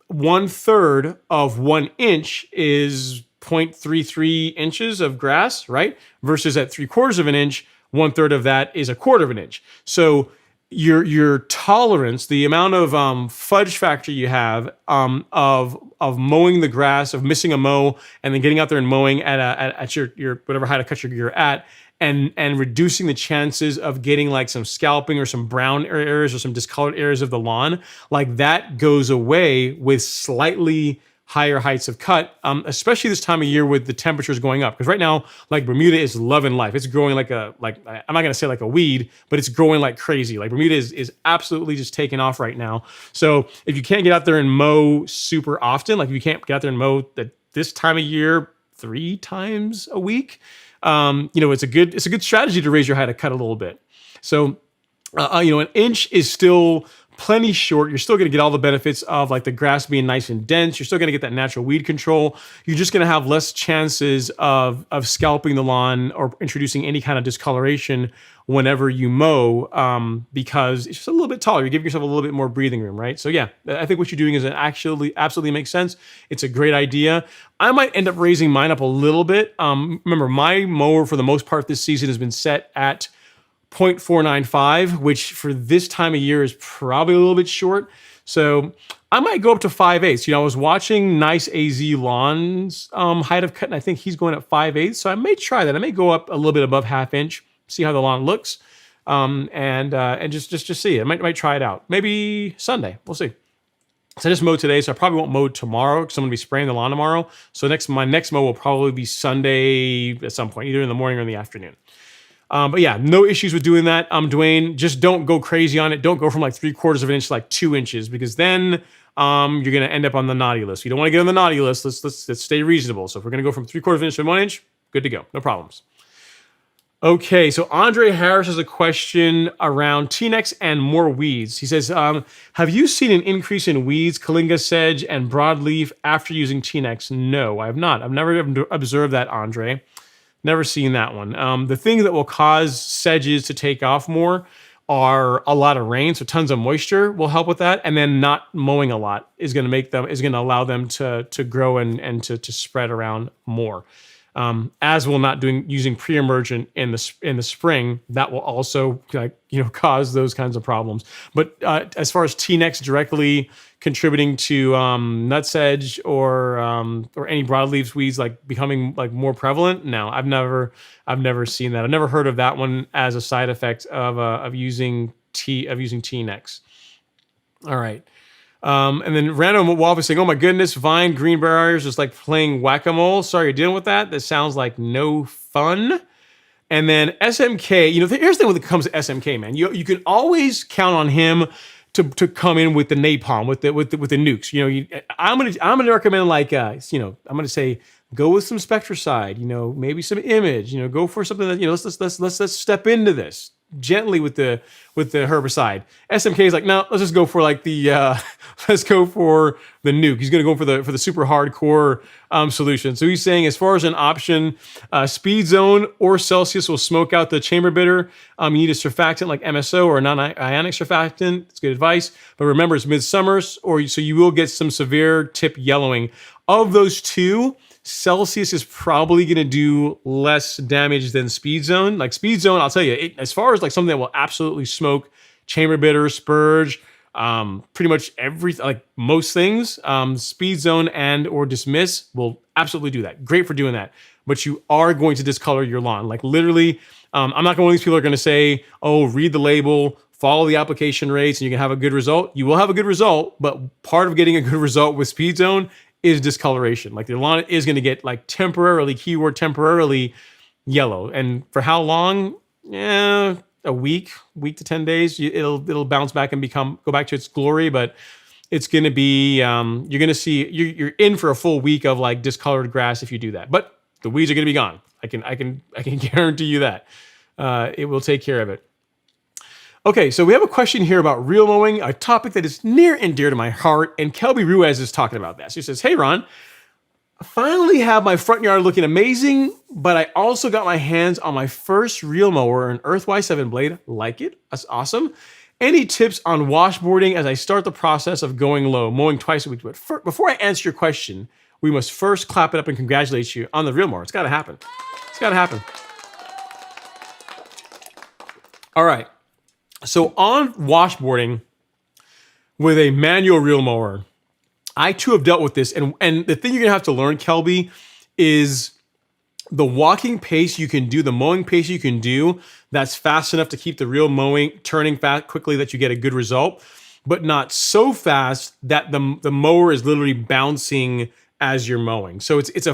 1/3 of 1 inch is 0.33 inches of grass, right? Versus at 3/4 of an inch, 1/3 of that is 1/4 of an inch. So your tolerance, the amount of fudge factor you have of mowing the grass, of missing a mow, and then getting out there and mowing at your whatever height of cut you're at, and reducing the chances of getting like some scalping or some brown areas or some discolored areas of the lawn, like that goes away with slightly higher heights of cut, especially this time of year with the temperatures going up. Because right now, like Bermuda is loving life. It's growing I'm not gonna say like a weed, but it's growing like crazy. Like Bermuda is absolutely just taking off right now. So if you can't get out there and mow super often, like if you can't get out there and mow this time of year 3 times a week, it's a good strategy to raise your height of cut a little bit. So, an inch is still plenty short. You're still going to get all the benefits of like the grass being nice and dense. You're still going to get that natural weed control. You're just going to have less chances of scalping the lawn or introducing any kind of discoloration whenever you mow, because it's just a little bit taller. You're giving yourself a little bit more breathing room, right? So yeah, I think what you're doing is actually absolutely makes sense. It's a great idea. I might end up raising mine up a little bit. Remember, my mower for the most part this season has been set at 0.495, which for this time of year is probably a little bit short. So I might go up to 5/8. I was watching Nice AZ Lawn's height of cut, and I think he's going at 5/8. So I may try that. I may go up a little bit above 1/2 inch, see how the lawn looks, and just see. I might try it out. Maybe Sunday. We'll see. So I just mowed today, so I probably won't mow tomorrow because I'm going to be spraying the lawn tomorrow. So my next mow will probably be Sunday at some point, either in the morning or in the afternoon. But yeah, no issues with doing that. Dwayne, just don't go crazy on it. Don't go from like 3/4 of an inch to like 2 inches, because then you're going to end up on the naughty list. You don't want to get on the naughty list. Let's stay reasonable. So if we're going to go from 3/4 of an inch to 1 inch, good to go. No problems. Okay, so Andre Harris has a question around T-necks and more weeds. He says, have you seen an increase in weeds, Kalinga sedge, and broadleaf after using T-necks? No, I have not. I've never observed that, Andre. Never seen that one. The things that will cause sedges to take off more are a lot of rain, so tons of moisture will help with that, and then not mowing a lot is going to allow them to grow and to spread around more. As will not using Preemergent in the spring, that will also cause those kinds of problems. But as far as T-necks directly contributing to nutsedge or any broadleaf weeds like becoming like more prevalent, no, I've never seen that. I've never heard of that one as a side effect of using T-necks. All right. And then Random Wolf is saying, "Oh my goodness, vine green barriers is like playing whack-a-mole. Sorry you're dealing with that. That sounds like no fun." And then SMK, here's the thing when it comes to SMK, man. You can always count on him to come in with the napalm, with the nukes. I'm gonna recommend I'm gonna say go with some Spectracide. Maybe some Image. Go for something that let's step into this gently with the herbicide. SMK is like, no, let's just go for like let's go for the nuke. He's going to go for the super hardcore solution. So he's saying, as far as an option, Speed Zone or Celsius will smoke out the chamber bitter. You need a surfactant like MSO or a non-ionic surfactant. It's good advice. But remember, it's midsummer, so you will get some severe tip yellowing. Of those two, Celsius is probably going to do less damage than Speed Zone. Like Speed Zone, I'll tell you, as far as like something that will absolutely smoke chamber bitter, spurge, pretty much everything, like most things, Speed Zone and or Dismiss will absolutely do that. Great for doing that. but you are going to discolor your lawn. Like literally, I'm not one of these people who are going to say, oh, read the label, follow the application rates, and you can have a good result. You will have a good result, but part of getting a good result with Speed Zone is discoloration. Like your lawn is going to get like temporarily, keyword temporarily, yellow. And for how long? Yeah, a week to 10 days. It'll bounce back and go back to its glory, but it's going to be, you're going to see, you're in for a full week of like discolored grass if you do that. But the weeds are going to be gone. I can guarantee you that. It will take care of it. Okay, so we have a question here about reel mowing, a topic that is near and dear to my heart, and Kelby Ruiz is talking about that. She says, hey, Ron, I finally have my front yard looking amazing, but I also got my hands on my first reel mower, an Earthwise 7 blade. Like it? That's awesome. Any tips on washboarding as I start the process of going low, mowing twice a week? But before I answer your question, we must first clap it up and congratulate you on the reel mower. It's got to happen. It's got to happen. All right. So on washboarding with a manual reel mower, I too have dealt with this. And the thing you're going to have to learn, Kelby, is the walking pace you can do, the mowing pace you can do, that's fast enough to keep the reel mowing turning fast quickly that you get a good result, but not so fast that the mower is literally bouncing as you're mowing. So it's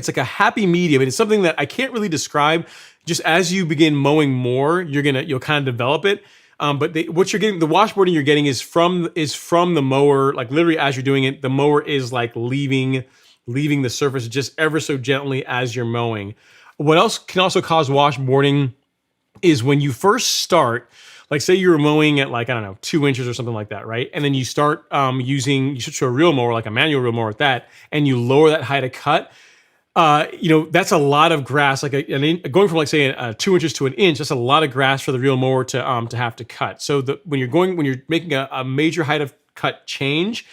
like a happy medium, and it's something that I can't really describe. Just as you begin mowing more, you'll kind of develop it. But what you're getting, the washboarding you're getting is from the mower. Like literally, as you're doing it, the mower is like leaving the surface just ever so gently as you're mowing. What else can also cause washboarding is when you first start. Like say you were mowing at like, I don't know, 2 inches or something like that, right? And then you start you switch to a reel mower, like a manual reel mower with that, and you lower that height of cut. That's a lot of grass. Like going from like say 2 inches to an inch, that's a lot of grass for the reel mower to have to cut. So when you're making a major height of cut change,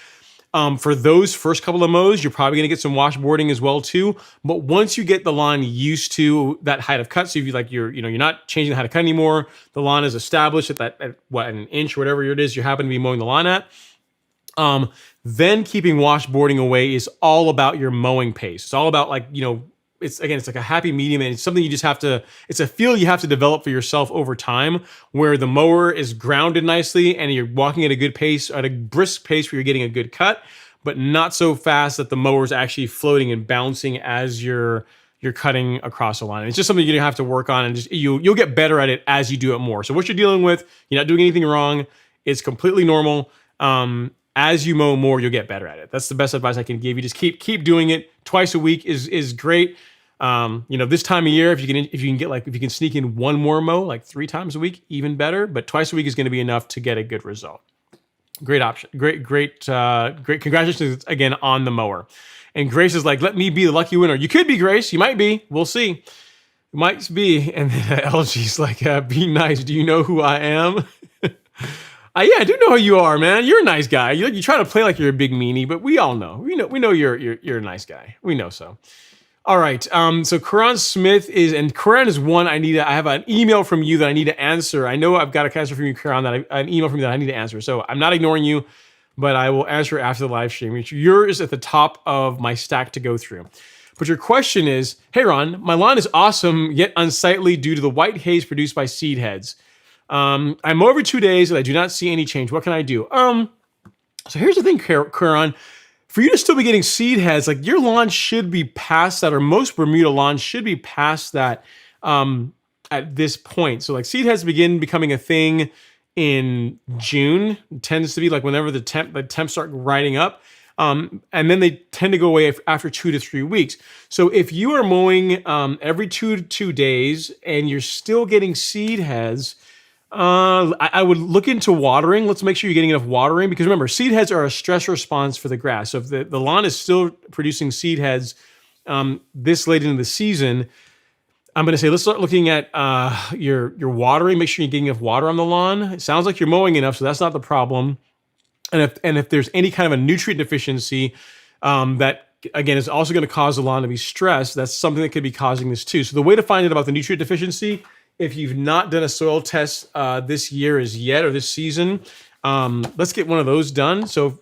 for those first couple of mows, you're probably going to get some washboarding as well too. But once you get the lawn used to that height of cut, so if you're not changing the height of cut anymore, the lawn is established at an inch or whatever it is you happen to be mowing the lawn at. Then keeping washboarding away is all about your mowing pace. It's all about it's like a happy medium, and it's something you just have to, it's a feel you have to develop for yourself over time, where the mower is grounded nicely and you're walking at a good pace, at a brisk pace where you're getting a good cut, but not so fast that the mower is actually floating and bouncing as you're cutting across the line. It's just something you're gonna have to work on, and just you'll get better at it as you do it more. So what you're dealing with, you're not doing anything wrong. It's completely normal. As you mow more, you'll get better at it. That's the best advice I can give you. Just keep doing it. Twice a week is great. This time of year, if you can sneak in one more mow, like 3 times a week, even better. But twice a week is going to be enough to get a good result. Great option. Great. Congratulations again on the mower. And Grace is like, let me be the lucky winner. You could be, Grace. You might be. We'll see. You might be. And then LG's like, be nice. Do you know who I am? Yeah, I do know who you are, man. You're a nice guy. You try to play like you're a big meanie, but we all know. We know you're a nice guy. We know so. All right. So Karan Smith and Karan is one I have an email from you that I need to answer. I know I've got a answer from you, Karan, an email from you that I need to answer. So I'm not ignoring you, but I will answer after the live stream. Yours at the top of my stack to go through. But your question is, hey Ron, my lawn is awesome yet unsightly due to the white haze produced by seed heads. I'm over 2 days and I do not see any change. What can I do? So here's the thing, Karan. For you to still be getting seed heads, like your lawn should be past that, or most Bermuda lawns should be past that at this point. So like seed heads begin becoming a thing in June. It tends to be like whenever the temps start riding up. And then they tend to go away after 2 to 3 weeks. So if you are mowing every 2 to 2 days and you're still getting seed heads, I would look into watering. Let's make sure you're getting enough watering, because remember, seed heads are a stress response for the grass. So if the lawn is still producing seed heads this late into the season, I'm going to say let's start looking at your watering. Make sure you're getting enough water on the lawn. It sounds like you're mowing enough, so that's not the problem. And if there's any kind of a nutrient deficiency that, again, is also going to cause the lawn to be stressed, that's something that could be causing this too. So the way to find out about the nutrient deficiency, if you've not done a soil test this year as yet, or this season, let's get one of those done. So,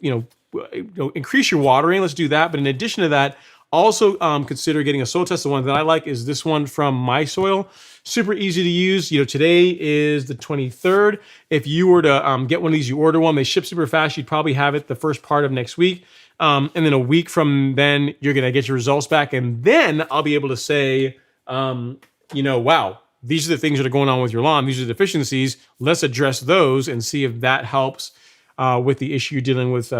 increase your watering. Let's do that. But in addition to that, Also, consider getting a soil test. The one that I like is this one from My Soil. Super easy to use. Today is the 23rd. If you were to get one of these, you order one. They ship super fast. You'd probably have it the first part of next week. And then a week from then, you're going to get your results back. And then I'll be able to say, wow, these are the things that are going on with your lawn. These are the deficiencies. Let's address those and see if that helps with the issue you're dealing with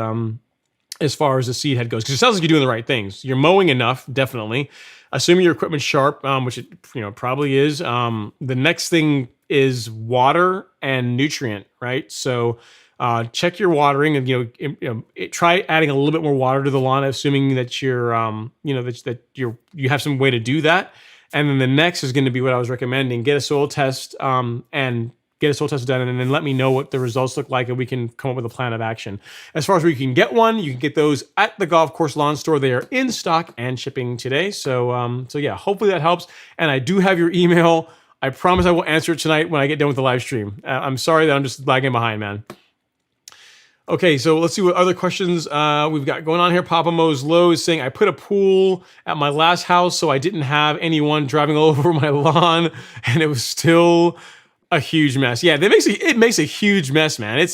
as far as the seed head goes. Because it sounds like you're doing the right things. You're mowing enough, definitely. Assuming your equipment's sharp, which it probably is. The next thing is water and nutrient, right? So check your watering and try adding a little bit more water to the lawn, assuming that you're you have some way to do that. And then the next is going to be what I was recommending: get a soil test and get a soil test done, and then let me know what the results look like, and we can come up with a plan of action. As far as where you can get one, you can get those at the Golf Course Lawn Store. They are in stock and shipping today. So yeah, hopefully that helps. And I do have your email. I promise I will answer it tonight when I get done with the live stream. I'm sorry that I'm just lagging behind, man. Okay, so let's see what other questions we've got going on here. Papa Mo's Low is saying, I put a pool at my last house, so I didn't have anyone driving all over my lawn, and it was still a huge mess. Yeah, it makes a huge mess, man.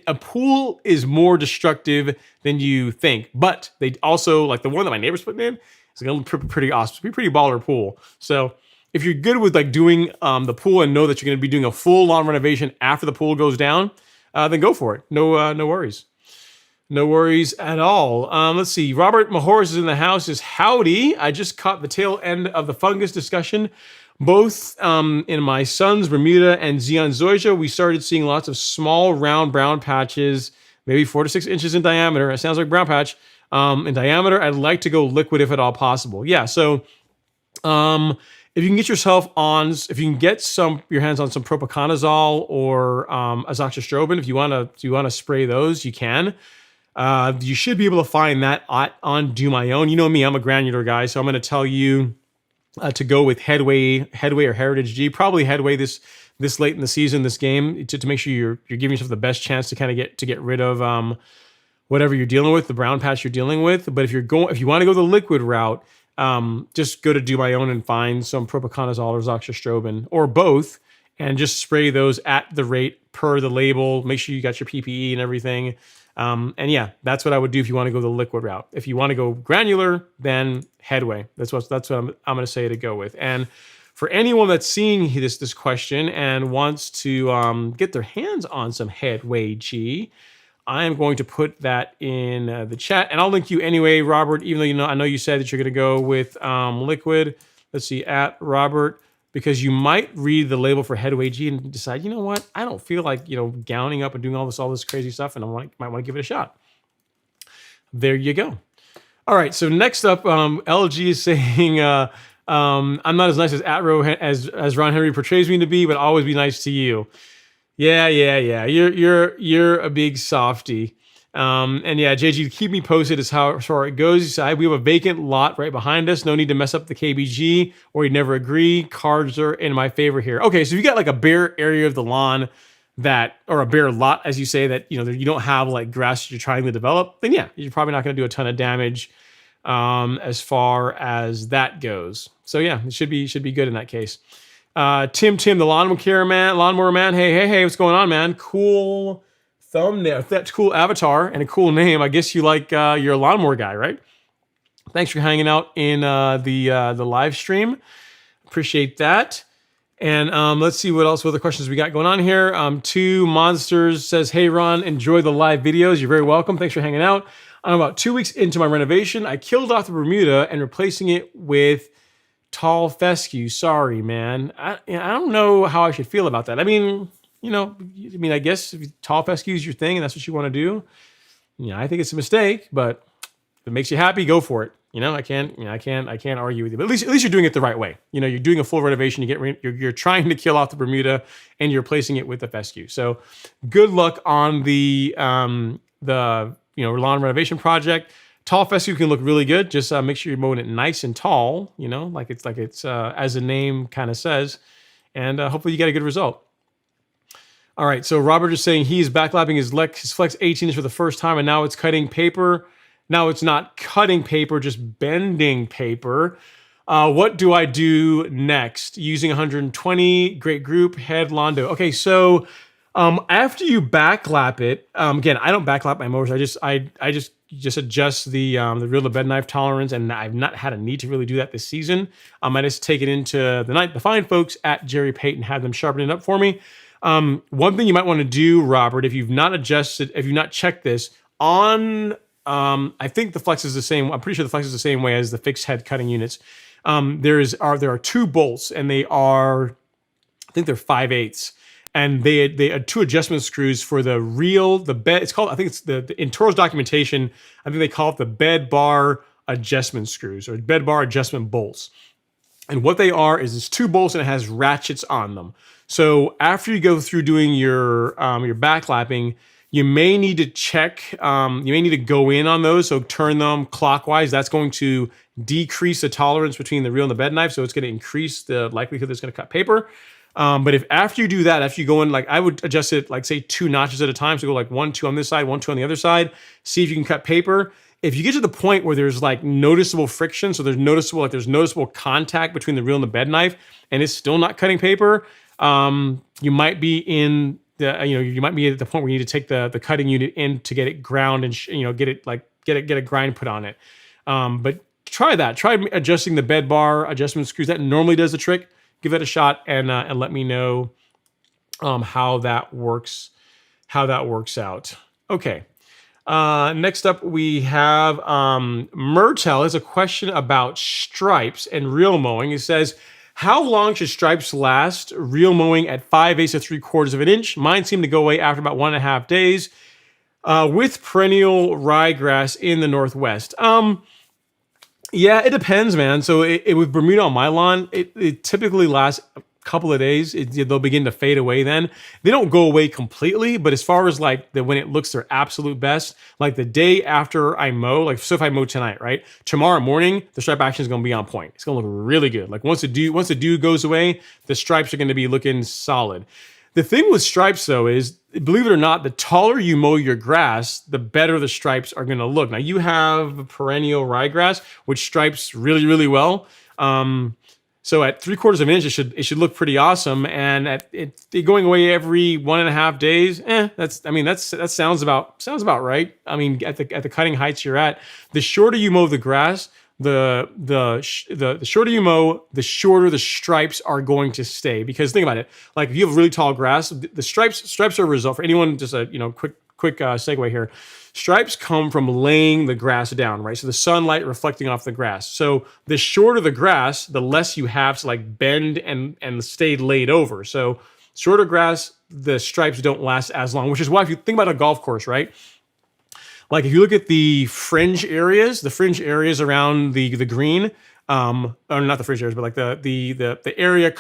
A pool is more destructive than you think, but they also, like the one that my neighbor's putting in, is going to be pretty awesome. It's a pretty baller pool. So if you're good with like doing the pool and know that you're going to be doing a full lawn renovation after the pool goes down, then go for it. No worries. No worries at all. Let's see. Robert Mahoris is in the house. Is howdy. I just caught the tail end of the fungus discussion. Both in my son's Bermuda and Zoysia, we started seeing lots of small, round, brown patches, maybe 4 to 6 inches in diameter. It sounds like brown patch in diameter. I'd like to go liquid if at all possible. Yeah. So if you can get if you can get your hands on some propiconazole or azoxystrobin, if you want to spray those, you can. You should be able to find that on Do My Own. You know me, I'm a granular guy, so I'm going to tell you to go with Headway or Heritage G, probably Headway this late in the season, this game, to make sure you're giving yourself the best chance to kind of get rid of whatever you're dealing with, the brown patch you're dealing with. But if you want to go the liquid route, just go to Do My Own and find some propiconazole or azoxystrobin or both, and just spray those at the rate per the label. Make sure you got your PPE and everything. And yeah, that's what I would do if you want to go the liquid route. If you want to go granular, then Headway. That's what I'm going to say to go with. And for anyone that's seeing this question and wants to get their hands on some Headway G, I am going to put that in the chat, and I'll link you anyway, Robert. Even though I know you said that you're going to go with liquid. Let's see, at Robert, because you might read the label for Headway G and decide, you know what, I don't feel like gowning up and doing all this crazy stuff, and might want to give it a shot. There you go. All right, so next up, LG is saying, I'm not as nice as as Ron Henry portrays me to be, but always be nice to you. Yeah. You're a big softy. And yeah, JG, keep me posted as far it goes. You said, we have a vacant lot right behind us. No need to mess up the KBG, or you'd never agree. Cards are in my favor here. Okay, so if you got like a bare area of the lawn or a bare lot, as you say, that you don't have like grass you're trying to develop, then yeah, you're probably not going to do a ton of damage as far as that goes. So yeah, it should be good in that case. Tim, the lawnmower man. Hey, what's going on, man? Cool thumbnail. That's cool avatar and a cool name. I guess you like you're a lawnmower guy, right? Thanks for hanging out in the live stream. Appreciate that. And let's see what other questions we got going on here. Two Monsters says, hey Ron, enjoy the live videos. You're very welcome. Thanks for hanging out. I'm about 2 weeks into my renovation. I killed off the Bermuda and replacing it with tall fescue. Sorry, man. I don't know how I should feel about that. I mean, I guess if tall fescue is your thing and that's what you want to do, I think it's a mistake, but if it makes you happy, go for it. I can't argue with you. But at least you're doing it the right way. You're doing a full renovation. You're trying to kill off the Bermuda and you're replacing it with the fescue. So good luck on the lawn renovation project. Tall fescue can look really good. Just make sure you're mowing it nice and tall, like it's as the name kind of says, and hopefully you get a good result. All right, so Robert is saying he's backlapping his Flex 18 inch for the first time, and now it's cutting paper Now it's not cutting paper, just bending paper. What do I do next? Using 120, great group, head Londo. Okay, so after you backlap it, again, I don't backlap my mowers. I just adjust the reel to bed knife tolerance, and I've not had a need to really do that this season. I just take it into the fine folks at Jerry Payton, have them sharpen it up for me. One thing you might want to do, Robert, if you've not checked this on, I think the flex is the same. I'm pretty sure the flex is the same way as the fixed head cutting units. There are two bolts, and they are, I think they're 5/8, and they are two adjustment screws for the reel, the bed. It's called, I think it's the in Toro's documentation, I think they call it the bed bar adjustment screws or bed bar adjustment bolts. And what they are is it's two bolts and it has ratchets on them. So after you go through doing your backlapping, you may need to check, you may need to go in on those. So turn them clockwise. That's going to decrease the tolerance between the reel and the bed knife. So it's going to increase the likelihood that it's going to cut paper. But if after you do that, after you go in, like I would adjust it, like say 2 notches at a time. So go like 1, 2 on this side, 1, 2 on the other side. See if you can cut paper. If you get to the point where there's like noticeable friction, so there's noticeable contact between the reel and the bed knife, and it's still not cutting paper, you might be in the, you might be at the point where you need to take the cutting unit in to get it ground and get a grind put on it. But try that. Try adjusting the bed bar adjustment screws. That normally does the trick. Give that a shot and let me know how that works out. Okay. Next up, we have Myrtle has a question about stripes and reel mowing. It says, how long should stripes last? Reel mowing at 5/8 to 3/4 of an inch. Mine seem to go away after about 1.5 days with perennial ryegrass in the Northwest. Yeah, it depends, man. So with Bermuda on my lawn, it typically lasts a couple of days. They'll begin to fade away then. They don't go away completely, but as far as like when it looks their absolute best, like the day after I mow, like so if I mow tonight, right? Tomorrow morning, the stripe action is going to be on point. It's going to look really good. Like once the dew goes away, the stripes are going to be looking solid. The thing with stripes, though, is, believe it or not, the taller you mow your grass, the better the stripes are going to look. Now, you have perennial ryegrass, which stripes really, really well. So at 3/4 of an inch, it should look pretty awesome. And at it going away every 1.5 days, that sounds about right. I mean, at the cutting heights you're at, the shorter you mow the grass, the shorter you mow, the shorter the stripes are going to stay. Because think about it, like if you have really tall grass, the stripes are a result. For anyone, just a quick segue here. Stripes come from laying the grass down, right? So the sunlight reflecting off the grass. So the shorter the grass, the less you have to like bend and stay laid over. So shorter grass, the stripes don't last as long, which is why if you think about a golf course, right? Like if you look at the fringe areas around the green, or not the fringe areas, but like the area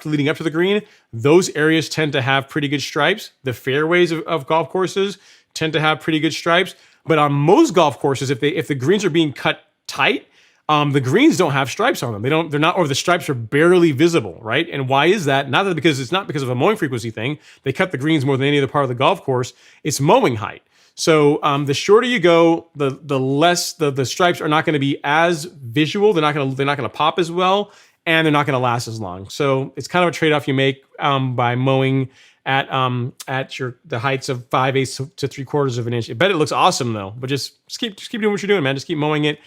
leading up to the green, those areas tend to have pretty good stripes. The fairways of golf courses tend to have pretty good stripes. But on most golf courses, if the greens are being cut tight, the greens don't have stripes on them. They're not, or the stripes are barely visible, right? And why is that? It's not because of a mowing frequency thing. They cut the greens more than any other part of the golf course. It's mowing height. So the shorter you go, the less the stripes are not going to be as visual. They're not going to pop as well, and they're not going to last as long. So it's kind of a trade-off you make by mowing at the heights of 5/8 to 3/4 of an inch. I bet it looks awesome though, but just keep doing what you're doing, man. Just keep mowing it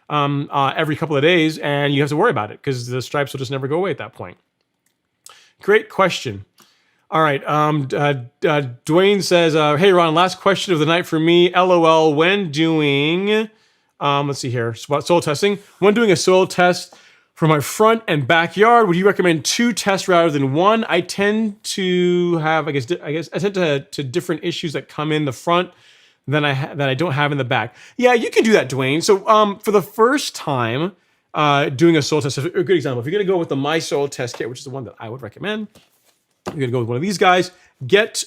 every couple of days, and you have to worry about it because the stripes will just never go away at that point. Great question. All right. Dwayne says, hey, Ron, last question of the night for me. LOL. When doing, let's see here, soil testing. When doing a soil test for my front and backyard, would you recommend 2 tests rather than 1? I tend to have, I tend to different issues that come in the front that I don't have in the back. Yeah, you can do that, Dwayne. So for the first time doing a soil test, a good example, if you're going to go with the My Soil Test Kit, which is the one that I would recommend, you're going to go with one of these guys. Get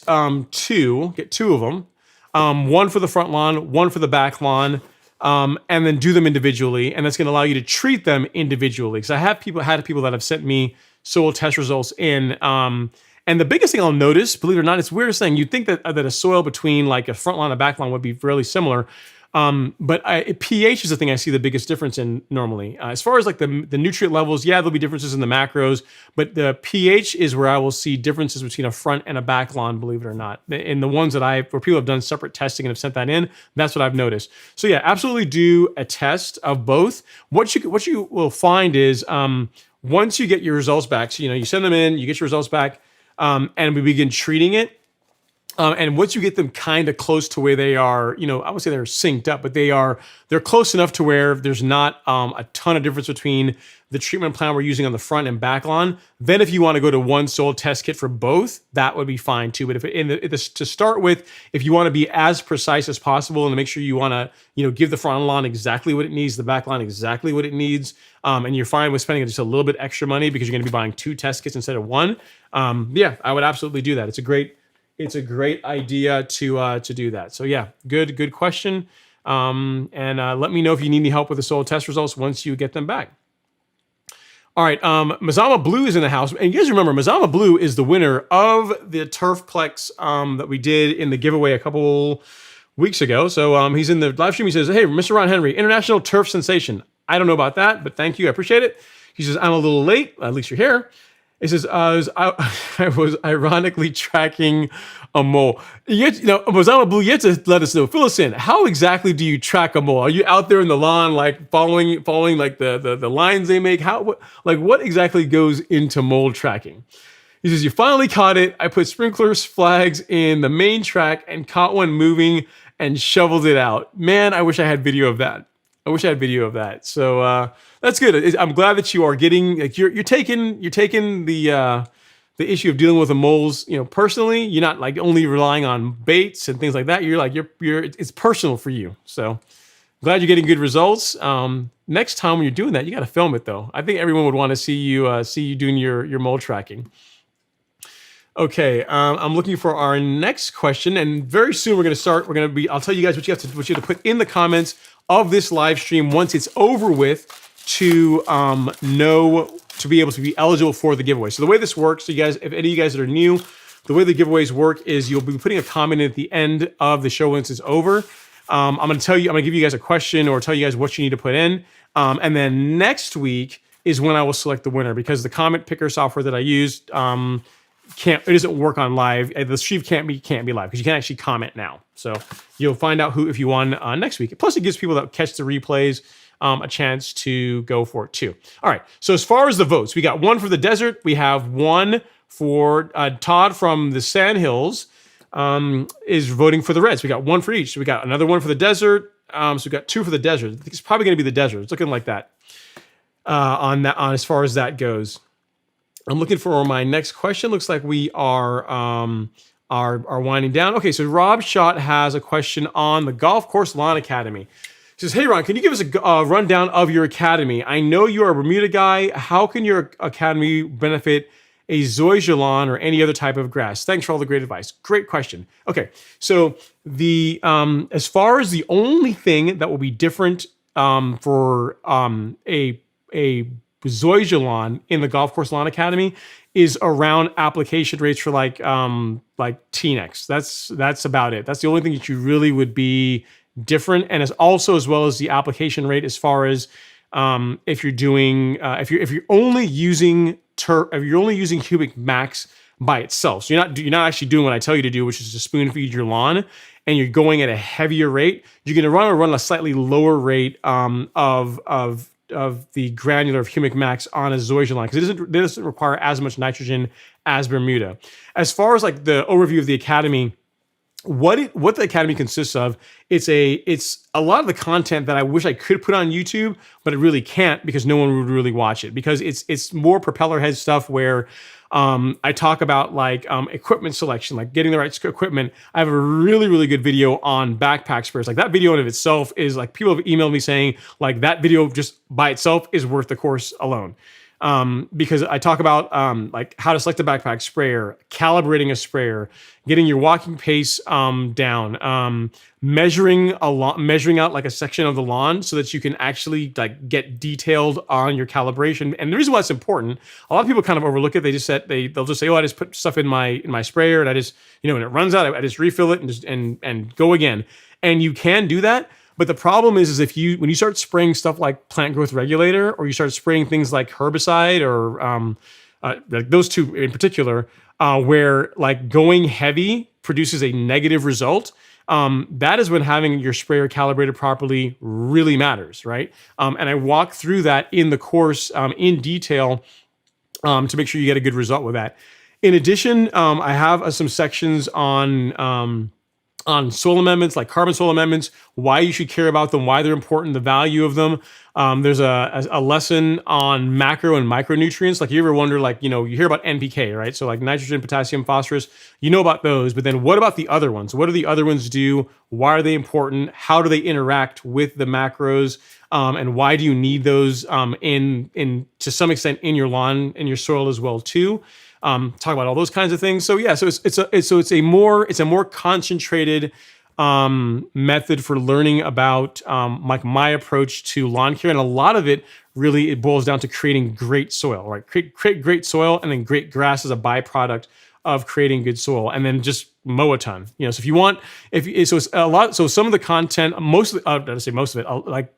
two of them. One for the front lawn, one for the back lawn, and then do them individually. And that's going to allow you to treat them individually. Because I have had people that have sent me soil test results in. And the biggest thing I'll notice, believe it or not, it's weird saying, you'd think that a soil between like a front lawn and a back lawn would be fairly similar. But pH is the thing I see the biggest difference in normally. As far as like the nutrient levels, yeah, there'll be differences in the macros, but the pH is where I will see differences between a front and a back lawn, believe it or not. In the ones that where people have done separate testing and have sent that in, that's what I've noticed. So yeah, absolutely do a test of both. What you will find is once you get your results back, so you send them in, you get your results back, and we begin treating it. And once you get them kind of close to where they are, I would say they're synced up, but they're close enough to where there's not a ton of difference between the treatment plan we're using on the front and back lawn. Then if you want to go to one soil test kit for both, that would be fine too. But to start with, if you want to be as precise as possible and to make sure you want to, give the front lawn exactly what it needs, the back lawn exactly what it needs, and you're fine with spending just a little bit extra money because you're going to be buying 2 test kits instead of 1, yeah, I would absolutely do that. It's a great idea to do that. So yeah, good question. And let me know if you need any help with the soil test results once you get them back. All right, Mazama Blue is in the house. And you guys remember, Mazama Blue is the winner of the Turfplex that we did in the giveaway a couple weeks ago. So he's in the live stream. He says, hey, Mr. Ron Henry, international turf sensation. I don't know about that, but thank you. I appreciate it. He says, I'm a little late. At least you're here. He says, I was ironically tracking a mole. Mazama Blue, you have to let us know. Fill us in. How exactly do you track a mole? Are you out there in the lawn, like following like the lines they make? What exactly goes into mole tracking? He says, you finally caught it. I put sprinkler flags in the main track and caught one moving and shoveled it out. Man, I wish I had video of that. So that's good. I'm glad that you are getting you're taking the issue of dealing with the moles, personally. You're not like only relying on baits and things like that. It's personal for you. So glad you're getting good results. Next time when you're doing that, you got to film it though. I think everyone would want to see you doing your mole tracking. Okay, I'm looking for our next question, and very soon we're going to start. I'll tell you guys what you have to put in the comments of this live stream once it's over with to be able to be eligible for the giveaway. So the way this works, so you guys, if any of you guys that are new, the way the giveaways work is you'll be putting a comment at the end of the show once it's over. I'm going to give you guys a question or tell you guys what you need to put in, and then next week is when I will select the winner because the comment picker software that I used. It doesn't work on live. The stream can't be live because you can actually comment now. So you'll find out who if you won next week. Plus, it gives people that catch the replays a chance to go for it too. All right. So as far as the votes, we got 1 for the desert. We have 1 for Todd from the Sand Hills is voting for the Reds. We got 1 for each. So we got another 1 for the desert. So we got 2 for the desert. I think it's probably going to be the desert. It's looking like that on as far as that goes. I'm looking for my next question. Looks like we are winding down. Okay, so Rob Schott has a question on the Golf Course Lawn Academy. He says, hey, Ron, can you give us a rundown of your academy? I know you're a Bermuda guy. How can your academy benefit a zoysia lawn or any other type of grass? Thanks for all the great advice. Great question. Okay, so as far as the only thing that will be different for a zoysia lawn in the Golf Course Lawn Academy is around application rates for like T-Nex. That's about it. That's the only thing that you really would be different, and as well as the application rate as far as if you're only using humic max by itself. So you're not actually doing what I tell you to do, which is to spoon feed your lawn, and you're going at a heavier rate. You're going to run a slightly lower rate of the granular of humic max on a zoysia line because it doesn't require as much nitrogen as Bermuda. As far as like the overview of the academy, what the academy consists of, it's a lot of the content that I wish I could put on YouTube, but it really can't because no one would really watch it because it's more propeller head stuff where I talk about like equipment selection, like getting the right equipment. I have a really, really good video on backpack sprayers. Like that video in of itself is like people have emailed me saying like that video just by itself is worth the course alone. Because I talk about like how to select a backpack sprayer, calibrating a sprayer, getting your walking pace down, measuring out like a section of the lawn so that you can actually like get detailed on your calibration. And the reason why it's important, a lot of people kind of overlook it. They'll just say, oh, I just put stuff in my sprayer and I just when it runs out, I just refill it and go again. And you can do that. But the problem is if when you start spraying stuff like plant growth regulator, or you start spraying things like herbicide, or like those two in particular, where like going heavy produces a negative result, that is when having your sprayer calibrated properly really matters, right? And I walk through that in the course in detail to make sure you get a good result with that. In addition, I have some sections on soil amendments, like carbon soil amendments, why you should care about them, why they're important, the value of them. There's a lesson on macro and micronutrients. Like, you ever wonder, like, you hear about NPK, right? So like nitrogen, potassium, phosphorus, you know about those, but then what about the other ones? What do the other ones do? Why are they important? How do they interact with the macros? And why do you need those in to some extent in your lawn, in your soil as well too? Talk about all those kinds of things. So yeah, so it's a more concentrated method for learning about like my approach to lawn care, and a lot of it really it boils down to creating great soil, right? Create great soil, and then great grass as a byproduct of creating good soil, and then just mow a ton. So if you want, so it's a lot. So some of the content, most of it, like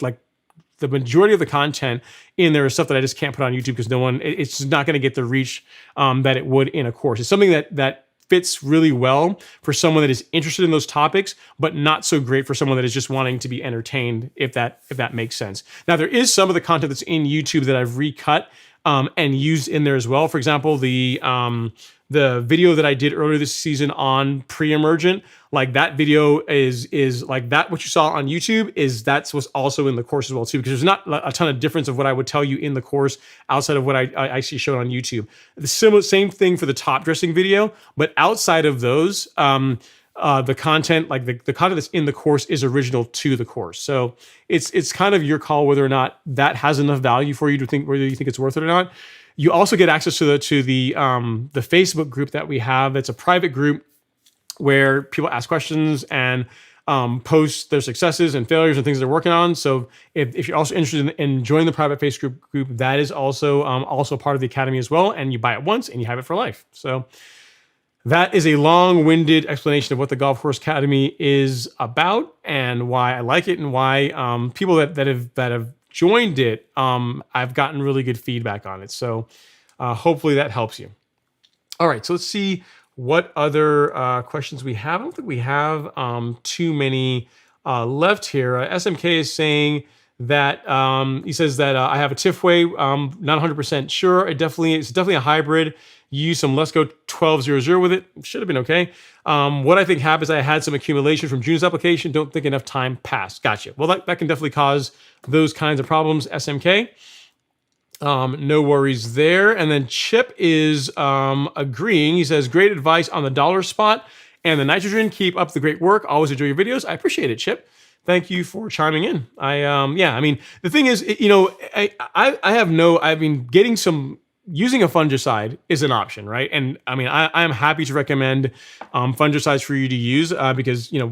the majority of the content in there is stuff that I just can't put on YouTube because it's just not going to get the reach that it would in a course. It's something that fits really well for someone that is interested in those topics, but not so great for someone that is just wanting to be entertained, if that makes sense. Now, there is some of the content that's in YouTube that I've recut and used in there as well. For example, the video that I did earlier this season on Preemergent, like that video is like that. What you saw on YouTube that's what's also in the course as well too, because there's not a ton of difference of what I would tell you in the course outside of what I actually showed on YouTube. The same thing for the top dressing video, but outside of those, the content, like the content that's in the course, is original to the course. So it's kind of your call whether or not that has enough value for you to think whether you think it's worth it or not. You also get access to the Facebook group that we have. It's a private group where people ask questions and post their successes and failures and things they're working on. So if you're also interested in joining the private Facebook group, that is also part of the academy as well. And you buy it once and you have it for life. So that is a long-winded explanation of what the Golf Course Academy is about and why I like it, and why people that have joined it, I've gotten really good feedback on it. So hopefully that helps you. All right, so let's see what other questions we have. I don't think we have too many left here. SMK is saying that he says that I have a Tifway, not 100% sure. It's definitely a hybrid. You use some Lesco 1200 with it. Should have been okay. What I think happens, I had some accumulation from June's application. Don't think enough time passed. Gotcha. Well, that can definitely cause those kinds of problems, SMK. No worries there. And then Chip is agreeing. He says, great advice on the dollar spot and the nitrogen. Keep up the great work. Always enjoy your videos. I appreciate it, Chip. Thank you for chiming in. I mean, the thing is, using a fungicide is an option, right? And I mean, I am happy to recommend fungicides for you to use because they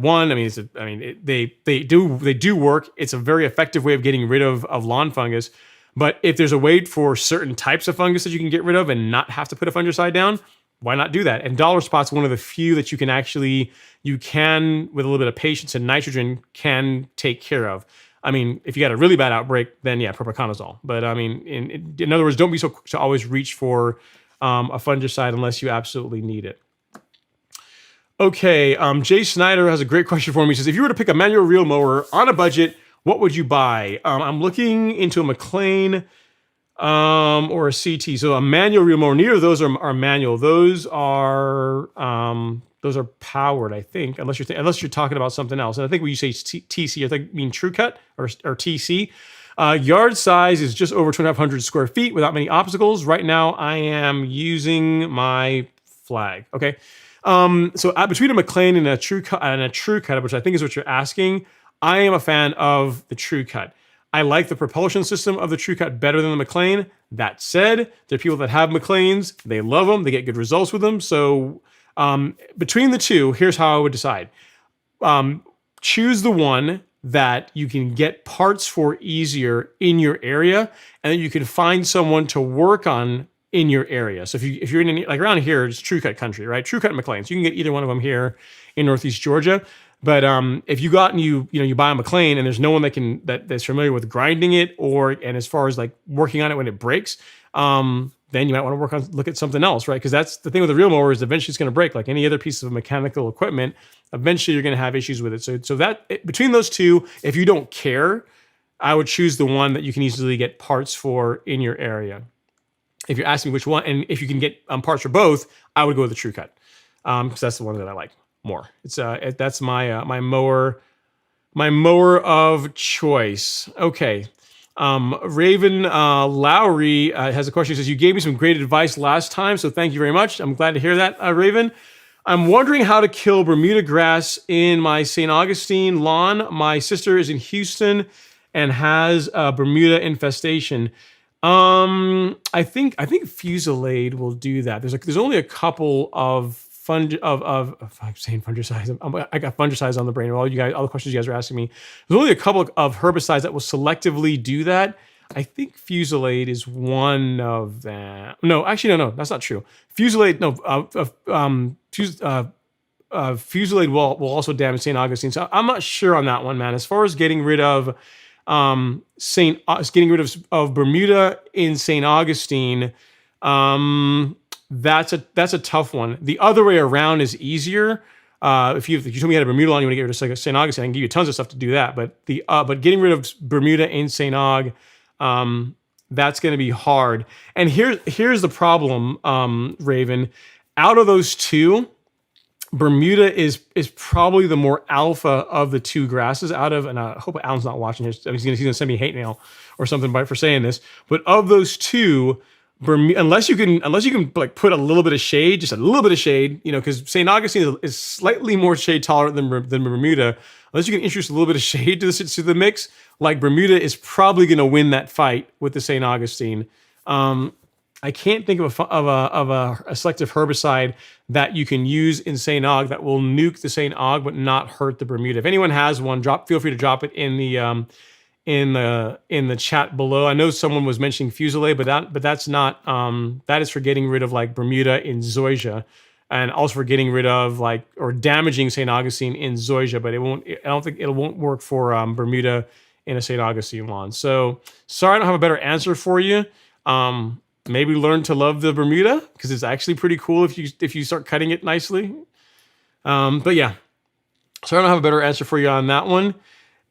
do work. It's a very effective way of getting rid of lawn fungus. But if there's a way for certain types of fungus that you can get rid of and not have to put a fungicide down, why not do that? And dollar spot's one of the few that you can with a little bit of patience and nitrogen can take care of. I mean, if you got a really bad outbreak, then yeah, propiconazole. But I mean, in other words, don't be so to always reach for a fungicide unless you absolutely need it. Okay, Jay Snyder has a great question for me. He says, if you were to pick a manual reel mower on a budget, what would you buy? I'm looking into a McLean or a CT. So a manual reel mower. Neither of those are manual. Those are powered, I think, unless you're talking about something else. And I think when you say TC, I think you mean True Cut or TC. Yard size is just over 2,500 square feet without many obstacles. Right now, I am using my Flag. Okay. So between a McLean and a True Cut, which I think is what you're asking, I am a fan of the True Cut. I like the propulsion system of the True Cut better than the McLean. That said, there are people that have McLeans. They love them. They get good results with them. So between the two, here's how I would decide. Choose the one that you can get parts for easier in your area, and then you can find someone to work on in your area. So if you're in like around here, it's True Cut country, right? True Cut and McLean. So you can get either one of them here in Northeast Georgia. But if you go out and you buy a McLean and there's no one that's familiar with grinding it and as far as like working on it when it breaks, then you might want to look at something else, right? Because that's the thing with a reel mower is eventually it's going to break, like any other piece of mechanical equipment. Eventually you're going to have issues with it. So between those two, if you don't care, I would choose the one that you can easily get parts for in your area. If you're asking me which one, and if you can get parts for both, I would go with the TrueCut because that's the one that I like more. That's my mower of choice. Okay. Raven Lowry has a question. He says, you gave me some great advice last time, so thank you very much. I'm glad to hear that, Raven. I'm wondering how to kill Bermuda grass in my St. Augustine lawn. My sister is in Houston and has a Bermuda infestation. I think Fusilade will do that. There's only a couple of I'm saying fungicides. I got fungicides on the brain. All the questions you guys are asking me. There's only a couple of herbicides that will selectively do that. I think Fusilade is one of them. No, actually, no, that's not true. Fusilade, Fusilade will also damage St. Augustine. So I'm not sure on that one, man. As far as getting rid of of Bermuda in St. Augustine, that's a tough one. The other way around is easier. If you told me you had a Bermuda lawn, you want to get rid of St. Augustine, I can give you tons of stuff to do that. But getting rid of Bermuda in St. Aug, that's going to be hard. And here's the problem, Raven. Out of those two, Bermuda is probably the more alpha of the two grasses. And I hope Alan's not watching this. He's going to send me a hate mail or something for saying this. But of those two, Bermuda, unless you can like put a little bit of shade, just a little bit of shade, because St. Augustine is slightly more shade tolerant than Bermuda. Unless you can introduce a little bit of shade to the mix, like Bermuda is probably going to win that fight with the St. Augustine. I can't think of a selective herbicide that you can use in St. Aug that will nuke the St. Aug but not hurt the Bermuda. If anyone has one, feel free to drop it in the chat below. I know someone was mentioning Fusilade, but that's not. That is for getting rid of like Bermuda in Zoysia, and also for getting rid of or damaging St. Augustine in Zoysia. But I don't think it won't work for Bermuda in a St. Augustine lawn. So sorry, I don't have a better answer for you. Maybe learn to love the Bermuda because it's actually pretty cool if you start cutting it nicely. But yeah, so I don't have a better answer for you on that one.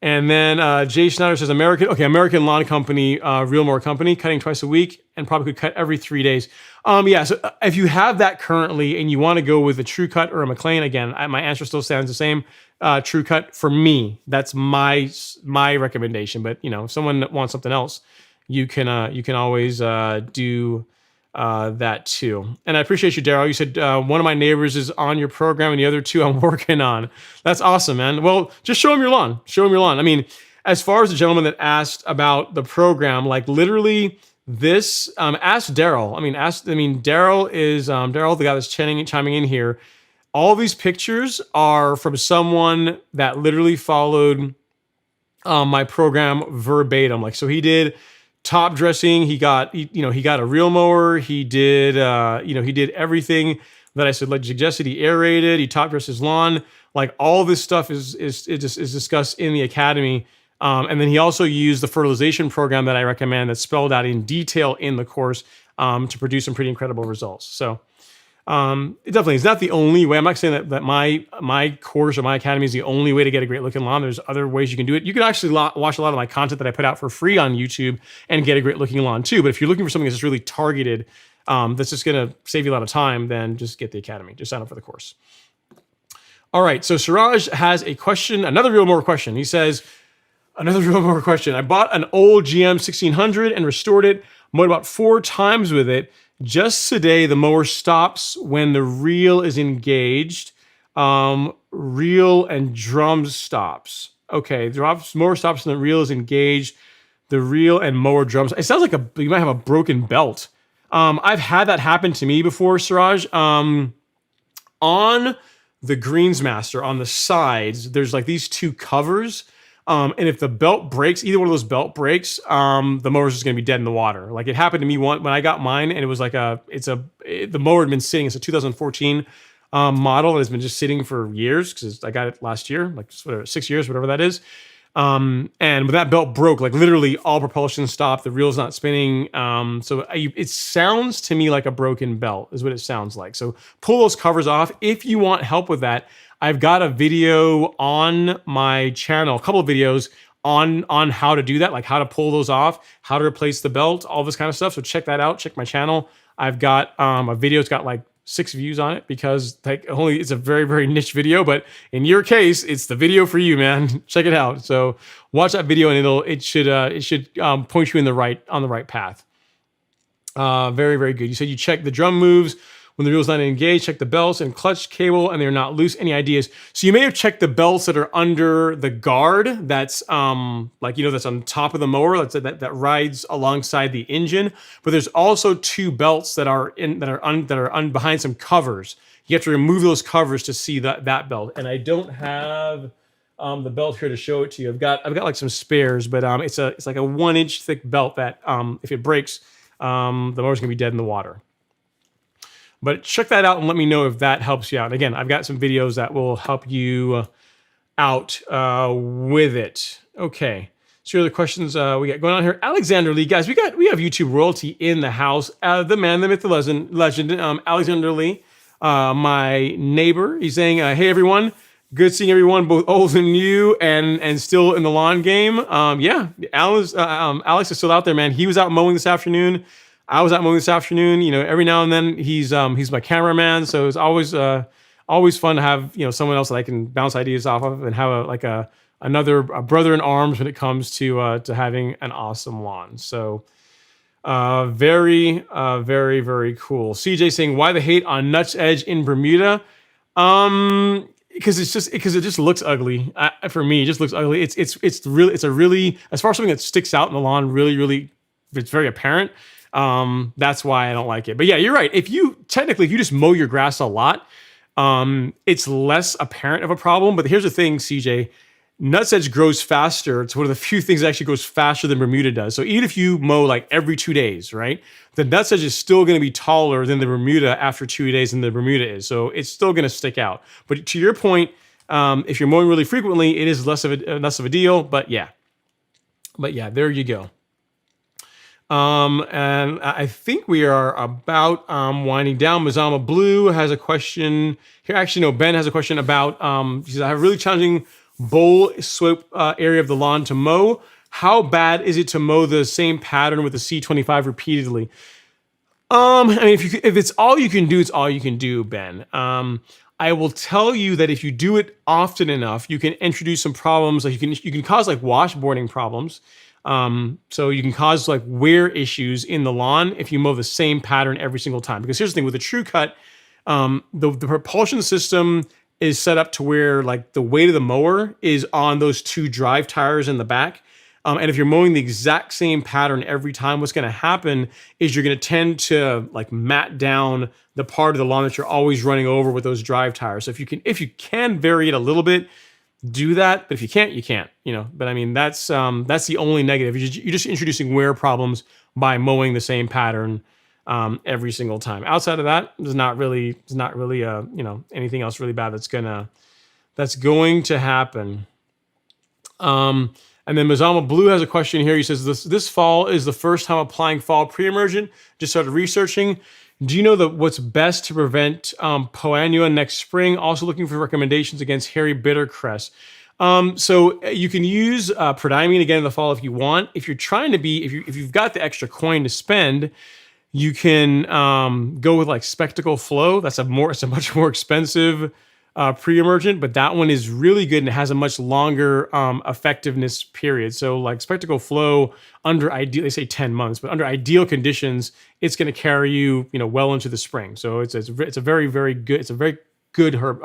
And then Jay Schneider says, American Lawn Company, Real Mower Company, cutting twice a week and probably could cut every 3 days. So if you have that currently and you want to go with a TrueCut or a McLean, again, my answer still stands the same. TrueCut for me, that's my recommendation. But if someone wants something else, you can always do that too. And I appreciate you, Daryl. You said one of my neighbors is on your program and the other two I'm working on. That's awesome, man. Well, just show him your lawn. I mean, as far as the gentleman that asked about the program, like literally this, ask Daryl. Daryl is Daryl, the guy that's chiming in here. All these pictures are from someone that literally followed my program verbatim. So he did top dressing. He got a reel mower. He did everything that I suggested. He aerated. He top dressed his lawn. Like all this stuff is discussed in the academy. And then he also used the fertilization program that I recommend that's spelled out in detail in the course to produce some pretty incredible results. So it definitely is not the only way. I'm not saying that my course or my academy is the only way to get a great looking lawn. There's other ways you can do it. You can actually watch a lot of my content that I put out for free on YouTube and get a great looking lawn too. But if you're looking for something that's really targeted, that's just going to save you a lot of time, then just get the academy. Just sign up for the course. All right. So Suraj has a question, another real more question. He says, another real more question. I bought an old GM 1600 and restored it, mowed about 4 times with it. Just today, the mower stops when the reel is engaged. Reel and drum stops. Okay, the mower stops when the reel is engaged. The reel and mower drums. It sounds like you might have a broken belt. I've had that happen to me before, Siraj. On the Greensmaster, on the sides, there's like these 2 covers. And if the belt breaks, either one of those belt breaks, the mower's just going to be dead in the water. Like it happened to me when I got mine, and it was like the mower had been sitting. It's a 2014 model that has been just sitting for years because I got it last year, like whatever, 6 years, whatever that is. And when that belt broke, like literally all propulsion stopped, the reel's not spinning. It sounds to me like a broken belt is what it sounds like. So pull those covers off. If you want help with that, I've got a video on my channel, a couple of videos on how to do that, like how to pull those off, how to replace the belt, all this kind of stuff. So check that out. Check my channel. I've got a video. It's got like 6 views on it because like only it's a very, very niche video, but in your case, it's the video for you, man. Check it out. So watch that video and it should point you on the right path. Very, very good. You said you check the drum moves when the reel's not engaged, check the belts and clutch cable and they're not loose. Any ideas? So you may have checked the belts that are under the guard that's that's on top of the mower that rides alongside the engine. But there's also 2 belts that are behind some covers. You have to remove those covers to see that belt. And I don't have the belt here to show it to you. I've got like some spares, but it's like a 1-inch thick belt that if it breaks, the mower's gonna be dead in the water. But check that out and let me know if that helps you out. And again, I've got some videos that will help you out with it. Okay. So other questions we got going on here. Alexander Lee, guys, we have YouTube royalty in the house. The man, the myth, the legend, Alexander Lee, my neighbor. He's saying, hey everyone, good seeing everyone, both old and new, and still in the lawn game. Yeah, Alex is still out there, man. He was out mowing this afternoon. I was out mowing this afternoon. You know, every now and then he's my cameraman, so it's always fun to have someone else that I can bounce ideas off of and have another brother in arms when it comes to having an awesome lawn. So very very cool. CJ saying, why the hate on Nutsedge in Bermuda? Because it just looks ugly. For me, it just looks ugly. It's a really, as far as something that sticks out in the lawn, really it's very apparent. That's why I don't like it. But yeah, you're right. If you just mow your grass a lot, it's less apparent of a problem. But here's the thing, CJ, Nutsedge grows faster. It's one of the few things that actually grows faster than Bermuda does. So even if you mow like every 2 days, right, the Nutsedge is still going to be taller than the Bermuda after 2 days than the Bermuda is. So it's still going to stick out. But to your point, if you're mowing really frequently, it is less of a deal. But yeah, there you go. And I think we are about winding down. Mazama Blue has a question here. Actually, no, Ben has a question about, he says, I have a really challenging bowl slope area of the lawn to mow. How bad is it to mow the same pattern with the C25 repeatedly? I mean, if it's all you can do, it's all you can do, Ben. I will tell you that if you do it often enough, you can introduce some problems. Like you can cause like washboarding problems. So you can cause like wear issues in the lawn if you mow the same pattern every single time. Because here's the thing with a true cut, the propulsion system is set up to where like the weight of the mower is on those 2 drive tires in the back. And if you're mowing the exact same pattern every time, what's going to happen is you're going to tend to like mat down the part of the lawn that you're always running over with those drive tires. So if you can vary it a little bit, do that. But if you can't, you can't. But I mean that's the only negative. You're just introducing wear problems by mowing the same pattern every single time. Outside of that, there's not really anything else really bad that's going to happen. And then Mazama Blue has a question here. He says, this fall is the first time applying fall pre-emergent. Just started researching. Do you know what's best to prevent poanua next spring? Also looking for recommendations against hairy bitter cress. So you can use prodiamine again in the fall if you want. If you're trying to if you've got the extra coin to spend, you can go with like Spectacle Flow. It's a much more expensive pre-emergent, but that one is really good and it has a much longer effectiveness period. So like Spectacle Flow they say 10 months, but under ideal conditions, it's going to carry you, well into the spring. So it's a very, very good, herb,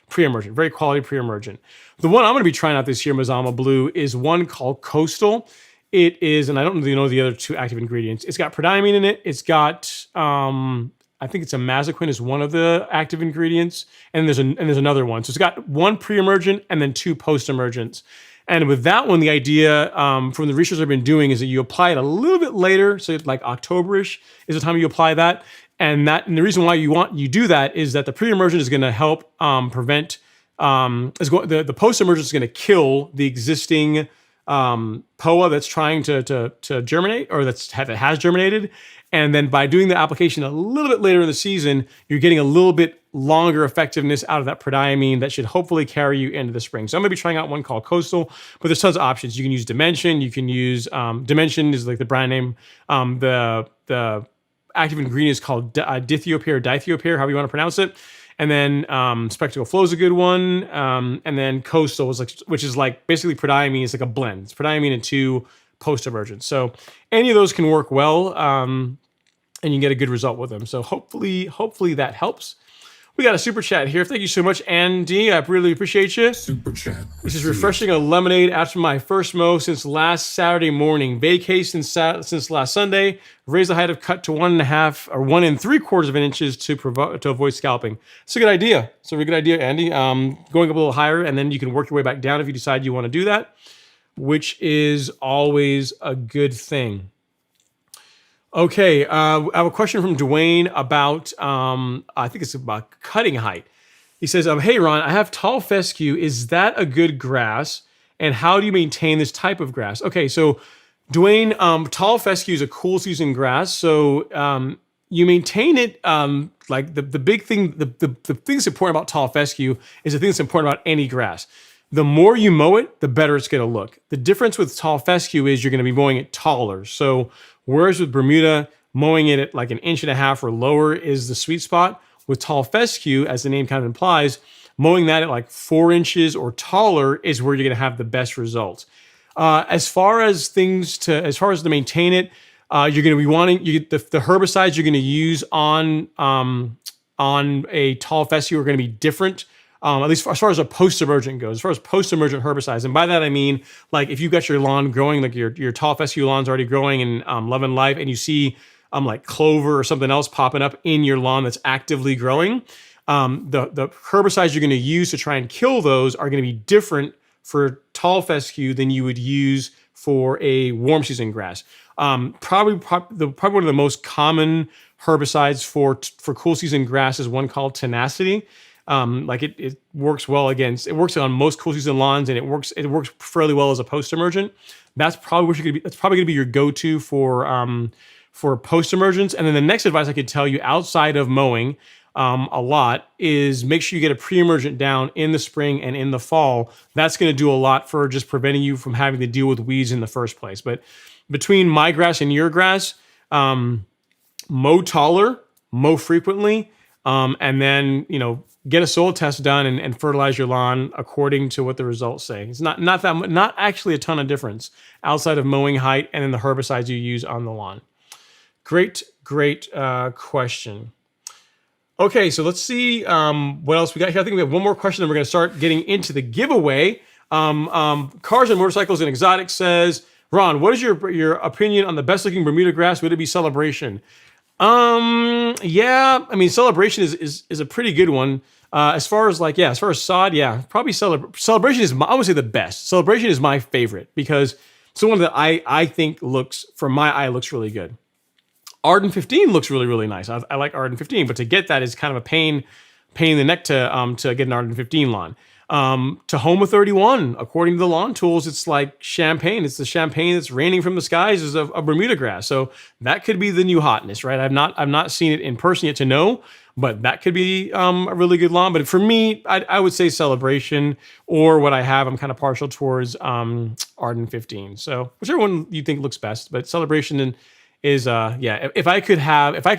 pre-emergent, very quality pre-emergent. The one I'm going to be trying out this year, Mazama Blue, is one called Coastal. It is, and I don't really know the other 2 active ingredients. It's got prodiamine in it. It's got, I think it's a mazaquin is one of the active ingredients, and there's another one. So it's got 1 pre-emergent and then 2 post-emergents. And with that one, the idea from the research I've been doing is that you apply it a little bit later, so like October-ish is the time you apply that. And the reason why you do that is that the pre-emergent is going to help prevent the post-emergent is going to kill the existing POA that's trying to germinate, or that has germinated. And then by doing the application a little bit later in the season, you're getting a little bit longer effectiveness out of that prodiamine that should hopefully carry you into the spring. So I'm going to be trying out one called Coastal, but there's tons of options. You can use Dimension. You can use Dimension is like the brand name. The active ingredient is called dithiopyr or dithiopyr, however you want to pronounce it. And then Spectacle Flow is a good one. And then Coastal is which is like basically prodiamine. It's like a blend. It's prodiamine and 2 post-emergent. So any of those can work well, and you can get a good result with them. So hopefully that helps. We got a super chat here. Thank you so much, Andy. I really appreciate you. Super chat. This is refreshing a lemonade after my first mow since last Saturday morning. Vacation since last Sunday. Raise the height of cut to 1.5 or 1 3/4 of an inches to avoid scalping. It's a good idea. It's a really good idea, Andy. Going up a little higher, and then you can work your way back down if you decide you want to do that, which is always a good thing. Okay, I have a question from Dwayne about, I think it's about cutting height. He says, hey, Ron, I have tall fescue. Is that a good grass? And how do you maintain this type of grass? Okay, so Dwayne, tall fescue is a cool season grass. So you maintain it, like the big thing, the thing that's important about tall fescue is the thing that's important about any grass. The more you mow it, the better it's going to look. The difference with tall fescue is you're going to be mowing it taller. So whereas with Bermuda, mowing it at like 1.5 inches or lower is the sweet spot. With tall fescue, as the name kind of implies, mowing that at like 4 inches or taller is where you're going to have the best results. As far as to maintain it, you're going to be wanting the herbicides you're going to use on a tall fescue are going to be different. At least as far as a post-emergent goes, as far as post-emergent herbicides. And by that, I mean, like if you've got your lawn growing, like your tall fescue lawn's already growing in Love and Life, and you see like clover or something else popping up in your lawn that's actively growing, the herbicides you're going to use to try and kill those are going to be different for tall fescue than you would use for a warm season grass. Probably one of the most common herbicides for cool season grass is one called Tenacity. Like it works well it works on most cool season lawns, and it works fairly well as a post-emergent. That's probably going to be your go-to for post-emergents. And then the next advice I could tell you outside of mowing, a lot is make sure you get a pre-emergent down in the spring and in the fall. That's going to do a lot for just preventing you from having to deal with weeds in the first place. But between my grass and your grass, mow taller, mow frequently, and then, get a soil test done and fertilize your lawn according to what the results say. It's not actually a ton of difference outside of mowing height and then the herbicides you use on the lawn. Great question. Okay, so let's see what else we got here. I think we have one more question, then we're going to start getting into the giveaway. Cars and Motorcycles and Exotics says, Ron, what is your opinion on the best looking Bermuda grass? Would it be Celebration? Yeah, I mean, Celebration is a pretty good one. As far as sod, yeah, probably Celebration is I would say the best. Celebration is my favorite because it's the one that I think looks really good. Arden 15 looks really, really nice. I like Arden 15, but to get that is kind of a pain in the neck to get an Arden 15 lawn. Tahoma 31, according to the lawn tools, it's like champagne. It's the champagne that's raining from the skies is a Bermuda grass. So that could be the new hotness, right? I've not seen it in person yet to know, but that could be a really good lawn. But for me, I would say Celebration, or what I have, I'm kind of partial towards Arden 15. So whichever one you think looks best, but Celebration is if I could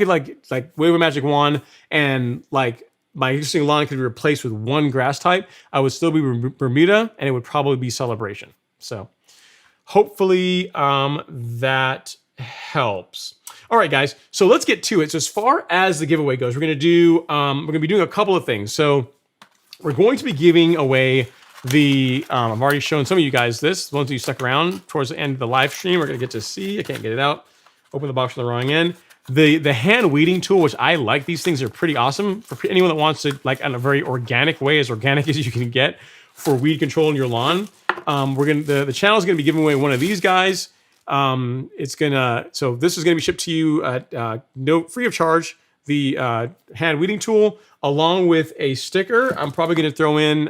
like wave a magic wand and like my existing lawn could be replaced with one grass type, I would still be Bermuda, and it would probably be Celebration. So hopefully that helps. All right, guys. So let's get to it. So as far as the giveaway goes, we're going to be doing a couple of things. So we're going to be giving away I've already shown some of you guys this. The ones who stuck around towards the end of the live stream, we're going to get to see. I can't get it out. Open the box on the wrong end. The hand weeding tool, which I like, these things are pretty awesome for anyone that wants to, like, in a very organic way, as organic as you can get for weed control in your lawn. The channel is gonna be giving away one of these guys. So this is gonna be shipped to you at free of charge hand weeding tool along with a sticker. I'm probably going to throw in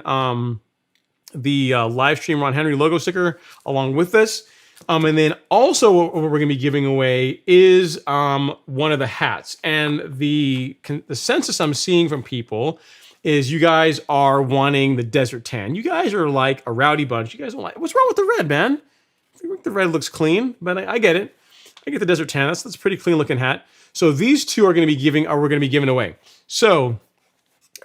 the live stream Ron Henry logo sticker along with this. And then also what we're going to be giving away is one of the hats. And the consensus I'm seeing from people is you guys are wanting the desert tan. You guys are like a rowdy bunch. You guys don't like, what's wrong with the red, man? I think the red looks clean, but I get it. I get the desert tan. That's a pretty clean looking hat. So these two are going to be we're going to be giving away. So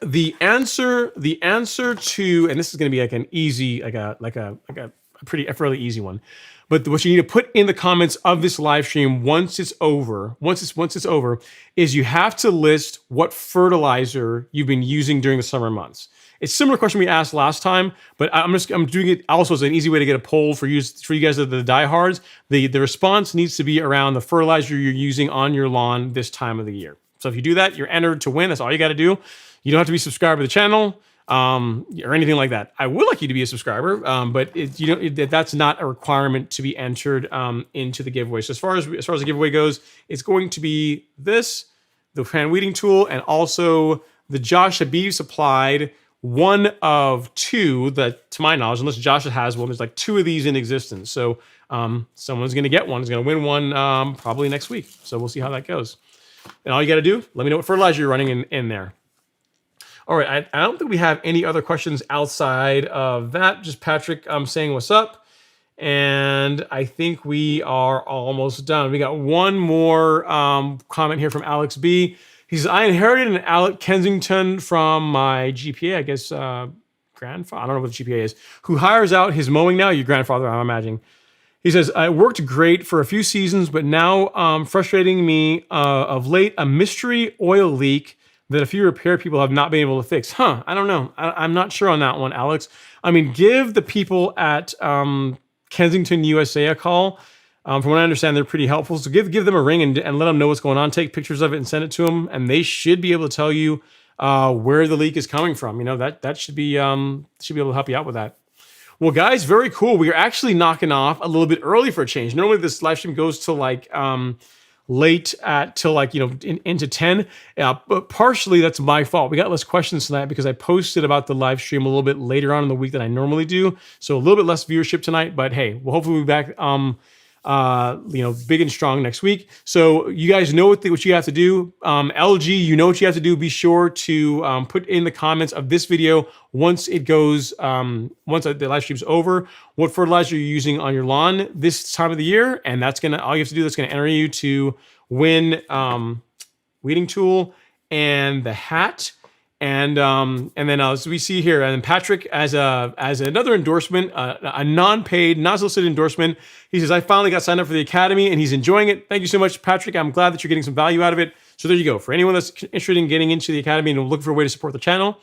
the answer to, and this is going to be like an easy, like a fairly easy one. But what you need to put in the comments of this live stream once it's over, is you have to list what fertilizer you've been using during the summer months. It's a similar question we asked last time, but I'm doing it also as an easy way to get a poll for you guys that are the diehards. The response needs to be around the fertilizer you're using on your lawn this time of the year. So if you do that, you're entered to win. That's all you got to do. You don't have to be subscribed to the channel or anything like that. I would like you to be a subscriber, but that's not a requirement to be entered into the giveaway. So as far as the giveaway goes, it's going to be this, the hand weeding tool, and also the Josh Habib supplied one of two that, to my knowledge, unless Josh has one, there's like two of these in existence. So someone's going to get one. Is going to win one probably next week. So we'll see how that goes. And all you got to do, let me know what fertilizer you're running in there. All right, I don't think we have any other questions outside of that. Just Patrick saying what's up. And I think we are almost done. We got one more comment here from Alex B. He says, I inherited an Alec Kensington from my GPA, I guess grandfather, I don't know what the GPA is, who hires out his mowing now. Your grandfather, I'm imagining. He says, it worked great for a few seasons, but now frustrating me of late, a mystery oil leak that a few repair people have not been able to fix. I don't know. I'm not sure on that one, Alex. I mean, give the people at Kensington, USA a call. From what I understand, they're pretty helpful. So give them a ring and let them know what's going on. Take pictures of it and send it to them, and they should be able to tell you where the leak is coming from. You know, that should be able to help you out with that. Well, guys, very cool. We are actually knocking off a little bit early for a change. Normally, this live stream goes to like late till like, into 10. But partially that's my fault. We got less questions tonight because I posted about the live stream a little bit later on in the week than I normally do. So a little bit less viewership tonight, but hey, we'll hopefully be back big and strong next week. So you guys know what you have to do. LG, you know what you have to do. Be sure to put in the comments of this video once it goes, once the live stream's over, what fertilizer you're using on your lawn this time of the year, and all you have to do, that's gonna enter you to win weeding tool and the hat. And then as we see here, and Patrick as another endorsement, a non-paid, non-solicited endorsement. He says, I finally got signed up for the Academy and he's enjoying it. Thank you so much, Patrick. I'm glad that you're getting some value out of it. So there you go. For anyone that's interested in getting into the Academy and looking for a way to support the channel,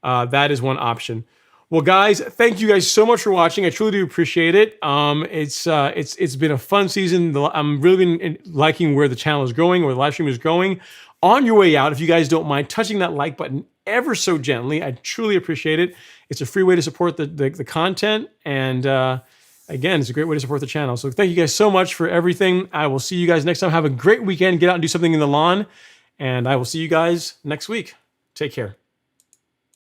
that is one option. Well, guys, thank you guys so much for watching. I truly do appreciate it. It's been a fun season. I'm really been liking where the channel is going, where the live stream is going. On your way out, if you guys don't mind touching that like button ever so gently, I truly appreciate it. It's a free way to support the content, and again, it's a great way to support the channel. So thank you guys so much for everything. I will see you guys next time. Have a great weekend. Get out and do something in the lawn, and I will see you guys next week. Take care.